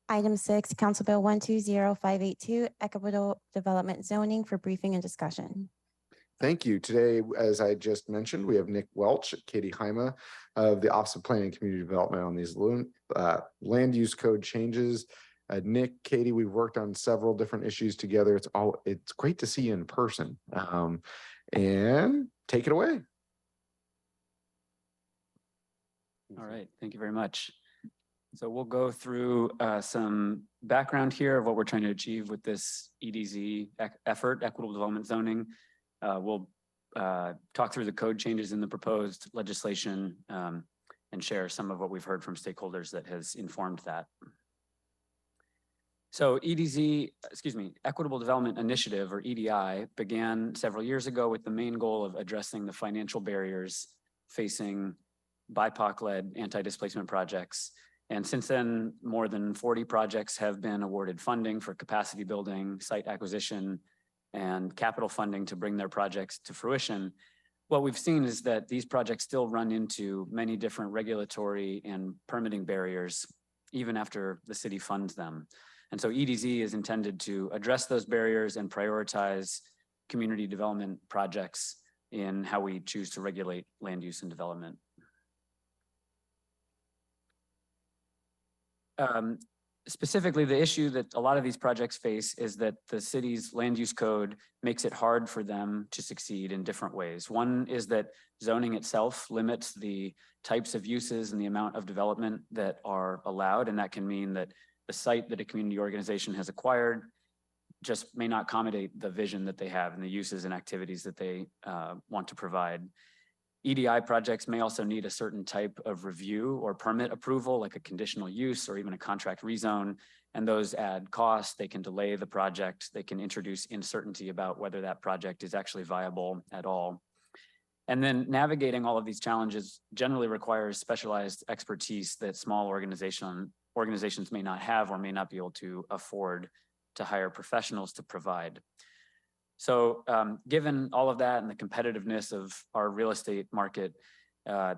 Item 6, Council Bill 120582, equitable development zoning, for briefing and discussion. Thank you. Today, as I just mentioned, we have Nick Welch, Katie Heima of the Office of Planning and Community Development on these land use code changes. Nick, Katie, we've worked on several different issues together. It's great to see you in person. And take it away. All right, thank you very much. So we'll go through some background here of what we're trying to achieve with this EDZ effort, equitable development zoning. We'll talk through the code changes in the proposed legislation and share some of what we've heard from stakeholders that has informed that. So Equitable Development Initiative, or EDI, began several years ago with the main goal of addressing the financial barriers facing BIPOC-led anti-displacement projects. And since then, more than 40 projects have been awarded funding for capacity building, site acquisition, and capital funding to bring their projects to fruition. What we've seen is that these projects still run into many different regulatory and permitting barriers, even after the city funds them. And so EDZ is intended to address those barriers and prioritize community development projects in how we choose to regulate land use and development. Specifically, the issue that a lot of these projects face is that the city's land use code makes it hard for them to succeed in different ways. One is that zoning itself limits the types of uses and the amount of development that are allowed, and that can mean that the site that a community organization has acquired just may not accommodate the vision that they have and the uses and activities that they want to provide. EDI projects may also need a certain type of review or permit approval, like a conditional use or even a contract rezone, and those add costs. They can delay the project. They can introduce uncertainty about whether that project is actually viable at all. And then navigating all of these challenges generally requires specialized expertise that small organizations may not have or may not be able to afford to hire professionals to provide. So given all of that and the competitiveness of our real estate market,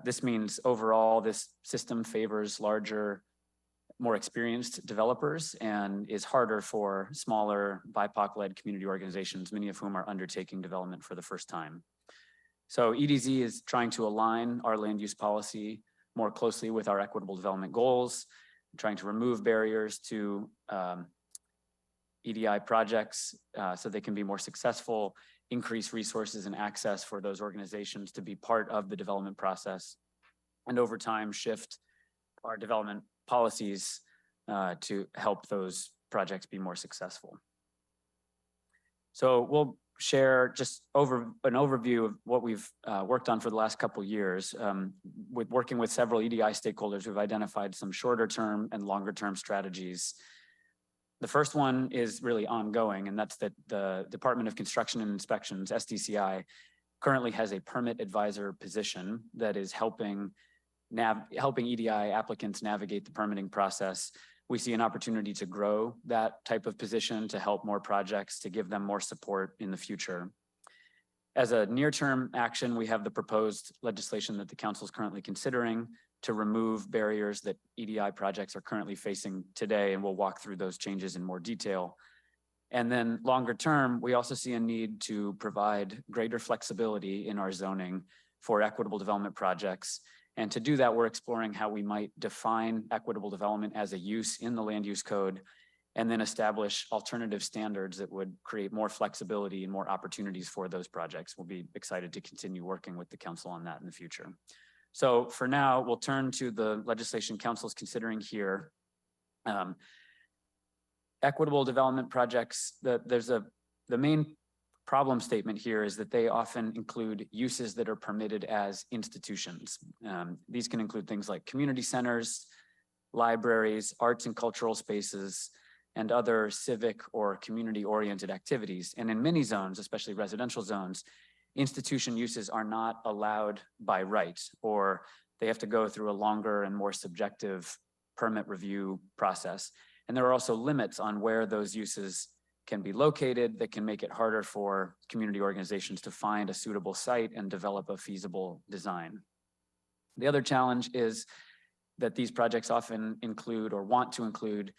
this means overall this system favors larger, more experienced developers and is harder for smaller BIPOC-led community organizations, many of whom are undertaking development for the first time. So EDZ is trying to align our land use policy more closely with our equitable development goals, trying to remove barriers to EDI projects so they can be more successful, increase resources and access for those organizations to be part of the development process, and over time shift our development policies to help those projects be more successful. So we'll share just an overview of what we've worked on for the last couple of years. With working with several EDI stakeholders, we've identified some shorter term and longer term strategies. The first one is really ongoing, and that's that the Department of Construction and Inspections, SDCI, currently has a permit advisor position that is helping EDI applicants navigate the permitting process. We see an opportunity to grow that type of position to help more projects, to give them more support in the future. As a near-term action, we have the proposed legislation that the council is currently considering to remove barriers that EDI projects are currently facing today, and we'll walk through those changes in more detail. And then longer term, we also see a need to provide greater flexibility in our zoning for equitable development projects. And to do that, we're exploring how we might define equitable development as a use in the land use code, and then establish alternative standards that would create more flexibility and more opportunities for those projects. We'll be excited to continue working with the council on that in the future. So for now, we'll turn to the legislation council is considering here. Equitable development projects, the main problem statement here is that they often include uses that are permitted as institutions. These can include things like community centers, libraries, arts and cultural spaces, and other civic or community-oriented activities. And in many zones, especially residential zones, institution uses are not allowed by right, or they have to go through a longer and more subjective permit review process. And there are also limits on where those uses can be located that can make it harder for community organizations to find a suitable site and develop a feasible design. The other challenge is that these projects often include or want to include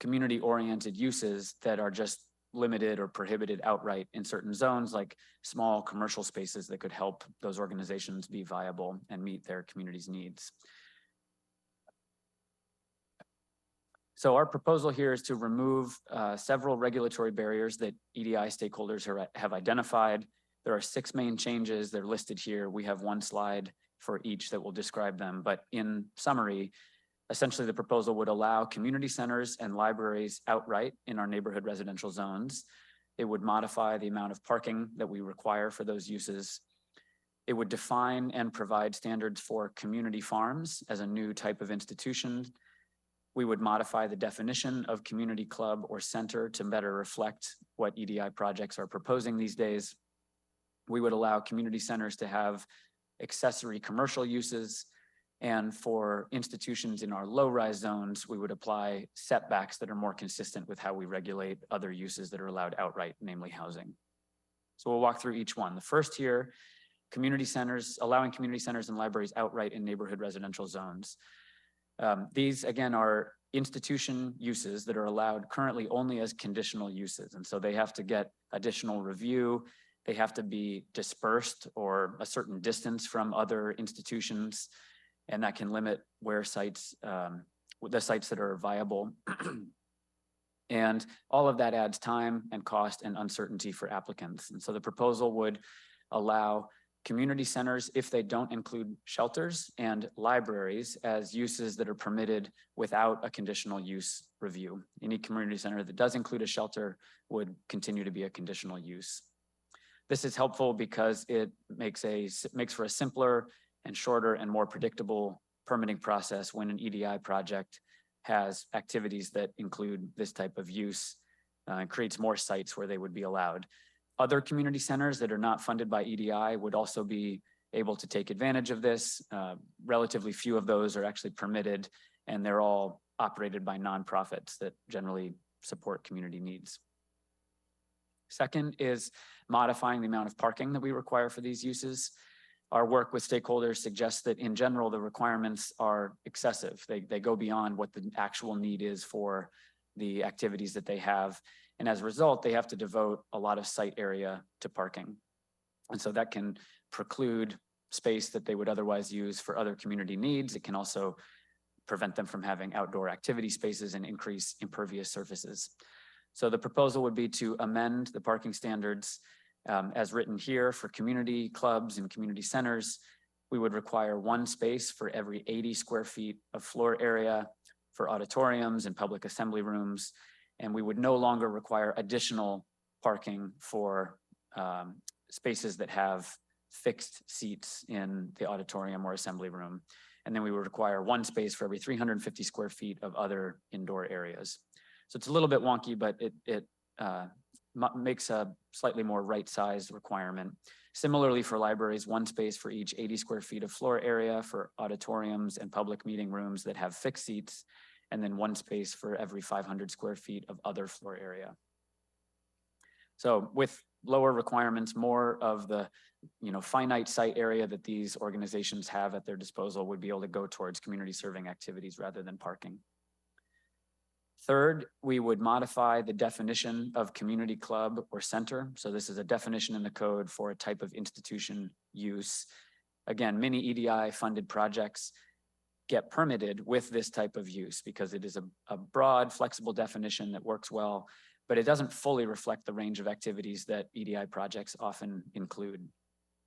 community-oriented uses that are just limited or prohibited outright in certain zones, like small commercial spaces that could help those organizations be viable and meet their community's needs. So our proposal here is to remove several regulatory barriers that EDI stakeholders have identified. There are 6 main changes. They're listed here. We have one slide for each that will describe them. But in summary, essentially the proposal would allow community centers and libraries outright in our neighborhood residential zones. It would modify the amount of parking that we require for those uses. It would define and provide standards for community farms as a new type of institution. We would modify the definition of community club or center to better reflect what EDI projects are proposing these days. We would allow community centers to have accessory commercial uses. And for institutions in our low-rise zones, we would apply setbacks that are more consistent with how we regulate other uses that are allowed outright, namely housing. So we'll walk through each one. The first here, community centers, allowing community centers and libraries outright in neighborhood residential zones. These, again, are institution uses that are allowed currently only as conditional uses. And so they have to get additional review. They have to be dispersed or a certain distance from other institutions. And that can limit where sites, the sites that are viable. And all of that adds time and cost and uncertainty for applicants. And so the proposal would allow community centers, if they don't include shelters, and libraries as uses that are permitted without a conditional use review. Any community center that does include a shelter would continue to be a conditional use. This is helpful because it makes for a simpler and shorter and more predictable permitting process when an EDI project has activities that include this type of use and creates more sites where they would be allowed. Other community centers that are not funded by EDI would also be able to take advantage of this. Relatively few of those are actually permitted, and they're all operated by nonprofits that generally support community needs. Second is modifying the amount of parking that we require for these uses. Our work with stakeholders suggests that in general, the requirements are excessive. They go beyond what the actual need is for the activities that they have. And as a result, they have to devote a lot of site area to parking. And so that can preclude space that they would otherwise use for other community needs. It can also prevent them from having outdoor activity spaces and increase impervious surfaces. So the proposal would be to amend the parking standards as written here for community clubs and community centers. We would require 1 space for every 80 square feet of floor area for auditoriums and public assembly rooms. And we would no longer require additional parking for spaces that have fixed seats in the auditorium or assembly room. And then we would require 1 space for every 350 square feet of other indoor areas. So it's a little bit wonky, but it makes a slightly more right-sized requirement. Similarly for libraries, 1 space for each 80 square feet of floor area for auditoriums and public meeting rooms that have fixed seats, and then 1 space for every 500 square feet of other floor area. So with lower requirements, more of the finite site area that these organizations have at their disposal would be able to go towards community serving activities rather than parking. Third, we would modify the definition of community club or center. So this is a definition in the code for a type of institution use. Again, many EDI funded projects get permitted with this type of use because it is a broad, flexible definition that works well, but it doesn't fully reflect the range of activities that EDI projects often include.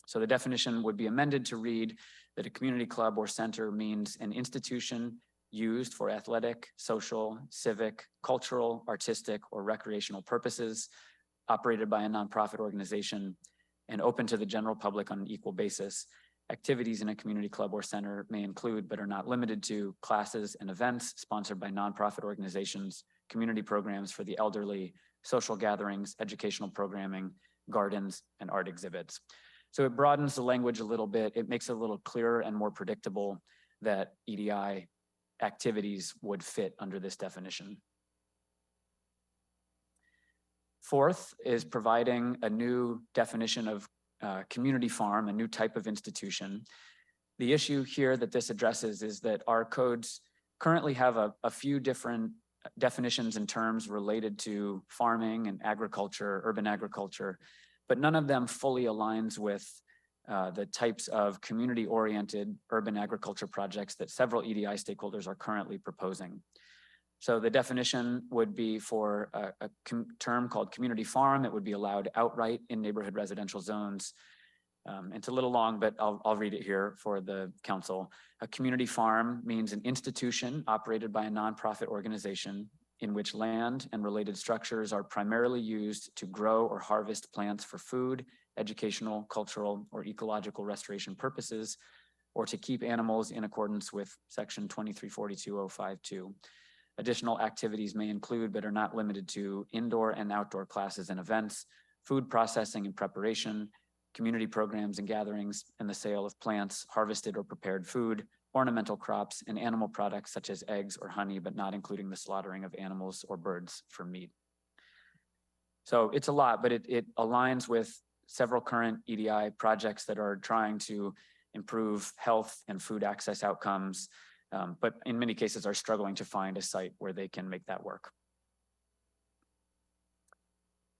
So the definition would be amended to read that a community club or center means an institution used for athletic, social, civic, cultural, artistic, or recreational purposes, operated by a nonprofit organization, and open to the general public on an equal basis. Activities in a community club or center may include, but are not limited to, classes and events sponsored by nonprofit organizations, community programs for the elderly, social gatherings, educational programming, gardens, and art exhibits. So it broadens the language a little bit. It makes it a little clearer and more predictable that EDI activities would fit under this definition. Fourth is providing a new definition of community farm, a new type of institution. The issue here that this addresses is that our codes currently have a few different definitions and terms related to farming and agriculture, urban agriculture, but none of them fully aligns with the types of community-oriented urban agriculture projects that several EDI stakeholders are currently proposing. So the definition would be for a term called community farm. It would be allowed outright in neighborhood residential zones. It's a little long, but I'll read it here for the council. A community farm means an institution operated by a nonprofit organization in which land and related structures are primarily used to grow or harvest plants for food, educational, cultural, or ecological restoration purposes, or to keep animals in accordance with section 2342.052. Additional activities may include, but are not limited to, indoor and outdoor classes and events, food processing and preparation, community programs and gatherings, and the sale of plants, harvested or prepared food, ornamental crops, and animal products such as eggs or honey, but not including the slaughtering of animals or birds for meat. So it's a lot, but it aligns with several current EDI projects that are trying to improve health and food access outcomes, but in many cases are struggling to find a site where they can make that work.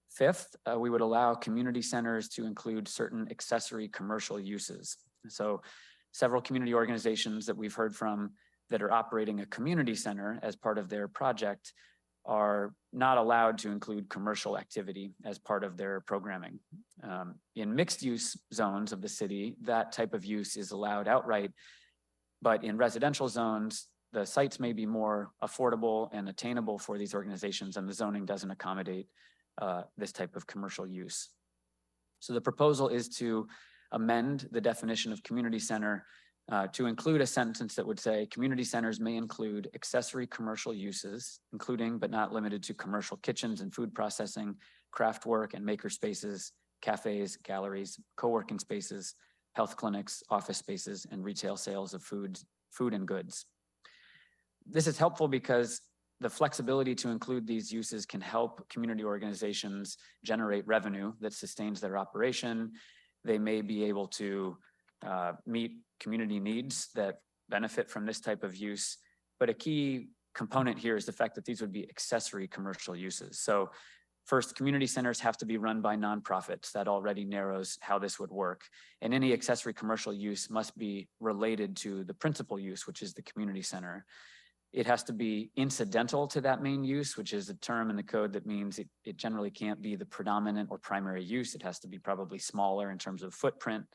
Fifth, we would allow community centers to include certain accessory commercial uses. So several community organizations that we've heard from that are operating a community center as part of their project are not allowed to include commercial activity as part of their programming. In mixed use zones of the city, that type of use is allowed outright, but in residential zones, the sites may be more affordable and attainable for these organizations, and the zoning doesn't accommodate this type of commercial use. So the proposal is to amend the definition of community center to include a sentence that would say community centers may include accessory commercial uses, including but not limited to commercial kitchens and food processing, craft work and maker spaces, cafes, galleries, co-working spaces, health clinics, office spaces, and retail sales of food and goods. This is helpful because the flexibility to include these uses can help community organizations generate revenue that sustains their operation. They may be able to meet community needs that benefit from this type of use. But a key component here is the fact that these would be accessory commercial uses. So first, community centers have to be run by nonprofits. That already narrows how this would work. And any accessory commercial use must be related to the principal use, which is the community center. It has to be incidental to that main use, which is a term in the code that means it generally can't be the predominant or primary use. It has to be probably smaller in terms of footprint,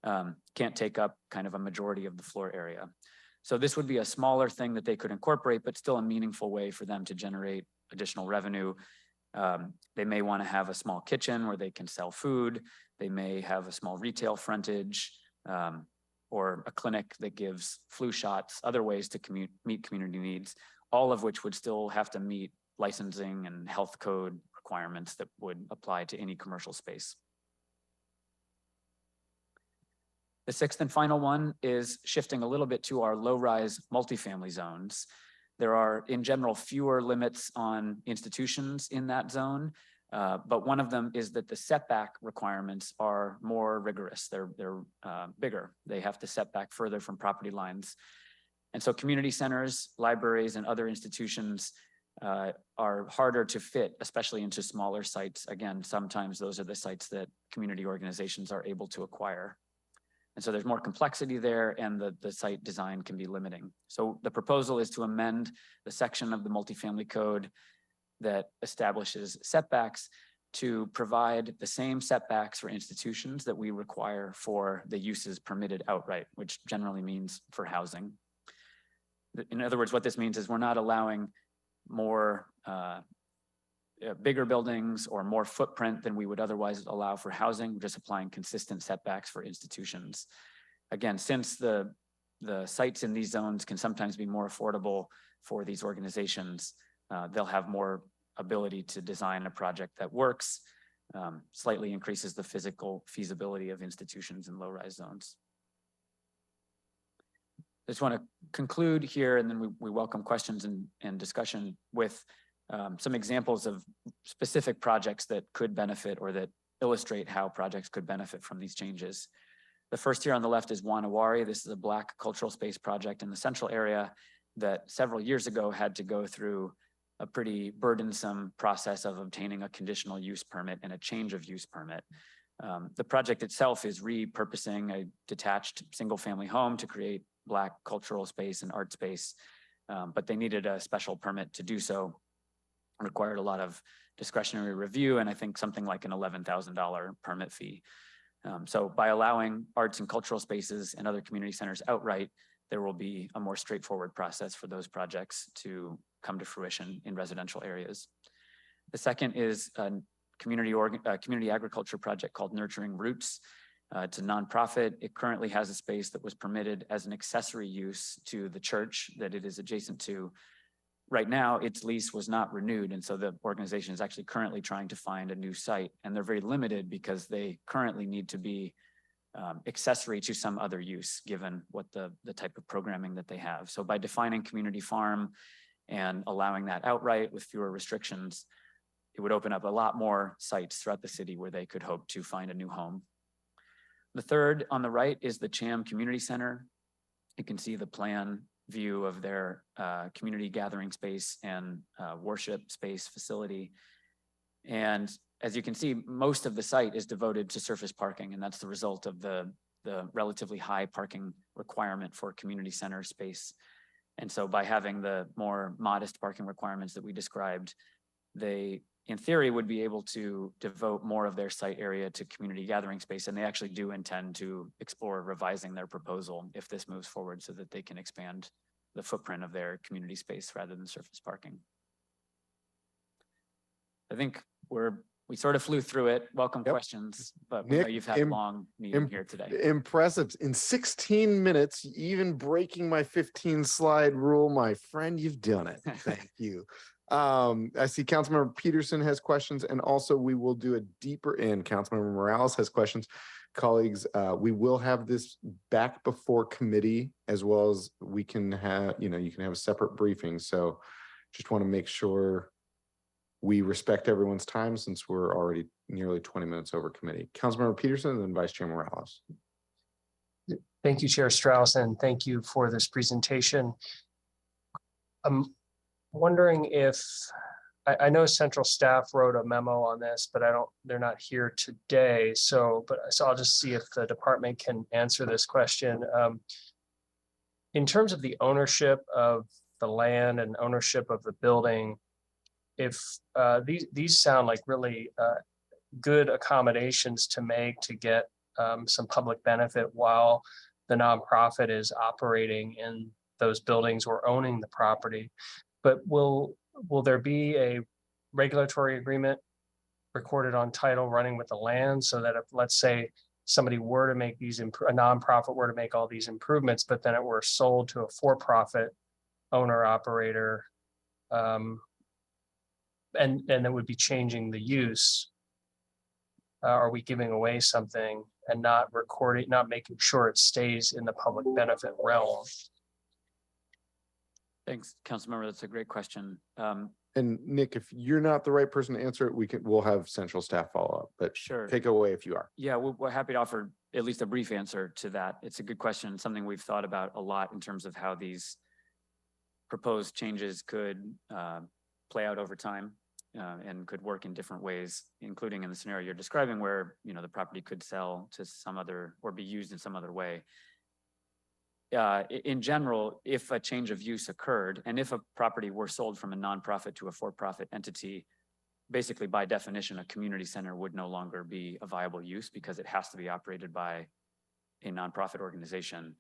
can't take up kind of a majority of the floor area. So this would be a smaller thing that they could incorporate, but still a meaningful way for them to generate additional revenue. They may want to have a small kitchen where they can sell food. They may have a small retail frontage, or a clinic that gives flu shots, other ways to meet community needs, all of which would still have to meet licensing and health code requirements that would apply to any commercial space. The sixth and final one is shifting a little bit to our low-rise multifamily zones. There are, in general, fewer limits on institutions in that zone, but one of them is that the setback requirements are more rigorous. They're bigger. They have to set back further from property lines. And so community centers, libraries, and other institutions are harder to fit, especially into smaller sites. Again, sometimes those are the sites that community organizations are able to acquire. And so there's more complexity there, and the site design can be limiting. So the proposal is to amend the section of the multifamily code that establishes setbacks to provide the same setbacks for institutions that we require for the uses permitted outright, which generally means for housing. In other words, what this means is we're not allowing more bigger buildings or more footprint than we would otherwise allow for housing. We're just applying consistent setbacks for institutions. Again, since the sites in these zones can sometimes be more affordable for these organizations, they'll have more ability to design a project that works, slightly increases the physical feasibility of institutions in low-rise zones. I just want to conclude here, and then we welcome questions and discussion with some examples of specific projects that could benefit or that illustrate how projects could benefit from these changes. The first here on the left is Wanawari. This is a Black cultural space project in the central area that several years ago had to go through a pretty burdensome process of obtaining a conditional use permit and a change of use permit. The project itself is repurposing a detached single-family home to create Black cultural space and art space, but they needed a special permit to do so. It required a lot of discretionary review and I think something like an $11,000 permit fee. So by allowing arts and cultural spaces and other community centers outright, there will be a more straightforward process for those projects to come to fruition in residential areas. The second is a community agriculture project called Nurturing Roots. It's a nonprofit. It currently has a space that was permitted as an accessory use to the church that it is adjacent to. Right now, its lease was not renewed, and so the organization is actually currently trying to find a new site, and they're very limited because they currently need to be accessory to some other use, given what the type of programming that they have. So by defining community farm and allowing that outright with fewer restrictions, it would open up a lot more sites throughout the city where they could hope to find a new home. The third on the right is the Cham Community Center. You can see the plan view of their community gathering space and worship space facility. And as you can see, most of the site is devoted to surface parking, and that's the result of the relatively high parking requirement for community center space. And so by having the more modest parking requirements that we described, they, in theory, would be able to devote more of their site area to community gathering space. And they actually do intend to explore revising their proposal if this moves forward so that they can expand the footprint of their community space rather than surface parking. I think we sort of flew through it. Welcome questions, but we know you've had a long meeting here today. Impressive. In 16 minutes, even breaking my 15 slide rule, my friend, you've done it. Thank you. I see Councilmember Peterson has questions, and also we will do a deeper in. Councilmember Morales has questions. Colleagues, we will have this back before committee, as well as we can have, you can have a separate briefing. So just want to make sure we respect everyone's time since we're already nearly 20 minutes over committee. Councilmember Peterson and then Vice Chair Morales. Thank you, Chair Strauss, and thank you for this presentation. I'm wondering if, I know central staff wrote a memo on this, but they're not here today. So I'll just see if the department can answer this question. In terms of the ownership of the land and ownership of the building, if these sound like really good accommodations to make to get some public benefit while the nonprofit is operating in those buildings or owning the property. But will there be a regulatory agreement recorded on title running with the land so that if, let's say, somebody were to make these, a nonprofit were to make all these improvements, but then it were sold to a for-profit owner operator, and that would be changing the use, are we giving away something and not recording, not making sure it stays in the public benefit realm? Thanks, Councilmember. That's a great question. And Nick, if you're not the right person to answer it, we'll have central staff follow up, but sure, take it away if you are. Yeah, we're happy to offer at least a brief answer to that. It's a good question, something we've thought about a lot in terms of how these proposed changes could play out over time and could work in different ways, including in the scenario you're describing where the property could sell to some other or be used in some other way. In general, if a change of use occurred and if a property were sold from a nonprofit to a for-profit entity, basically by definition, a community center would no longer be a viable use because it has to be operated by a nonprofit organization.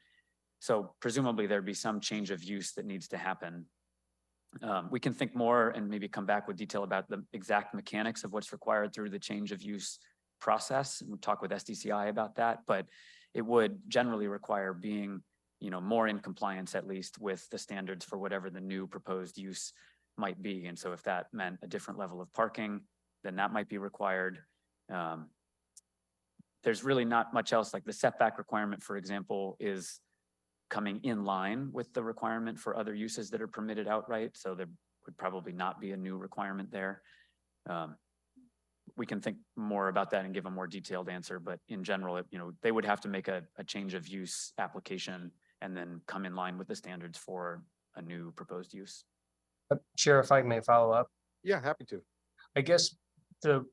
So presumably there'd be some change of use that needs to happen. We can think more and maybe come back with detail about the exact mechanics of what's required through the change of use process. And we'll talk with SDCI about that, but it would generally require being more in compliance, at least with the standards for whatever the new proposed use might be. And so if that meant a different level of parking, then that might be required. There's really not much else, like the setback requirement, for example, is coming in line with the requirement for other uses that are permitted outright. So there would probably not be a new requirement there. We can think more about that and give a more detailed answer, but in general, they would have to make a change of use application and then come in line with the standards for a new proposed use. Chair, if I may follow up. Yeah, happy to. I guess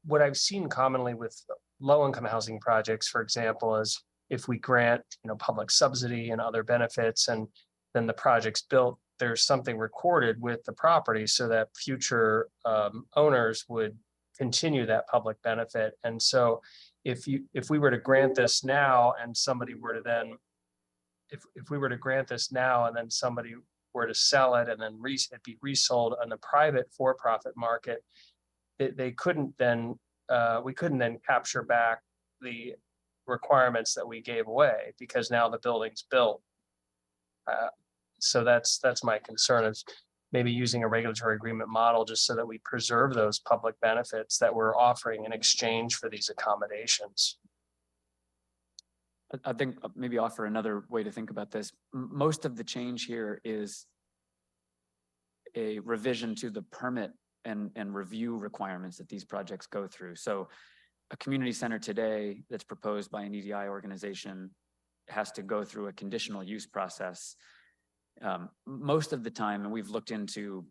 what I've seen commonly with low-income housing projects, for example, is if we grant, public subsidy and other benefits, and then the project's built, there's something recorded with the property so that future owners would continue that public benefit. And so if we were to grant this now and somebody were to then, if we were to grant this now and then somebody were to sell it and then it'd be resold on the private for-profit market, they couldn't then, we couldn't then capture back the requirements that we gave away because now the building's built. So that's my concern, is maybe using a regulatory agreement model just so that we preserve those public benefits that we're offering in exchange for these accommodations. I think maybe offer another way to think about this. Most of the change here is a revision to the permit and review requirements that these projects go through. So a community center today that's proposed by an EDI organization has to go through a conditional use process. Most of the time, and we've looked into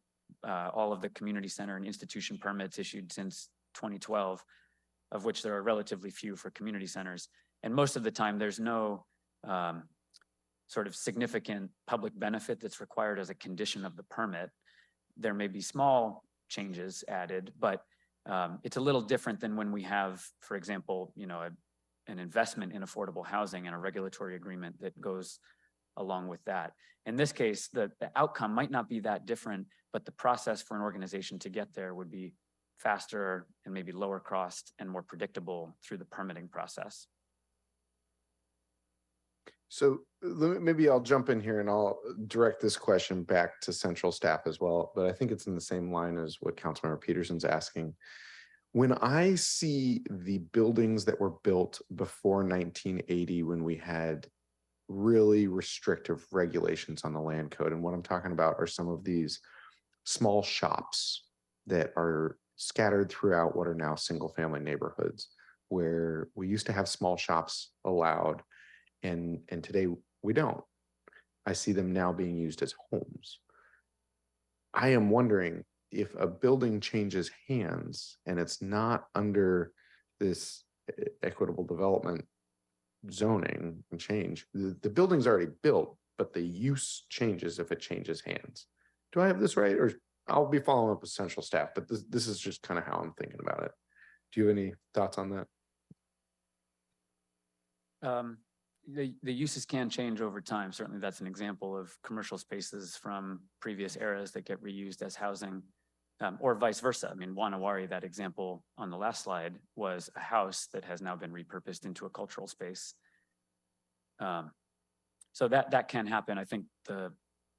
all of the community center and institution permits issued since 2012, of which there are relatively few for community centers. And most of the time, there's no sort of significant public benefit that's required as a condition of the permit. There may be small changes added, but it's a little different than when we have, for example, an investment in affordable housing and a regulatory agreement that goes along with that. In this case, the outcome might not be that different, but the process for an organization to get there would be faster and maybe lower cost and more predictable through the permitting process. So maybe I'll jump in here and I'll direct this question back to central staff as well, but I think it's in the same line as what Councilmember Peterson's asking. When I see the buildings that were built before 1980, when we had really restrictive regulations on the land code, and what I'm talking about are some of these small shops that are scattered throughout what are now single family neighborhoods, where we used to have small shops allowed, and today we don't. I see them now being used as homes. I am wondering if a building changes hands and it's not under this equitable development zoning and change, the building's already built, but the use changes if it changes hands. Do I have this right? Or I'll be following up with central staff, but this is just kind of how I'm thinking about it. Do you have any thoughts on that? The uses can change over time. Certainly that's an example of commercial spaces from previous eras that get reused as housing, or vice versa. I mean, Wanawari, that example on the last slide, was a house that has now been repurposed into a cultural space. So that can happen. I think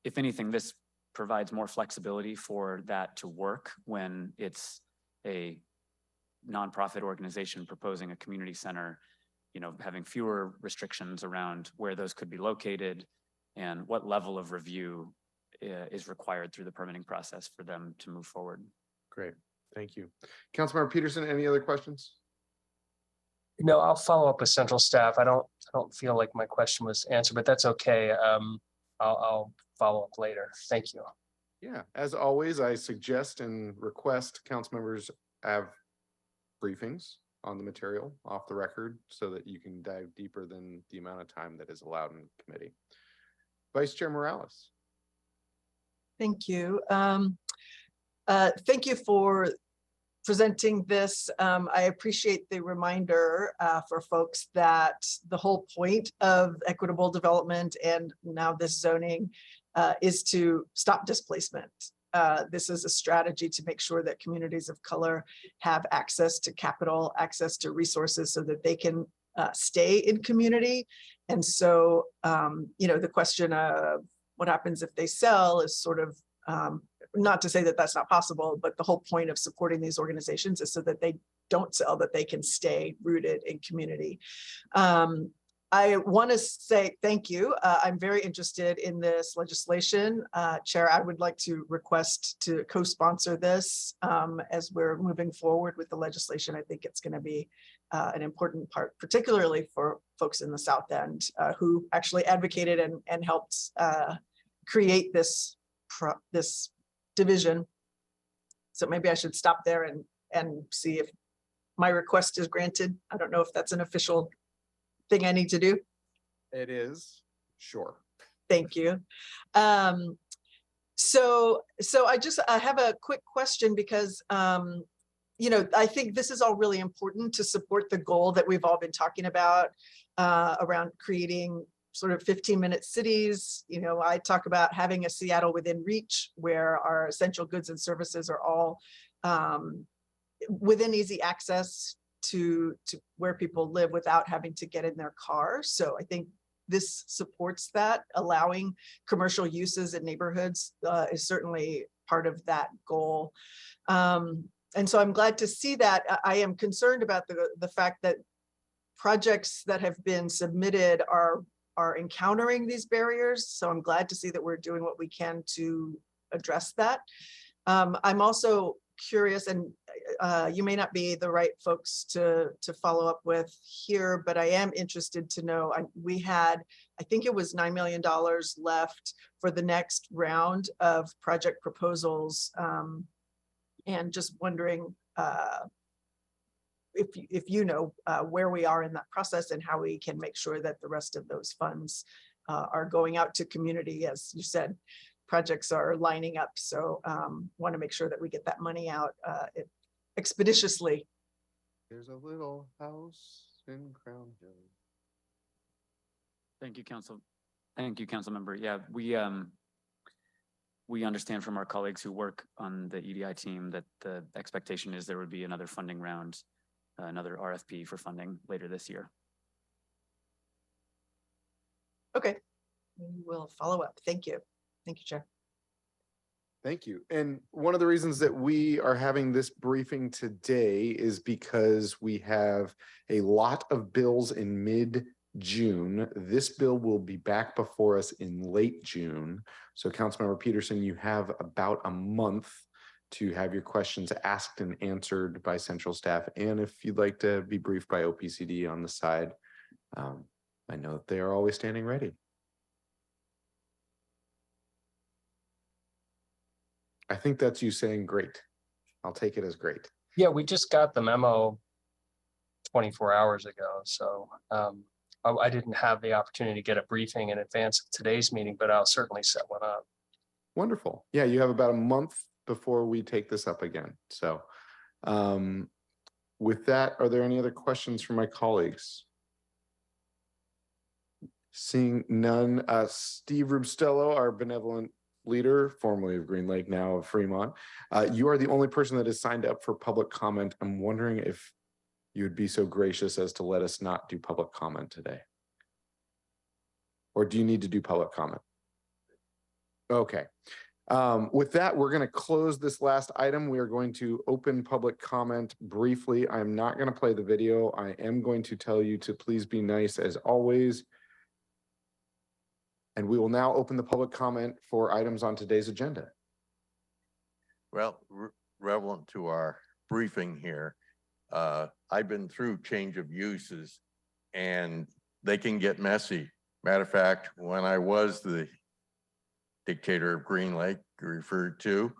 if anything, this provides more flexibility for that to work when it's a nonprofit organization proposing a community center, having fewer restrictions around where those could be located and what level of review is required through the permitting process for them to move forward. Great, thank you. Councilmember Peterson, any other questions? No, I'll follow up with central staff. I don't feel like my question was answered, but that's okay. I'll follow up later. Thank you. Yeah, as always, I suggest and request council members have briefings on the material off the record so that you can dive deeper than the amount of time that is allowed in committee. Vice Chair Morales. Thank you. Thank you for presenting this. I appreciate the reminder for folks that the whole point of equitable development and now this zoning is to stop displacement. This is a strategy to make sure that communities of color have access to capital, access to resources so that they can stay in community. And so, the question of what happens if they sell is sort of not to say that that's not possible, but the whole point of supporting these organizations is so that they don't sell, that they can stay rooted in community. I want to say thank you. I'm very interested in this legislation. Chair, I would like to request to co-sponsor this as we're moving forward with the legislation. I think it's going to be an important part, particularly for folks in the South End who actually advocated and helped create this division. So maybe I should stop there and see if my request is granted. I don't know if that's an official thing I need to do. It is, sure. Thank you. So I have a quick question because you know, I think this is all really important to support the goal that we've all been talking about around creating sort of 15-minute cities. You know, I talk about having a Seattle within reach where our essential goods and services are all within easy access to where people live without having to get in their car. So I think this supports that. Allowing commercial uses in neighborhoods is certainly part of that goal. And so I'm glad to see that. I am concerned about the fact that projects that have been submitted are encountering these barriers. So I'm glad to see that we're doing what we can to address that. I'm also curious, and you may not be the right folks to follow up with here, but I am interested to know, we had, I think it was $9 million left for the next round of project proposals. And just wondering if you know where we are in that process and how we can make sure that the rest of those funds are going out to community. As you said, projects are lining up. So want to make sure that we get that money out expeditiously. There's a little house in Crown Hill. Thank you, Council. Thank you, Council Member. Yeah, we understand from our colleagues who work on the EDI team that the expectation is there would be another funding round, another RFP for funding later this year. Okay, we will follow up. Thank you. Thank you, Chair. Thank you. And one of the reasons that we are having this briefing today is because we have a lot of bills in mid-June. This bill will be back before us in late June. So Councilmember Peterson, you have about a month to have your questions asked and answered by central staff. And if you'd like to be briefed by OPCD on the side, I know that they are always standing ready. I think that's you saying great. I'll take it as great. Yeah, we just got the memo 24 hours ago. So I didn't have the opportunity to get a briefing in advance of today's meeting, but I'll certainly set one up. Wonderful. Yeah, you have about a month before we take this up again. So with that, are there any other questions from my colleagues? Seeing none, Steve Rubstello, our benevolent leader, formerly of Green Lake, now of Fremont, you are the only person that has signed up for public comment. I'm wondering if you would be so gracious as to let us not do public comment today. Or do you need to do public comment? Okay. With that, we're going to close this last item. We are going to open public comment briefly. I'm not going to play the video. I am going to tell you to please be nice as always. And we will now open the public comment for items on today's agenda. Well, relevant to our briefing here, I've been through change of uses and they can get messy. Matter of fact, when I was the dictator of Green Lake referred to,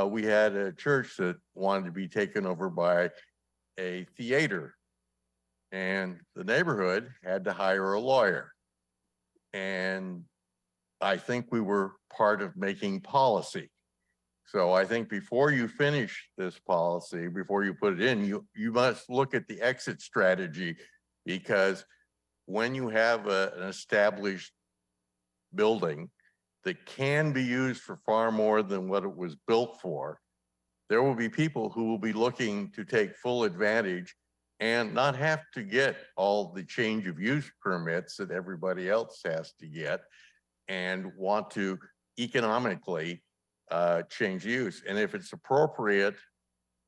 we had a church that wanted to be taken over by a theater, and the neighborhood had to hire a lawyer. And I think we were part of making policy. So I think before you finish this policy, before you put it in, you must look at the exit strategy, because when you have an established building that can be used for far more than what it was built for, there will be people who will be looking to take full advantage and not have to get all the change of use permits that everybody else has to get, and want to economically change use. And if it's appropriate,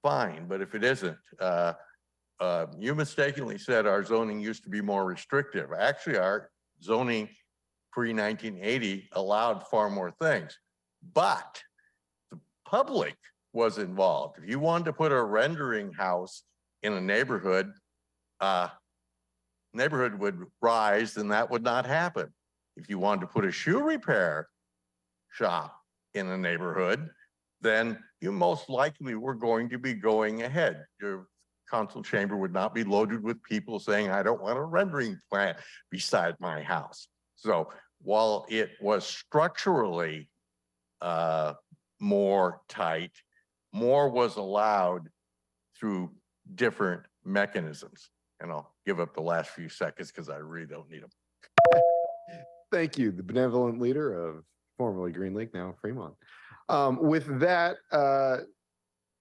fine. But if it isn't, you mistakenly said our zoning used to be more restrictive. Actually, our zoning pre-1980 allowed far more things, but the public was involved. If you wanted to put a rendering house in a neighborhood, neighborhood would rise and that would not happen. If you wanted to put a shoe repair shop in a neighborhood, then you most likely were going to be going ahead. Your council chamber would not be loaded with people saying, I don't want a rendering plant beside my house. So while it was structurally more tight, more was allowed through different mechanisms. And I'll give up the last few seconds because I really don't need them. Thank you, the benevolent leader of formerly Green Lake, now Fremont. With that,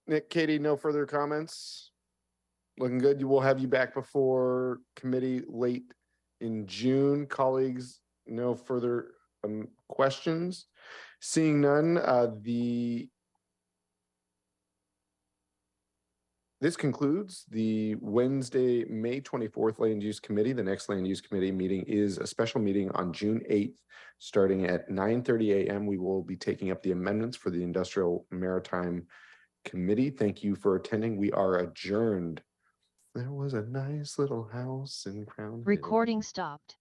Nick, Katie, no further comments? Looking good. We'll have you back before committee late in June. Colleagues, no further questions? Seeing none, this concludes the Wednesday, May 24th Land Use Committee. The next Land Use Committee meeting is a special meeting on June 8th, starting at 9:30 a.m. We will be taking up the amendments for the Industrial Maritime Committee. Thank you for attending. We are adjourned. There was a nice little house in Crown Hill. Recording stopped.